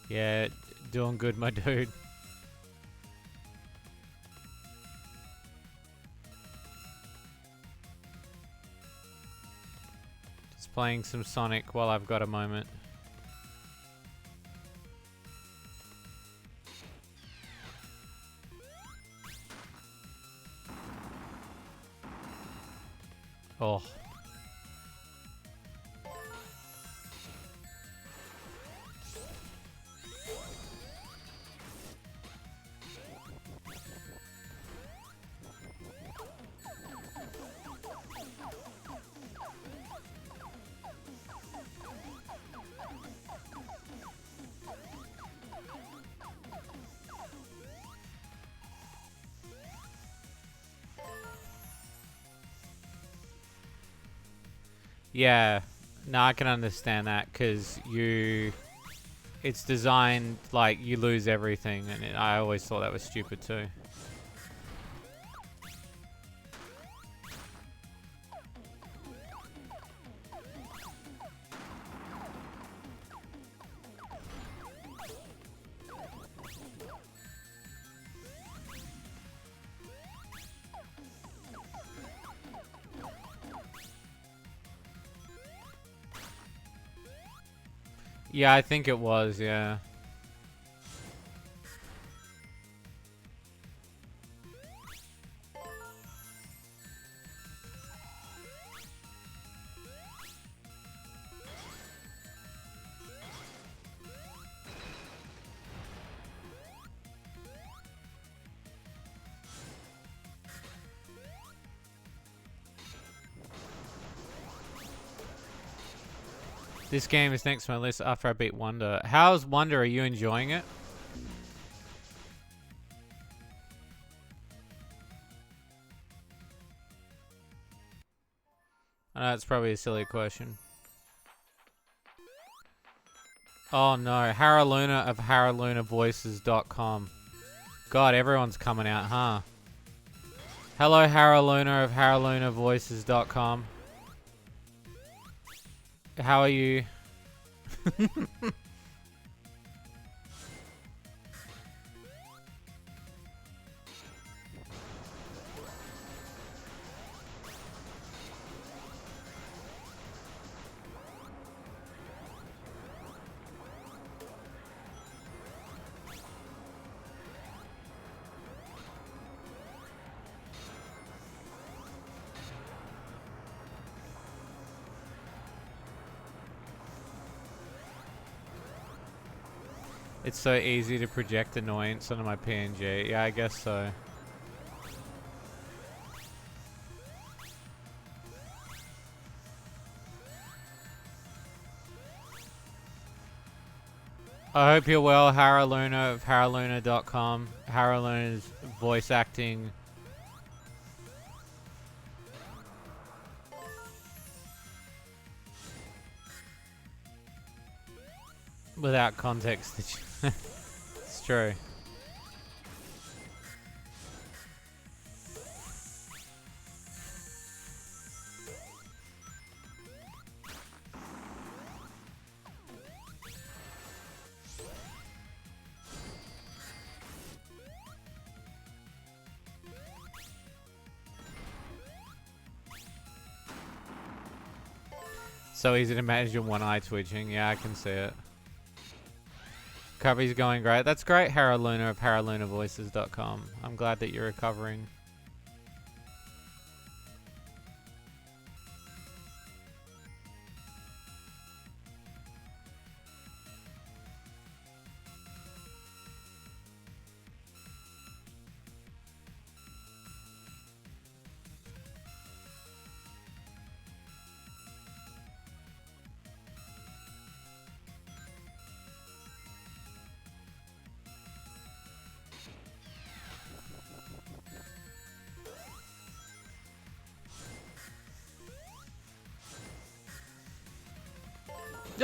Yeah, doing good, my dude. Just playing some Sonic while I've got a moment. Oh. Yeah. No, I can understand that because it's designed like you lose everything, and I always thought that was stupid too. Yeah, I think it was, yeah. This game is next to my list after I beat Wonder. How's Wonder? Are you enjoying it? I know it's probably a silly question. Oh no, Haraluna of Haralunavoices.com. God, everyone's coming out, huh? Hello, Haraluna of Haralunavoices.com. How are you? It's so easy to project annoyance onto my PNG. Yeah, I guess so. I hope you're well, Haraluna of Haraluna.com. Haraluna's voice acting. Without context. It's true. So easy to manage your one eye twitching. Yeah, I can see it. Recovery's going great. That's great, Haraluna of Haralunavoices.com. I'm glad that you're recovering.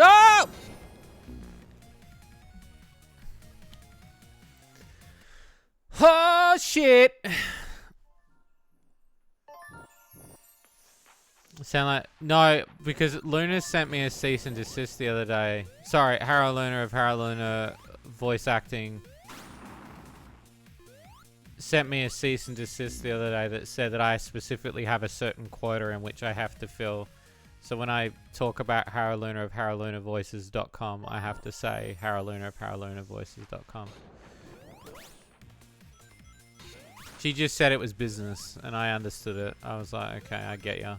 Oh! Oh, shit. Sound like... No, because Luna sent me a cease and desist the other day. Sorry, Haraluna of Haraluna voice acting sent me a cease and desist the other day that said that I specifically have a certain quota in which I have to fill. So when I talk about Haraluna of Haralunavoices.com, I have to say Haraluna of Haralunavoices.com. She just said it was business, and I understood it. I was like, okay, I get ya.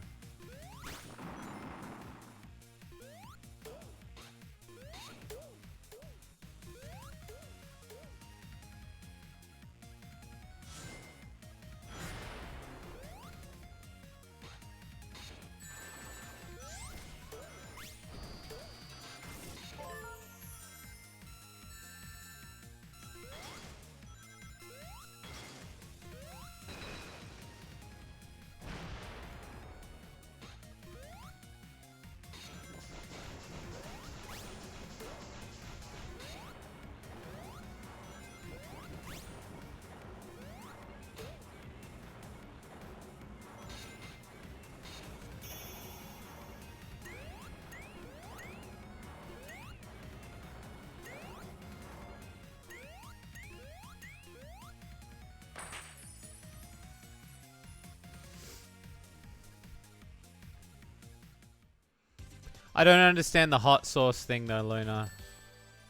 I don't understand the hot sauce thing though, Luna.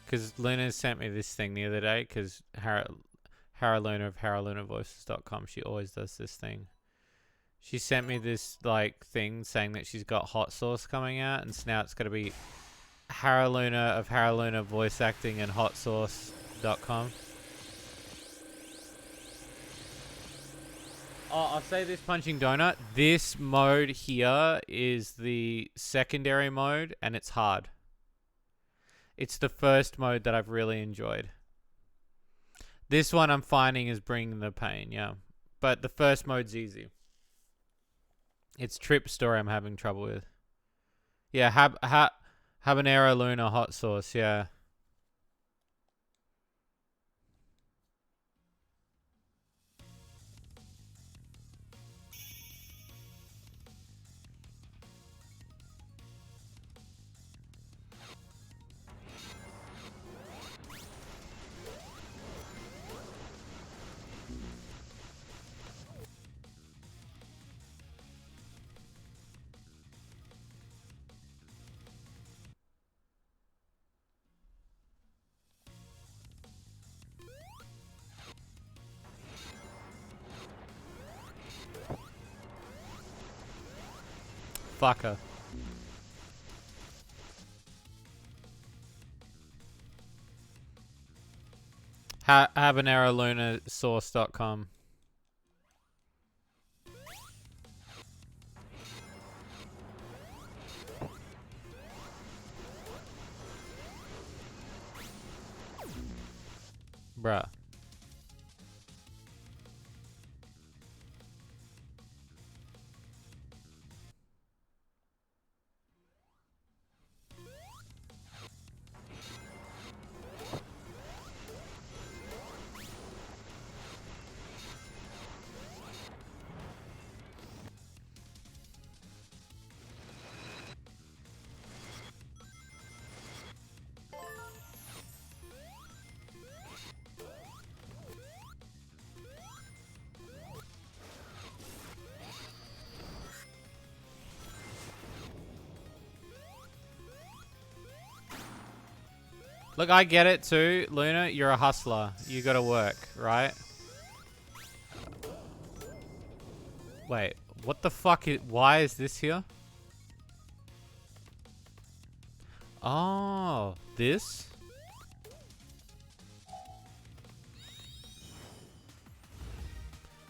Because Luna sent me this thing the other day, because Haraluna of Haralunavoices.com, she always does this thing. She sent me this like thing saying that she's got hot sauce coming out, and so now it's got to be Haraluna of Haraluna voice acting and hotsauce.com. Oh, I'll say this, Punching Donut. This mode here is the secondary mode, and it's hard. It's the first mode that I've really enjoyed. This one I'm finding is bringing the pain, yeah. But the first mode's easy. It's Trip Story I'm having trouble with. Yeah, Habanero Luna hot sauce, yeah. motherfucker. habanerolunasource.com. Bruh. Look, I get it too, Luna. You're a hustler. You gotta work, right? Wait, what the fuck is... Why is this here? Oh, this?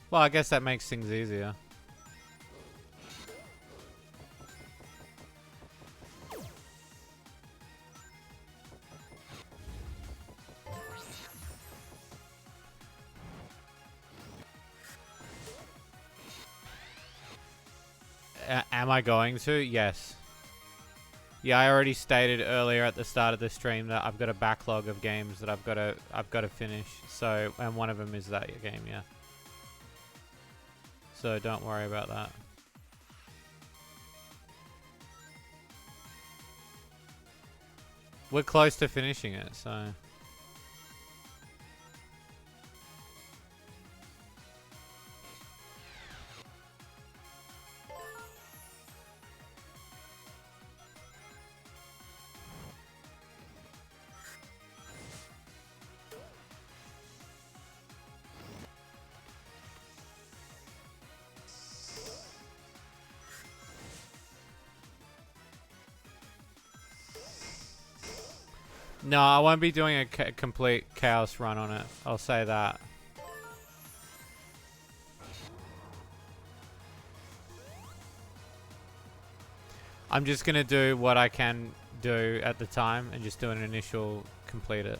Well, I guess that makes things easier. Am I going to? Yes. Yeah, I already stated earlier at the start of the stream that I've got a backlog of games that I've got to finish. So, and one of them is that game, yeah. So don't worry about that. We're close to finishing it, so. No, I won't be doing a complete chaos run on it. I'll say that. I'm just going to do what I can do at the time and just do an initial complete it.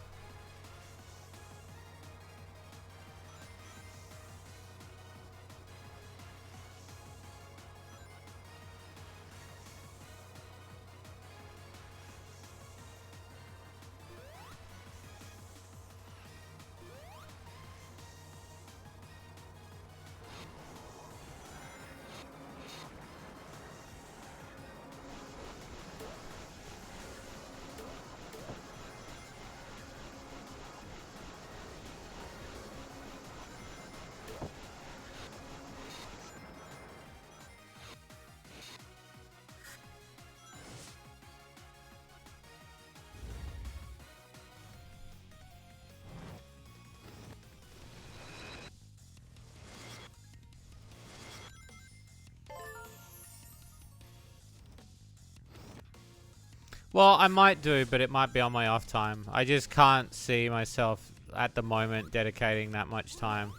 Well, I might do, but it might be on my off time. I just can't see myself at the moment dedicating that much time.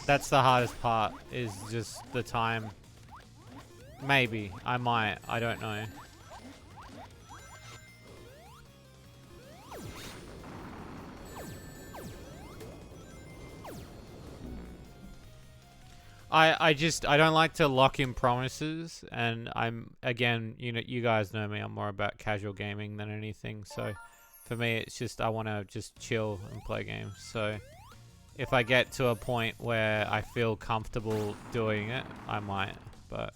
That's the hardest part, is just the time. Maybe. I might. I don't know. I don't like to lock in promises, and I'm, again, you guys know me, I'm more about casual gaming than anything, so for me it's just I want to just chill and play games. So if I get to a point where I feel comfortable doing it, I might, but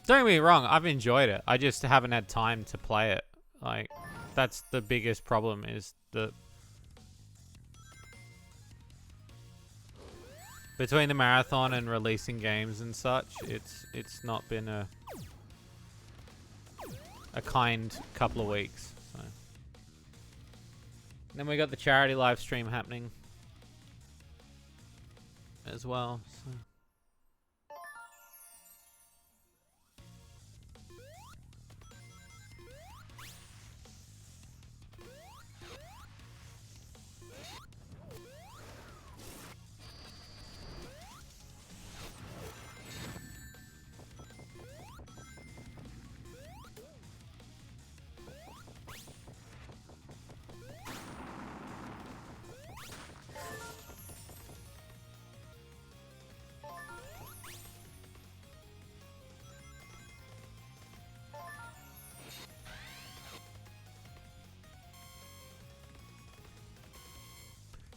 don't get me wrong, I've enjoyed it. I just haven't had time to play it. Like, That's the biggest problem, is the between the marathon and releasing games and such, it's not been a kind couple of weeks. So. Then we got the charity live stream happening as well. So.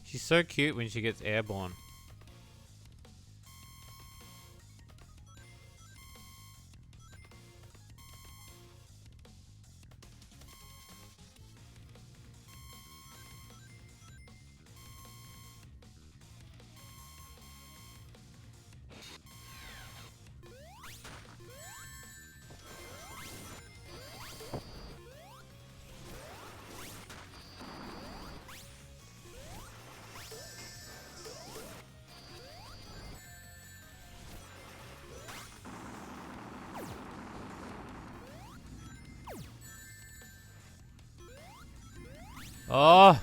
She's so cute when she gets airborne. Oh!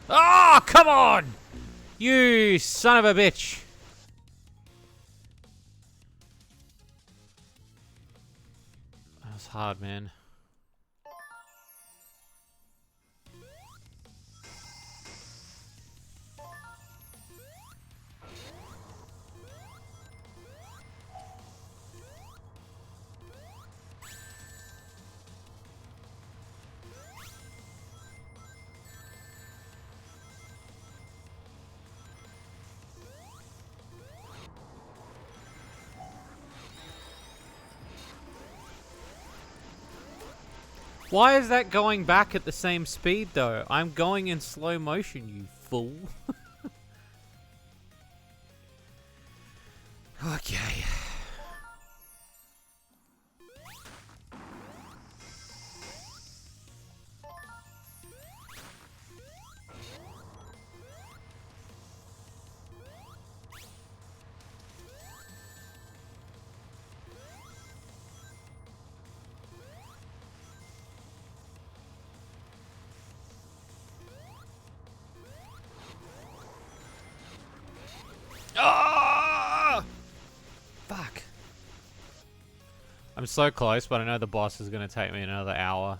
Oh, come on! You son of a bitch! That was hard, man. Why is that going back at the same speed, though? I'm going in slow motion, you fool. Okay. Ah! Fuck. I'm so close, but I know the boss is going to take me another hour.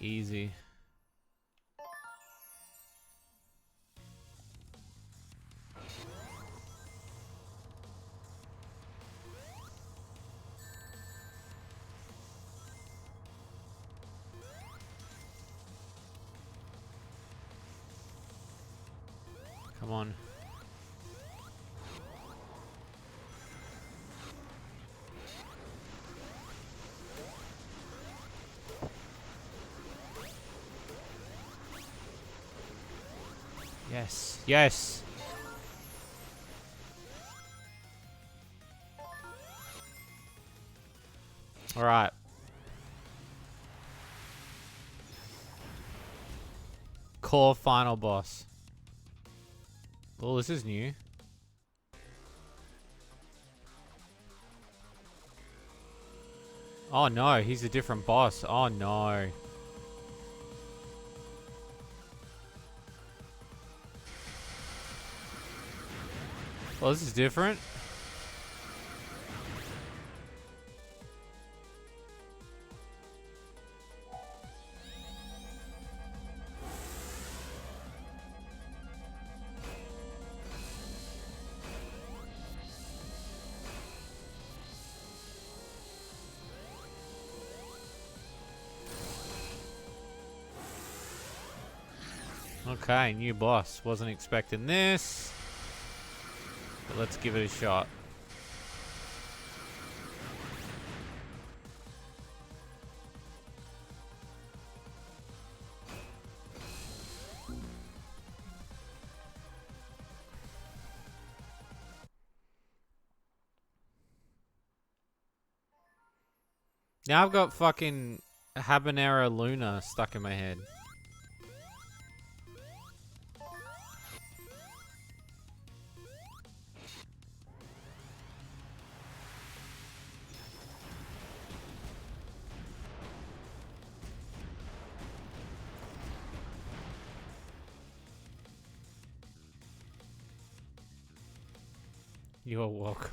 Easy. Come on. Yes. Yes. All right. Core final boss. Oh, this is new. Oh no, he's a different boss. Oh no. Well, this is different. Okay, new boss. Wasn't expecting this. But let's give it a shot. Now I've got fucking Habanero Luna stuck in my head. You're welcome.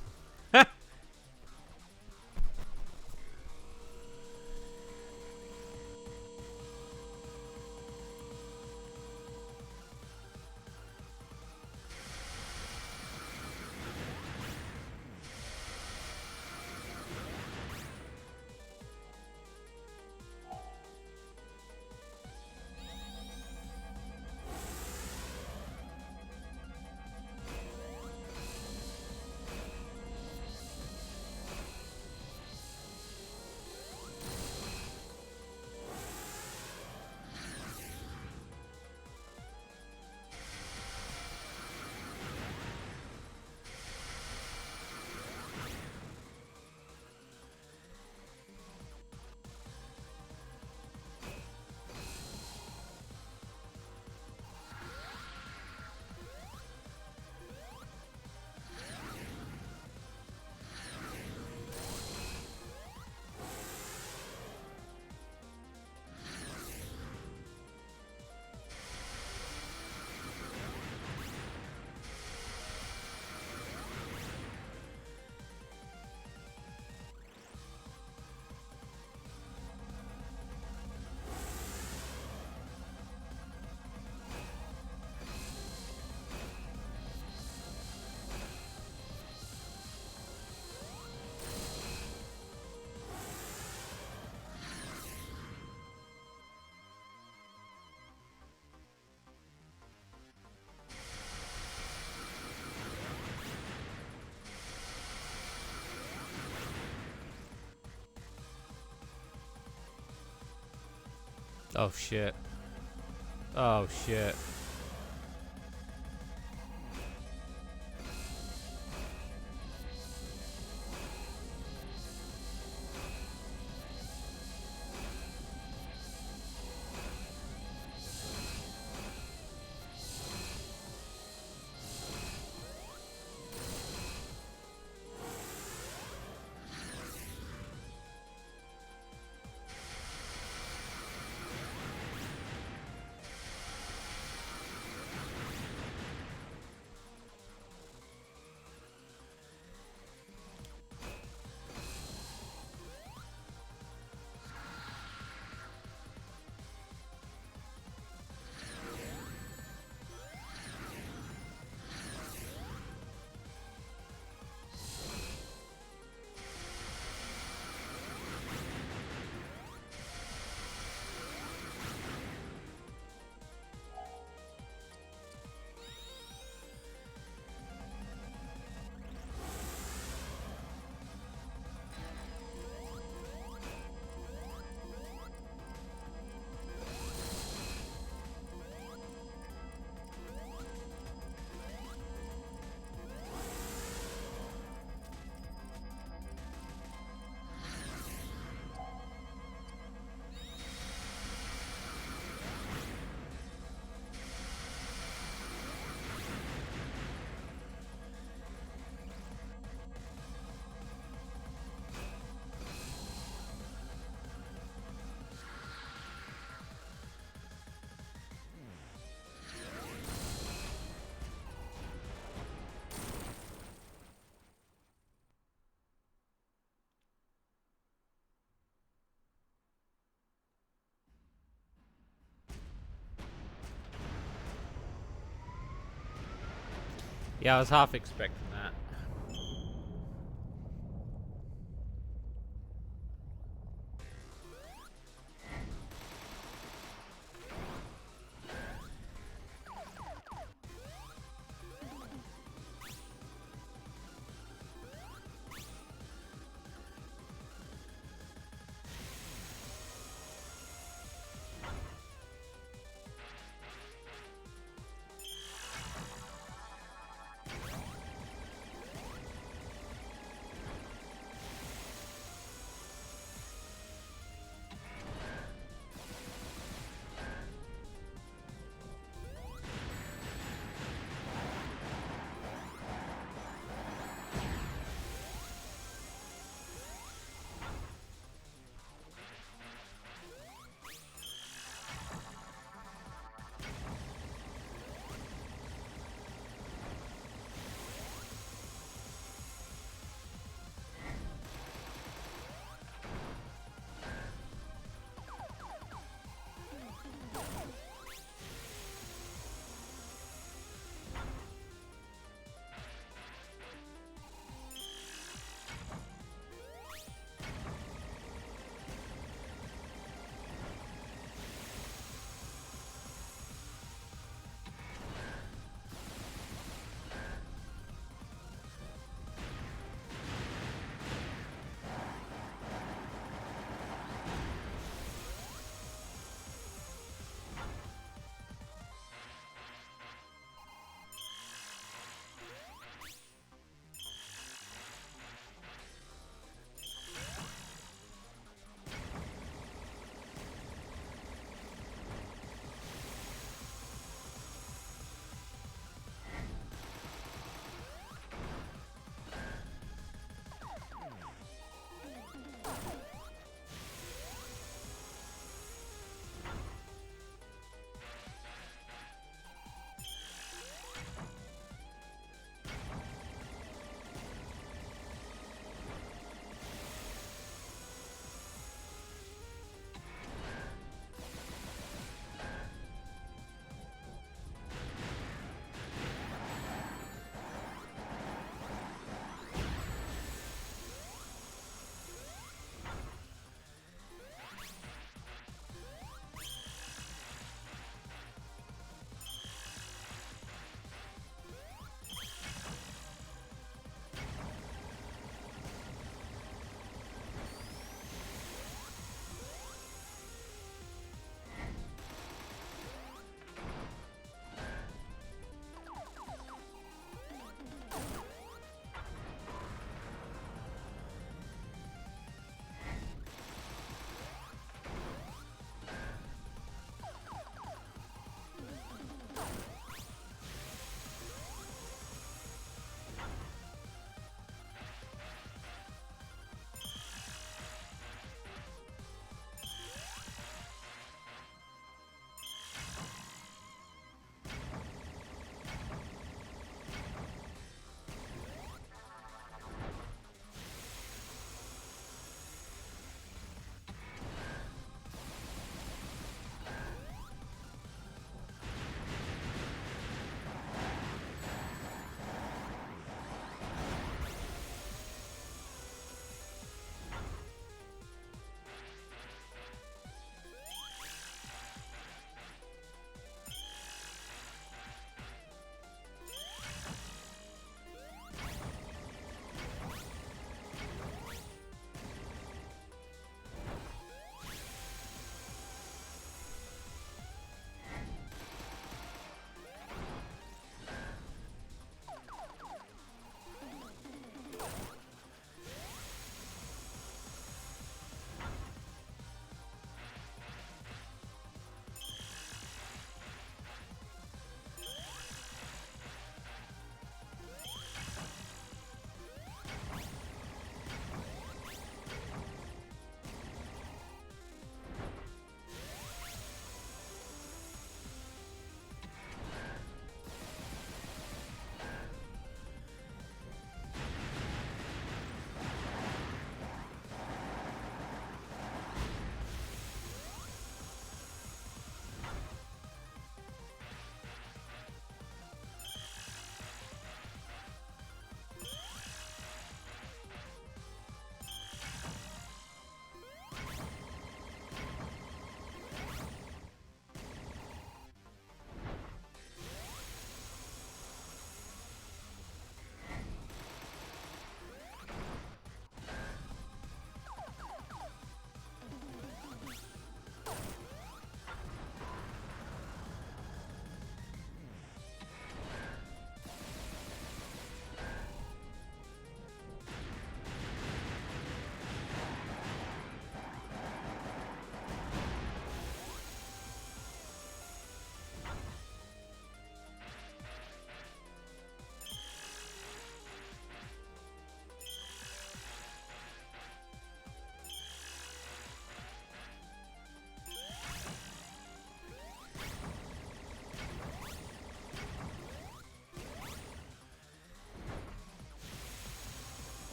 Oh shit. Oh shit. Yeah, I was half expecting that.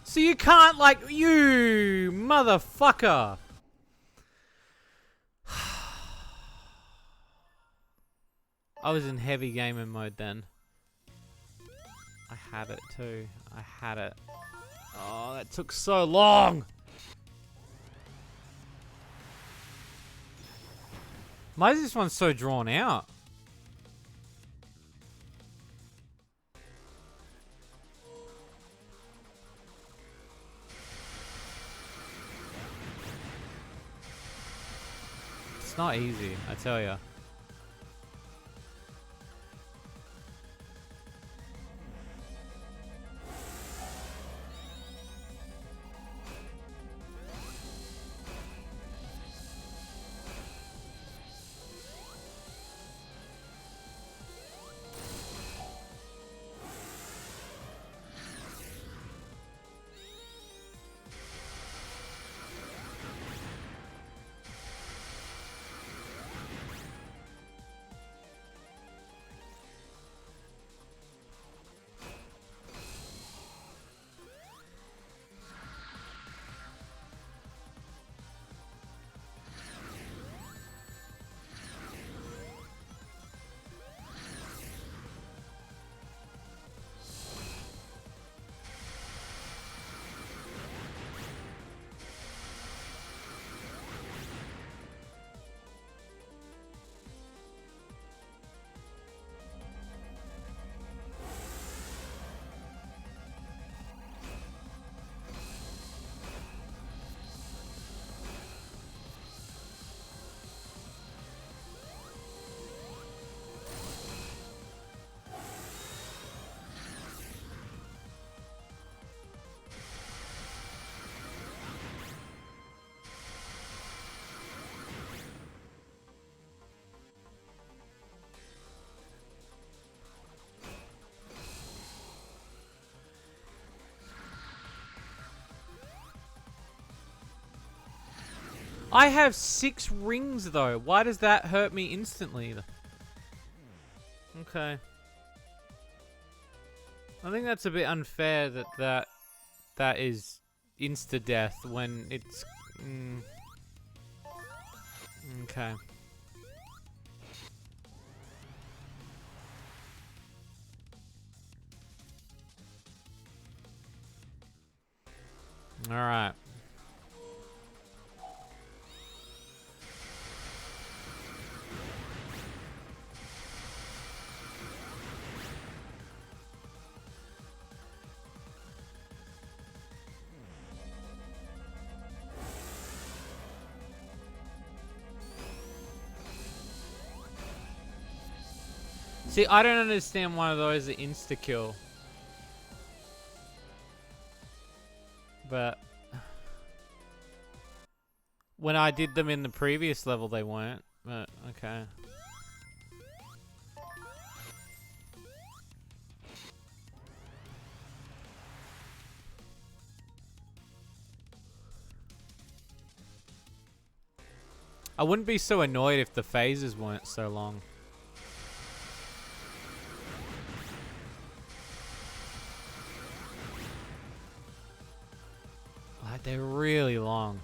So you can't, like, you motherfucker. I was in heavy gaming mode then. I had it too. I had it. Oh, that took so long. Why is this one so drawn out? It's not easy, I tell ya. I have 6 rings though. Why does that hurt me instantly? Okay. I think that's a bit unfair that is insta-death when it's... Okay. Alright. See, I don't understand why those are insta-kill. But... when I did them in the previous level, they weren't. But, okay. I wouldn't be so annoyed if the phases weren't so long. Like, they're really long.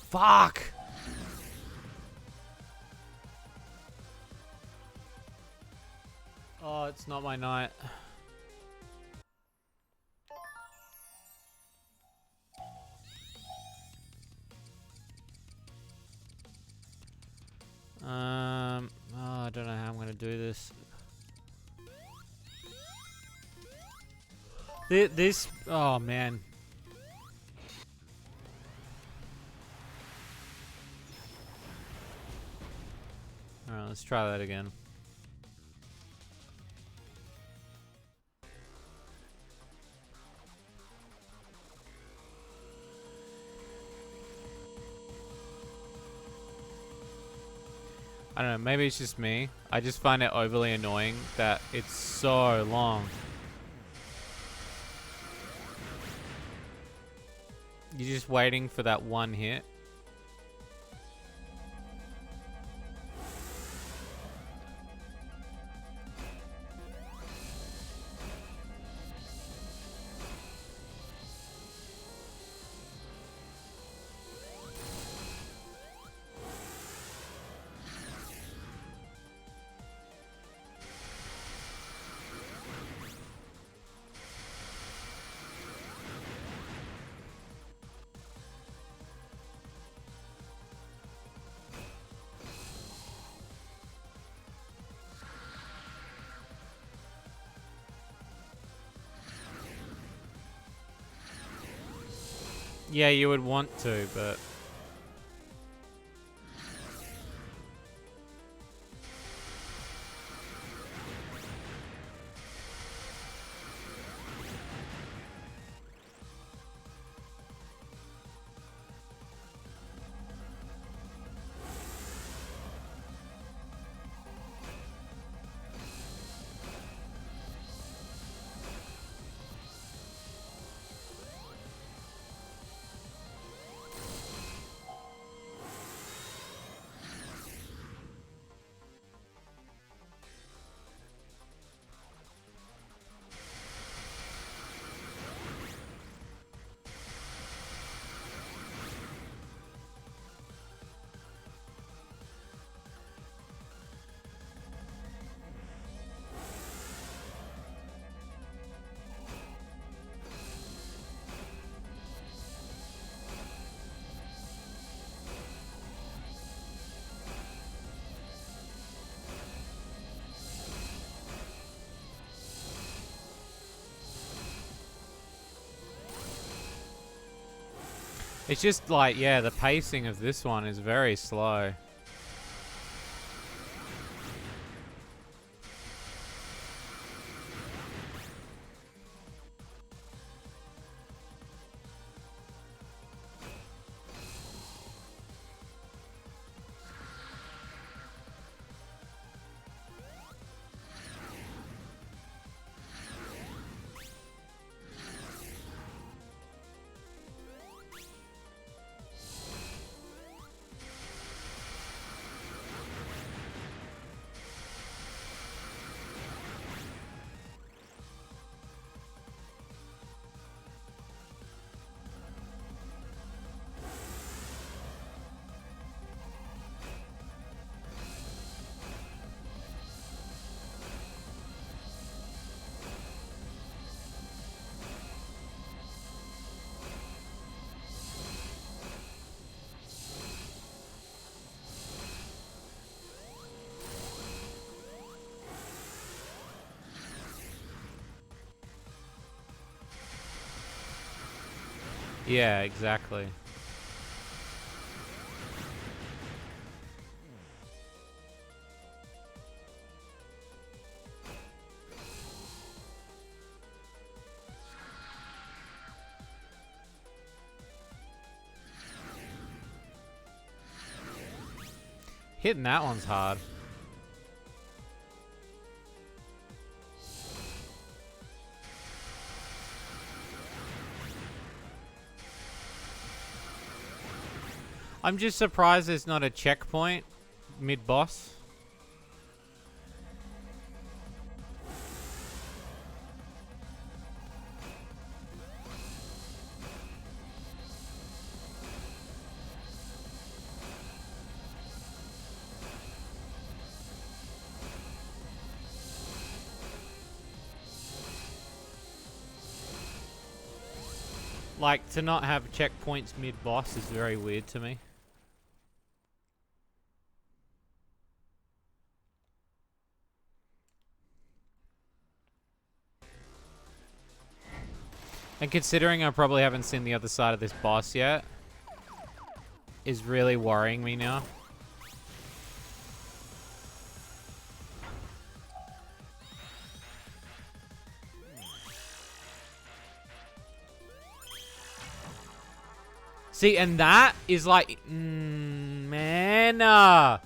Fuck! Oh, it's not my night. Oh, I don't know how I'm gonna do this. This, oh man. Alright, let's try that again. I don't know, maybe it's just me. I just find it overly annoying that it's so long. You're just waiting for that one hit. Yeah, you would want to, but... It's just like, yeah, the pacing of this one is very slow. Yeah, exactly. Hitting that one's hard. I'm just surprised there's not a checkpoint mid-boss. Like, to not have checkpoints mid-boss is very weird to me. And considering I probably haven't seen the other side of this boss yet, is really worrying me now. See, and that is like, man. I'm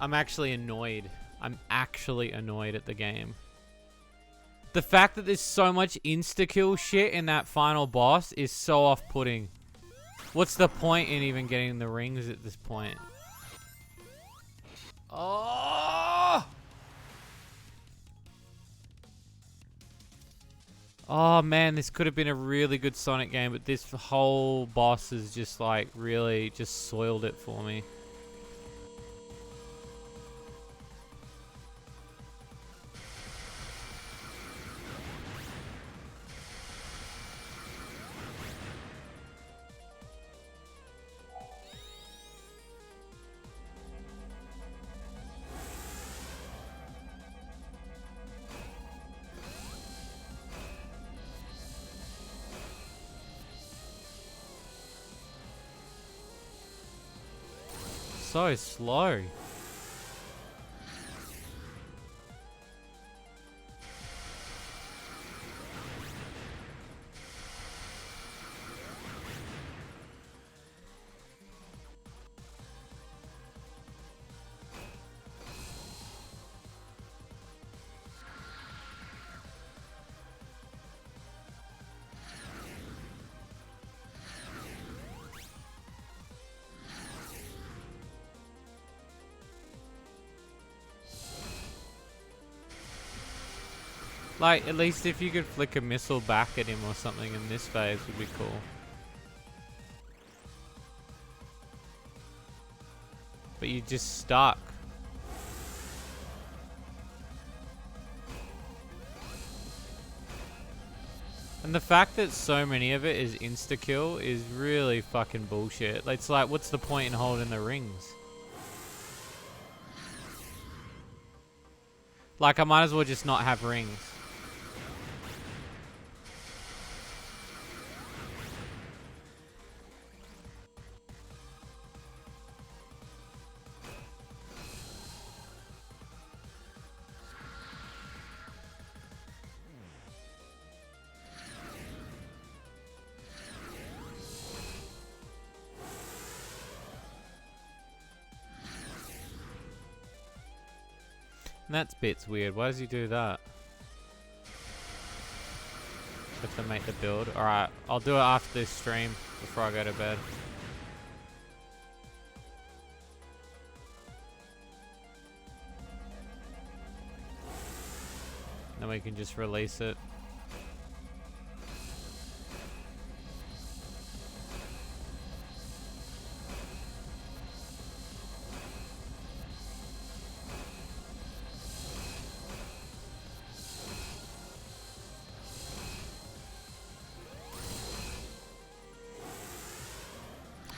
actually annoyed. I'm actually annoyed at the game. The fact that there's so much insta-kill shit in that final boss is so off-putting. What's the point in even getting the rings at this point? Oh! Oh man, this could have been a really good Sonic game, but this whole boss has just like really just soiled it for me. So slow. Like, at least if you could flick a missile back at him or something in this phase would be cool. But you're just stuck. And the fact that so many of it is insta-kill is really fucking bullshit. It's like, what's the point in holding the rings? Like, I might as well just not have rings. And that bit's weird. Why does he do that? Have to make the build. Alright, I'll do it after this stream before I go to bed. Then we can just release it.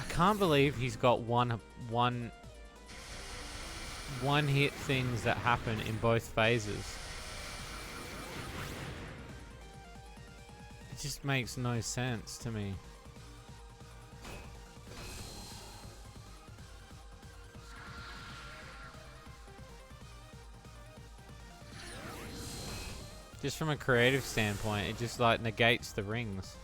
I can't believe he's got one hit things that happen in both phases. It just makes no sense to me. Just from a creative standpoint, it just like negates the rings.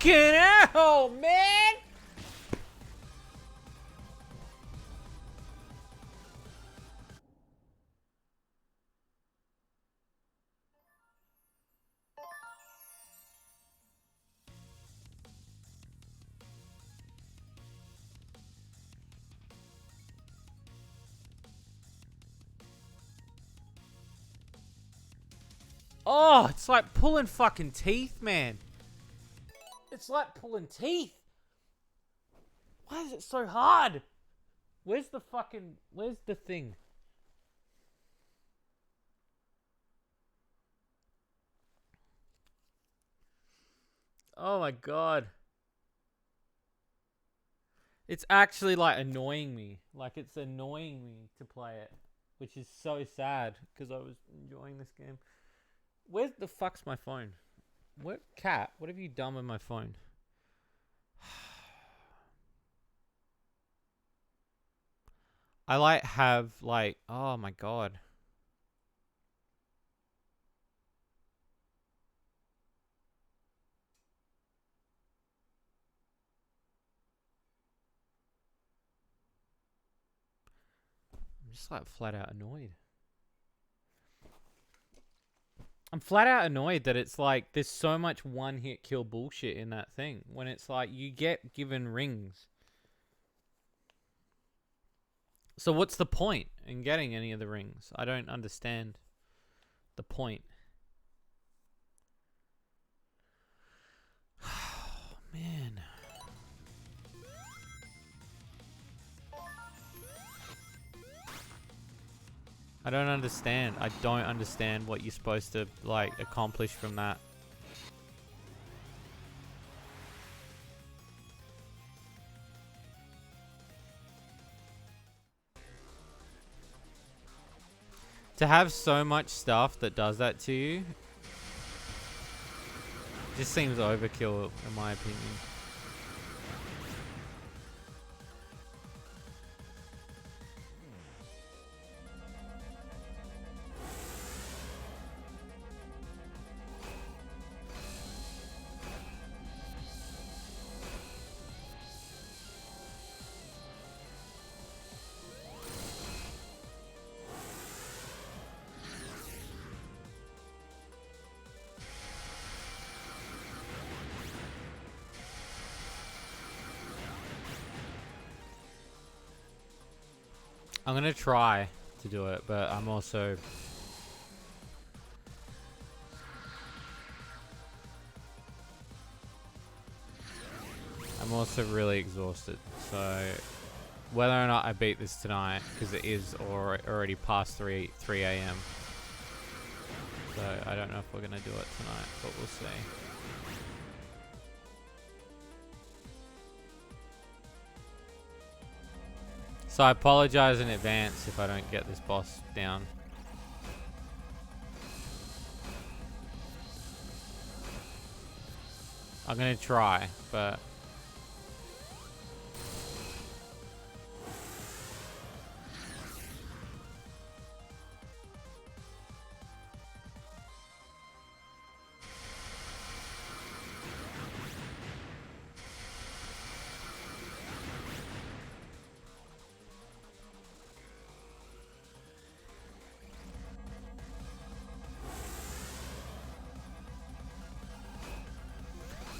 Fucking hell, man! Oh, it's like pulling fucking teeth, man. It's like pulling teeth. Why is it so hard? Where's the thing? Oh my god. It's actually like annoying me. Like it's annoying me to play it. Which is so sad because I was enjoying this game. Where the fuck's my phone? What cat? What have you done with my phone? I like have like oh my god. I'm just like flat out annoyed. I'm flat out annoyed that it's like there's so much one hit kill bullshit in that thing when it's like you get given rings. So what's the point in getting any of the rings? I don't understand the point. Oh, man. I don't understand. I don't understand what you're supposed to like accomplish from that. To have so much stuff that does that to you just seems overkill in my opinion. I'm gonna try to do it, but I'm also really exhausted. So whether or not I beat this tonight, because it is already past 3 a.m. So I don't know if we're gonna do it tonight, but we'll see. So I apologize in advance if I don't get this boss down. I'm gonna try, but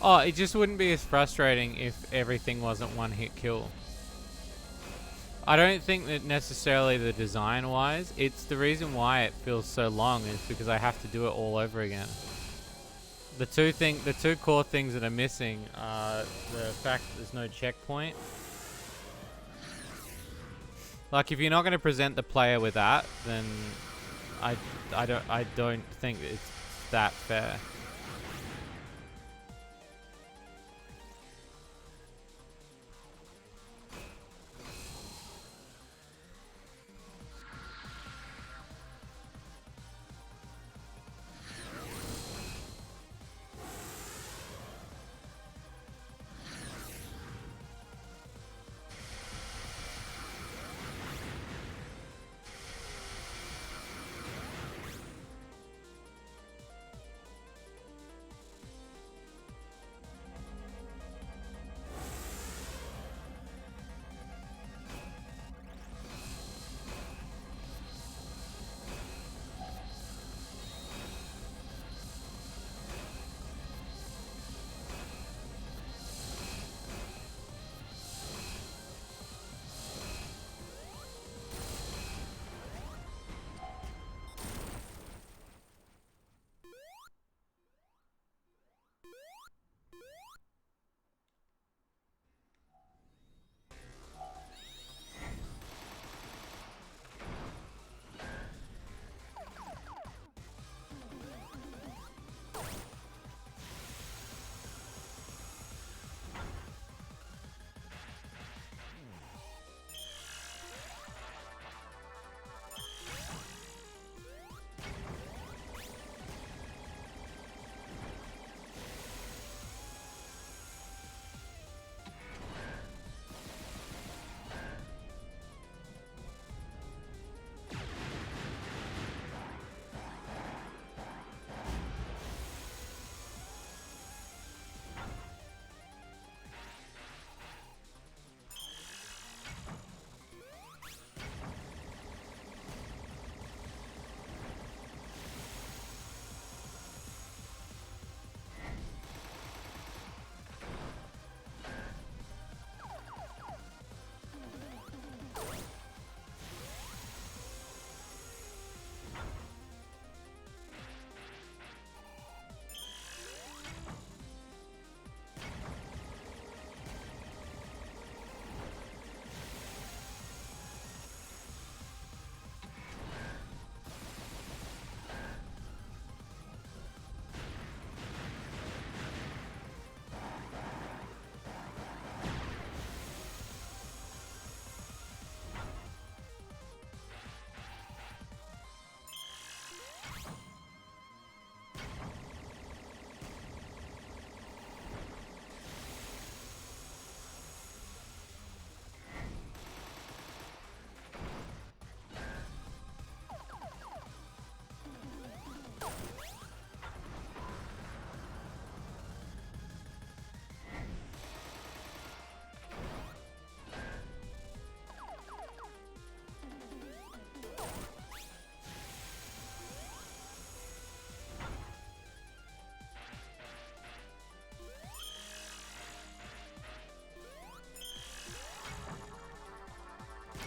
oh, it just wouldn't be as frustrating if everything wasn't one hit kill. I don't think that necessarily the design wise, it's the reason why it feels so long is because I have to do it all over again. The two core things that are missing are the fact that there's no checkpoint. Like if you're not going to present the player with that, then I don't think it's that fair.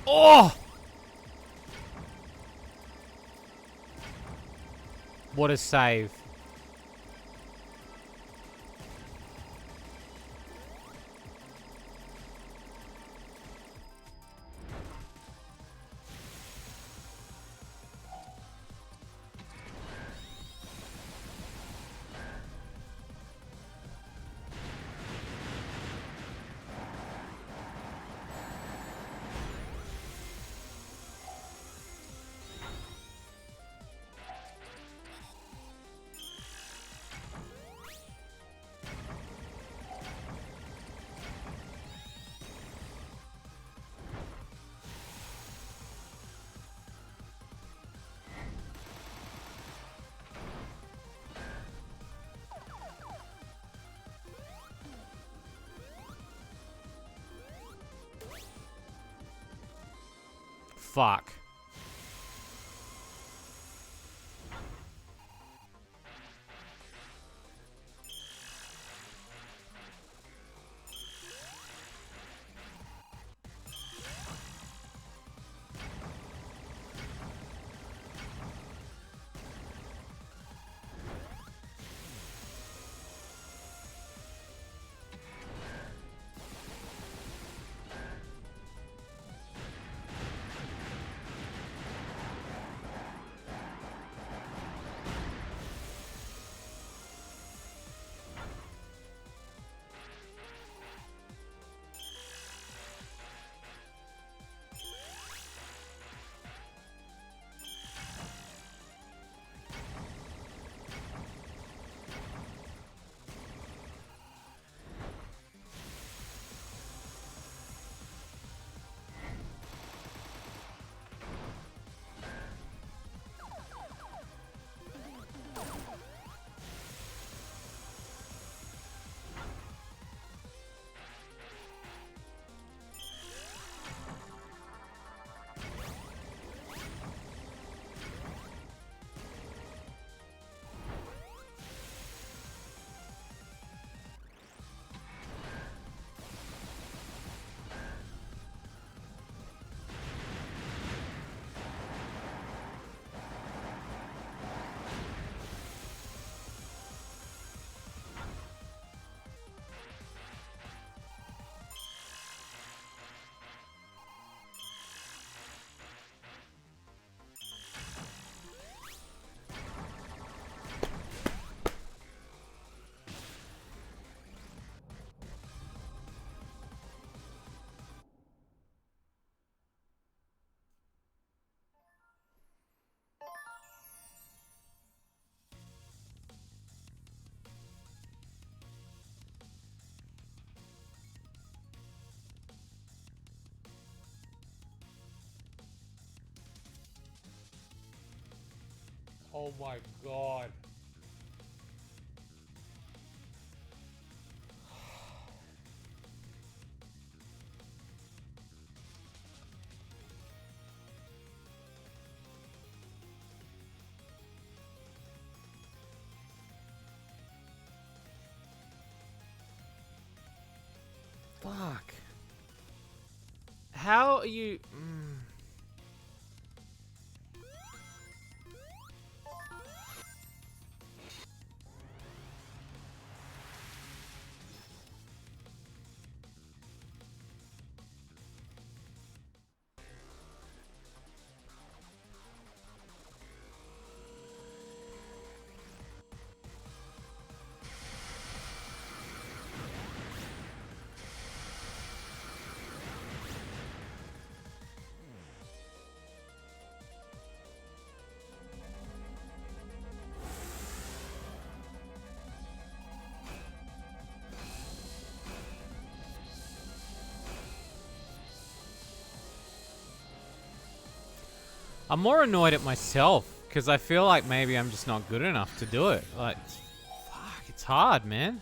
Oh! What a save. Fuck. Oh my god. Fuck. How are you... I'm more annoyed at myself because I feel like maybe I'm just not good enough to do it. Like, fuck, it's hard, man.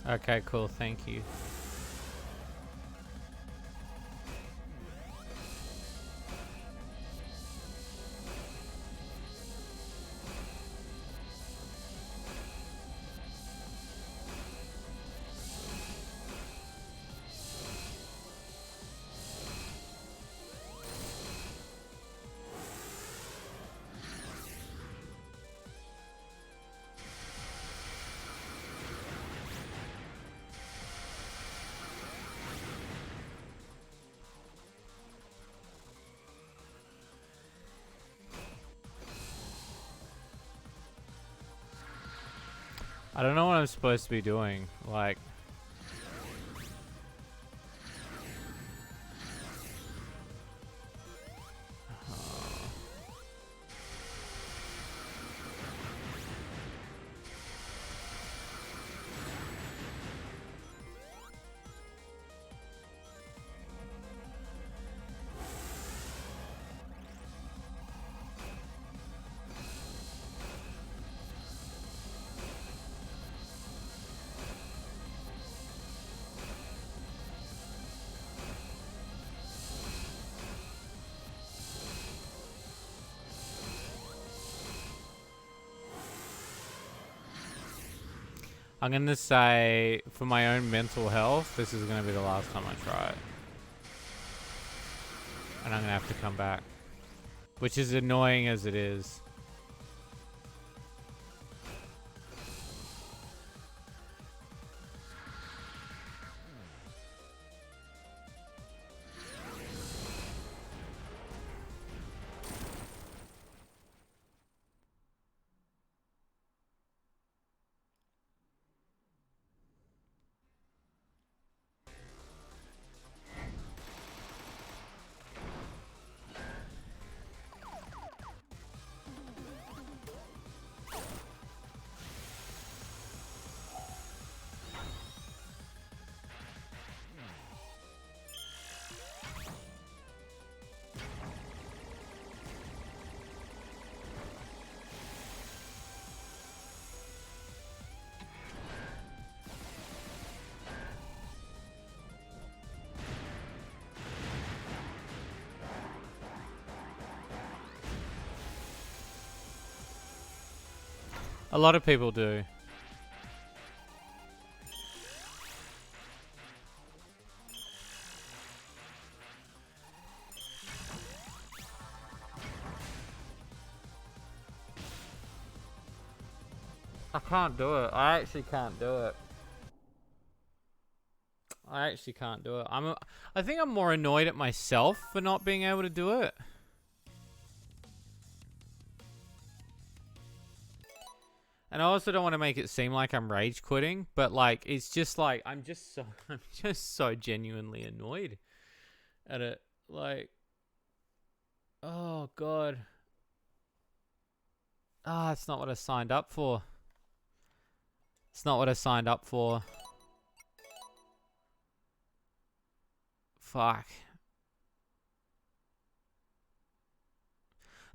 Okay, cool. Thank you. I don't know what I'm supposed to be doing. Like... I'm gonna say, for my own mental health, this is gonna be the last time I try it. And I'm gonna have to come back. Which is annoying as it is. A lot of people do. I can't do it. I actually can't do it. I actually can't do it. I think I'm more annoyed at myself for not being able to do it. And I also don't want to make it seem like I'm rage quitting, but like it's just like I'm just so genuinely annoyed at it. Like, oh god. Ah, it's not what I signed up for. It's not what I signed up for. Fuck.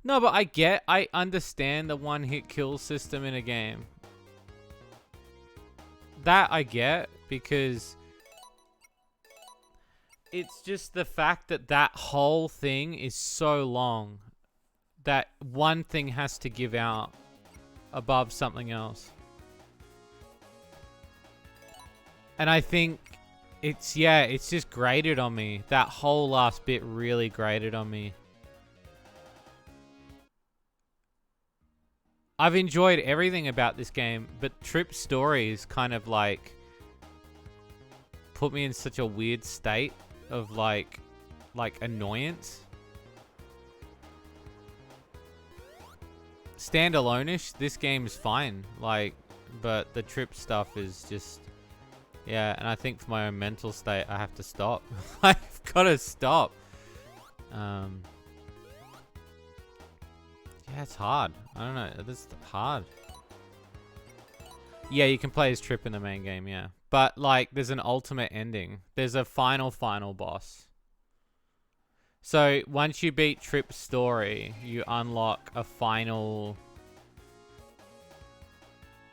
No, but I understand the one-hit kill system in a game. That I get, because it's just the fact that that whole thing is so long that one thing has to give out above something else. And I think it's just grated on me. That whole last bit really grated on me. I've enjoyed everything about this game, but Trip's story is kind of like put me in such a weird state of like annoyance. Standalone-ish, this game is fine, like, but the Trip stuff is just, yeah, and I think for my own mental state, I have to stop. I've got to stop. Yeah, it's hard. I don't know. It's hard. Yeah, you can play as Trip in the main game, yeah. But, like, there's an ultimate ending. There's a final boss. So, once you beat Trip's story, you unlock a final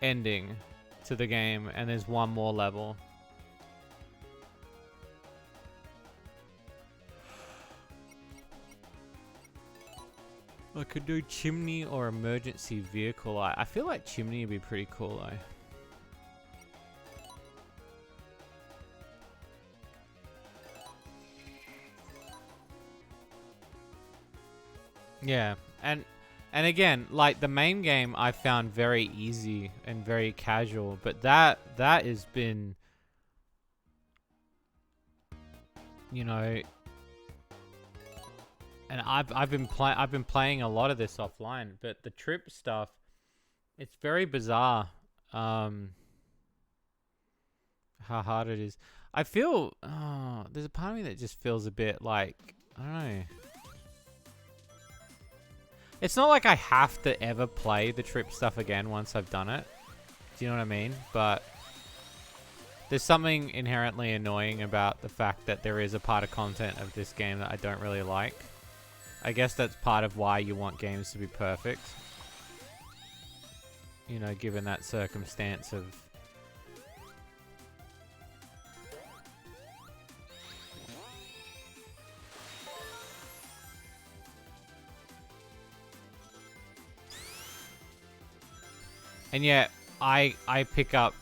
ending. to the game, and there's one more level. I could do chimney or emergency vehicle. I feel like chimney would be pretty cool though. Yeah, and again, like the main game I found very easy and very casual, but that has been, you know, and I've been playing a lot of this offline, but the trip stuff, it's very bizarre. How hard it is. I feel there's a part of me that just feels a bit like, I don't know. It's not like I have to ever play the trip stuff again once I've done it. Do you know what I mean? But there's something inherently annoying about the fact that there is a part of content of this game that I don't really like. I guess that's part of why you want games to be perfect. You know, given that circumstance of... And yet, I pick up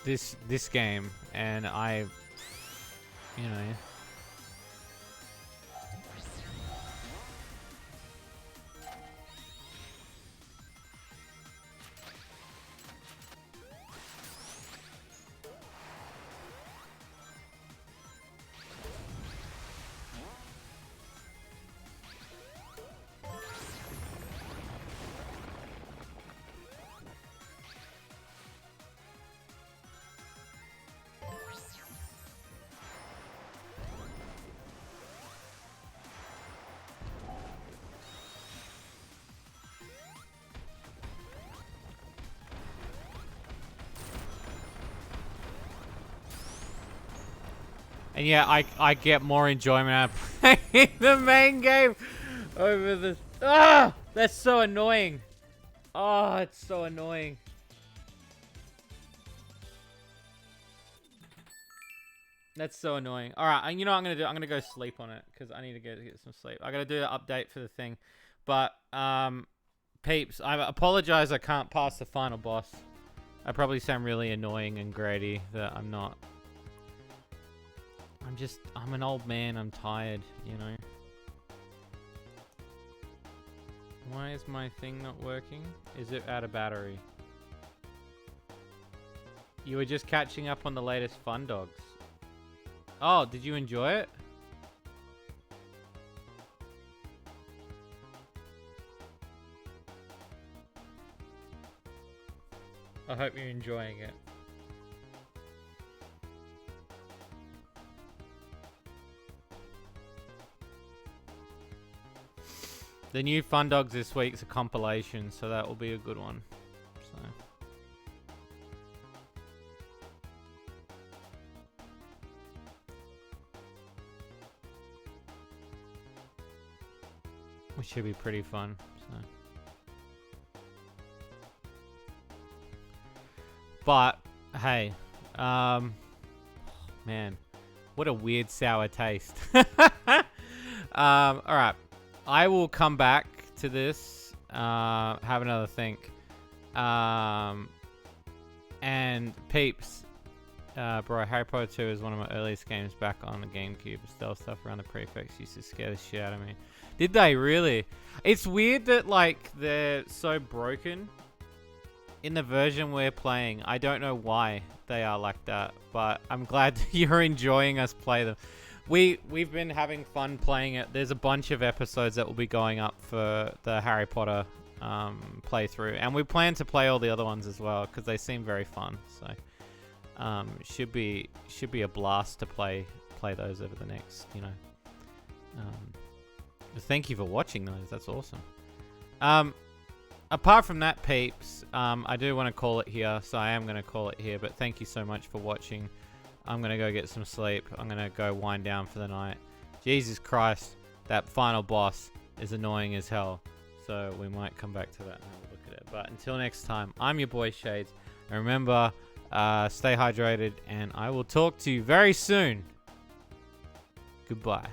this game, and I, you know... And yeah, I get more enjoyment out of playing the main game over the... Ah! That's so annoying. Oh, it's so annoying. That's so annoying. Alright, you know what I'm going to do? I'm going to go sleep on it, because I need to get some sleep. I got to do an update for the thing. But, peeps, I apologize I can't pass the final boss. I probably sound really annoying and grady that I'm not... I'm an old man, I'm tired, you know. Why is my thing not working? Is it out of battery? You were just catching up on the latest Fun Dogs. Oh, did you enjoy it? I hope you're enjoying it. The new Fun Dogs this week's a compilation, so that will be a good one. So. Which should be pretty fun. So. But, hey. Man. What a weird sour taste. Alright. I will come back to this, have another think. And peeps, bro, Harry Potter 2 is one of my earliest games back on the GameCube. Stealth stuff around the prefects used to scare the shit out of me. Did they really? It's weird that, like, they're so broken in the version we're playing. I don't know why they are like that, but I'm glad you're enjoying us play them. We've been having fun playing it. There's a bunch of episodes that will be going up for the Harry Potter playthrough, and we plan to play all the other ones as well because they seem very fun. So should be a blast to play those over the next, you know. Thank you for watching those. That's awesome. Apart from that, peeps, I do want to call it here, so I am going to call it here. But thank you so much for watching. I'm going to go get some sleep. I'm going to go wind down for the night. Jesus Christ, that final boss is annoying as hell. So we might come back to that and have a look at it. But until next time, I'm your boy Shades. And remember, stay hydrated, and I will talk to you very soon. Goodbye.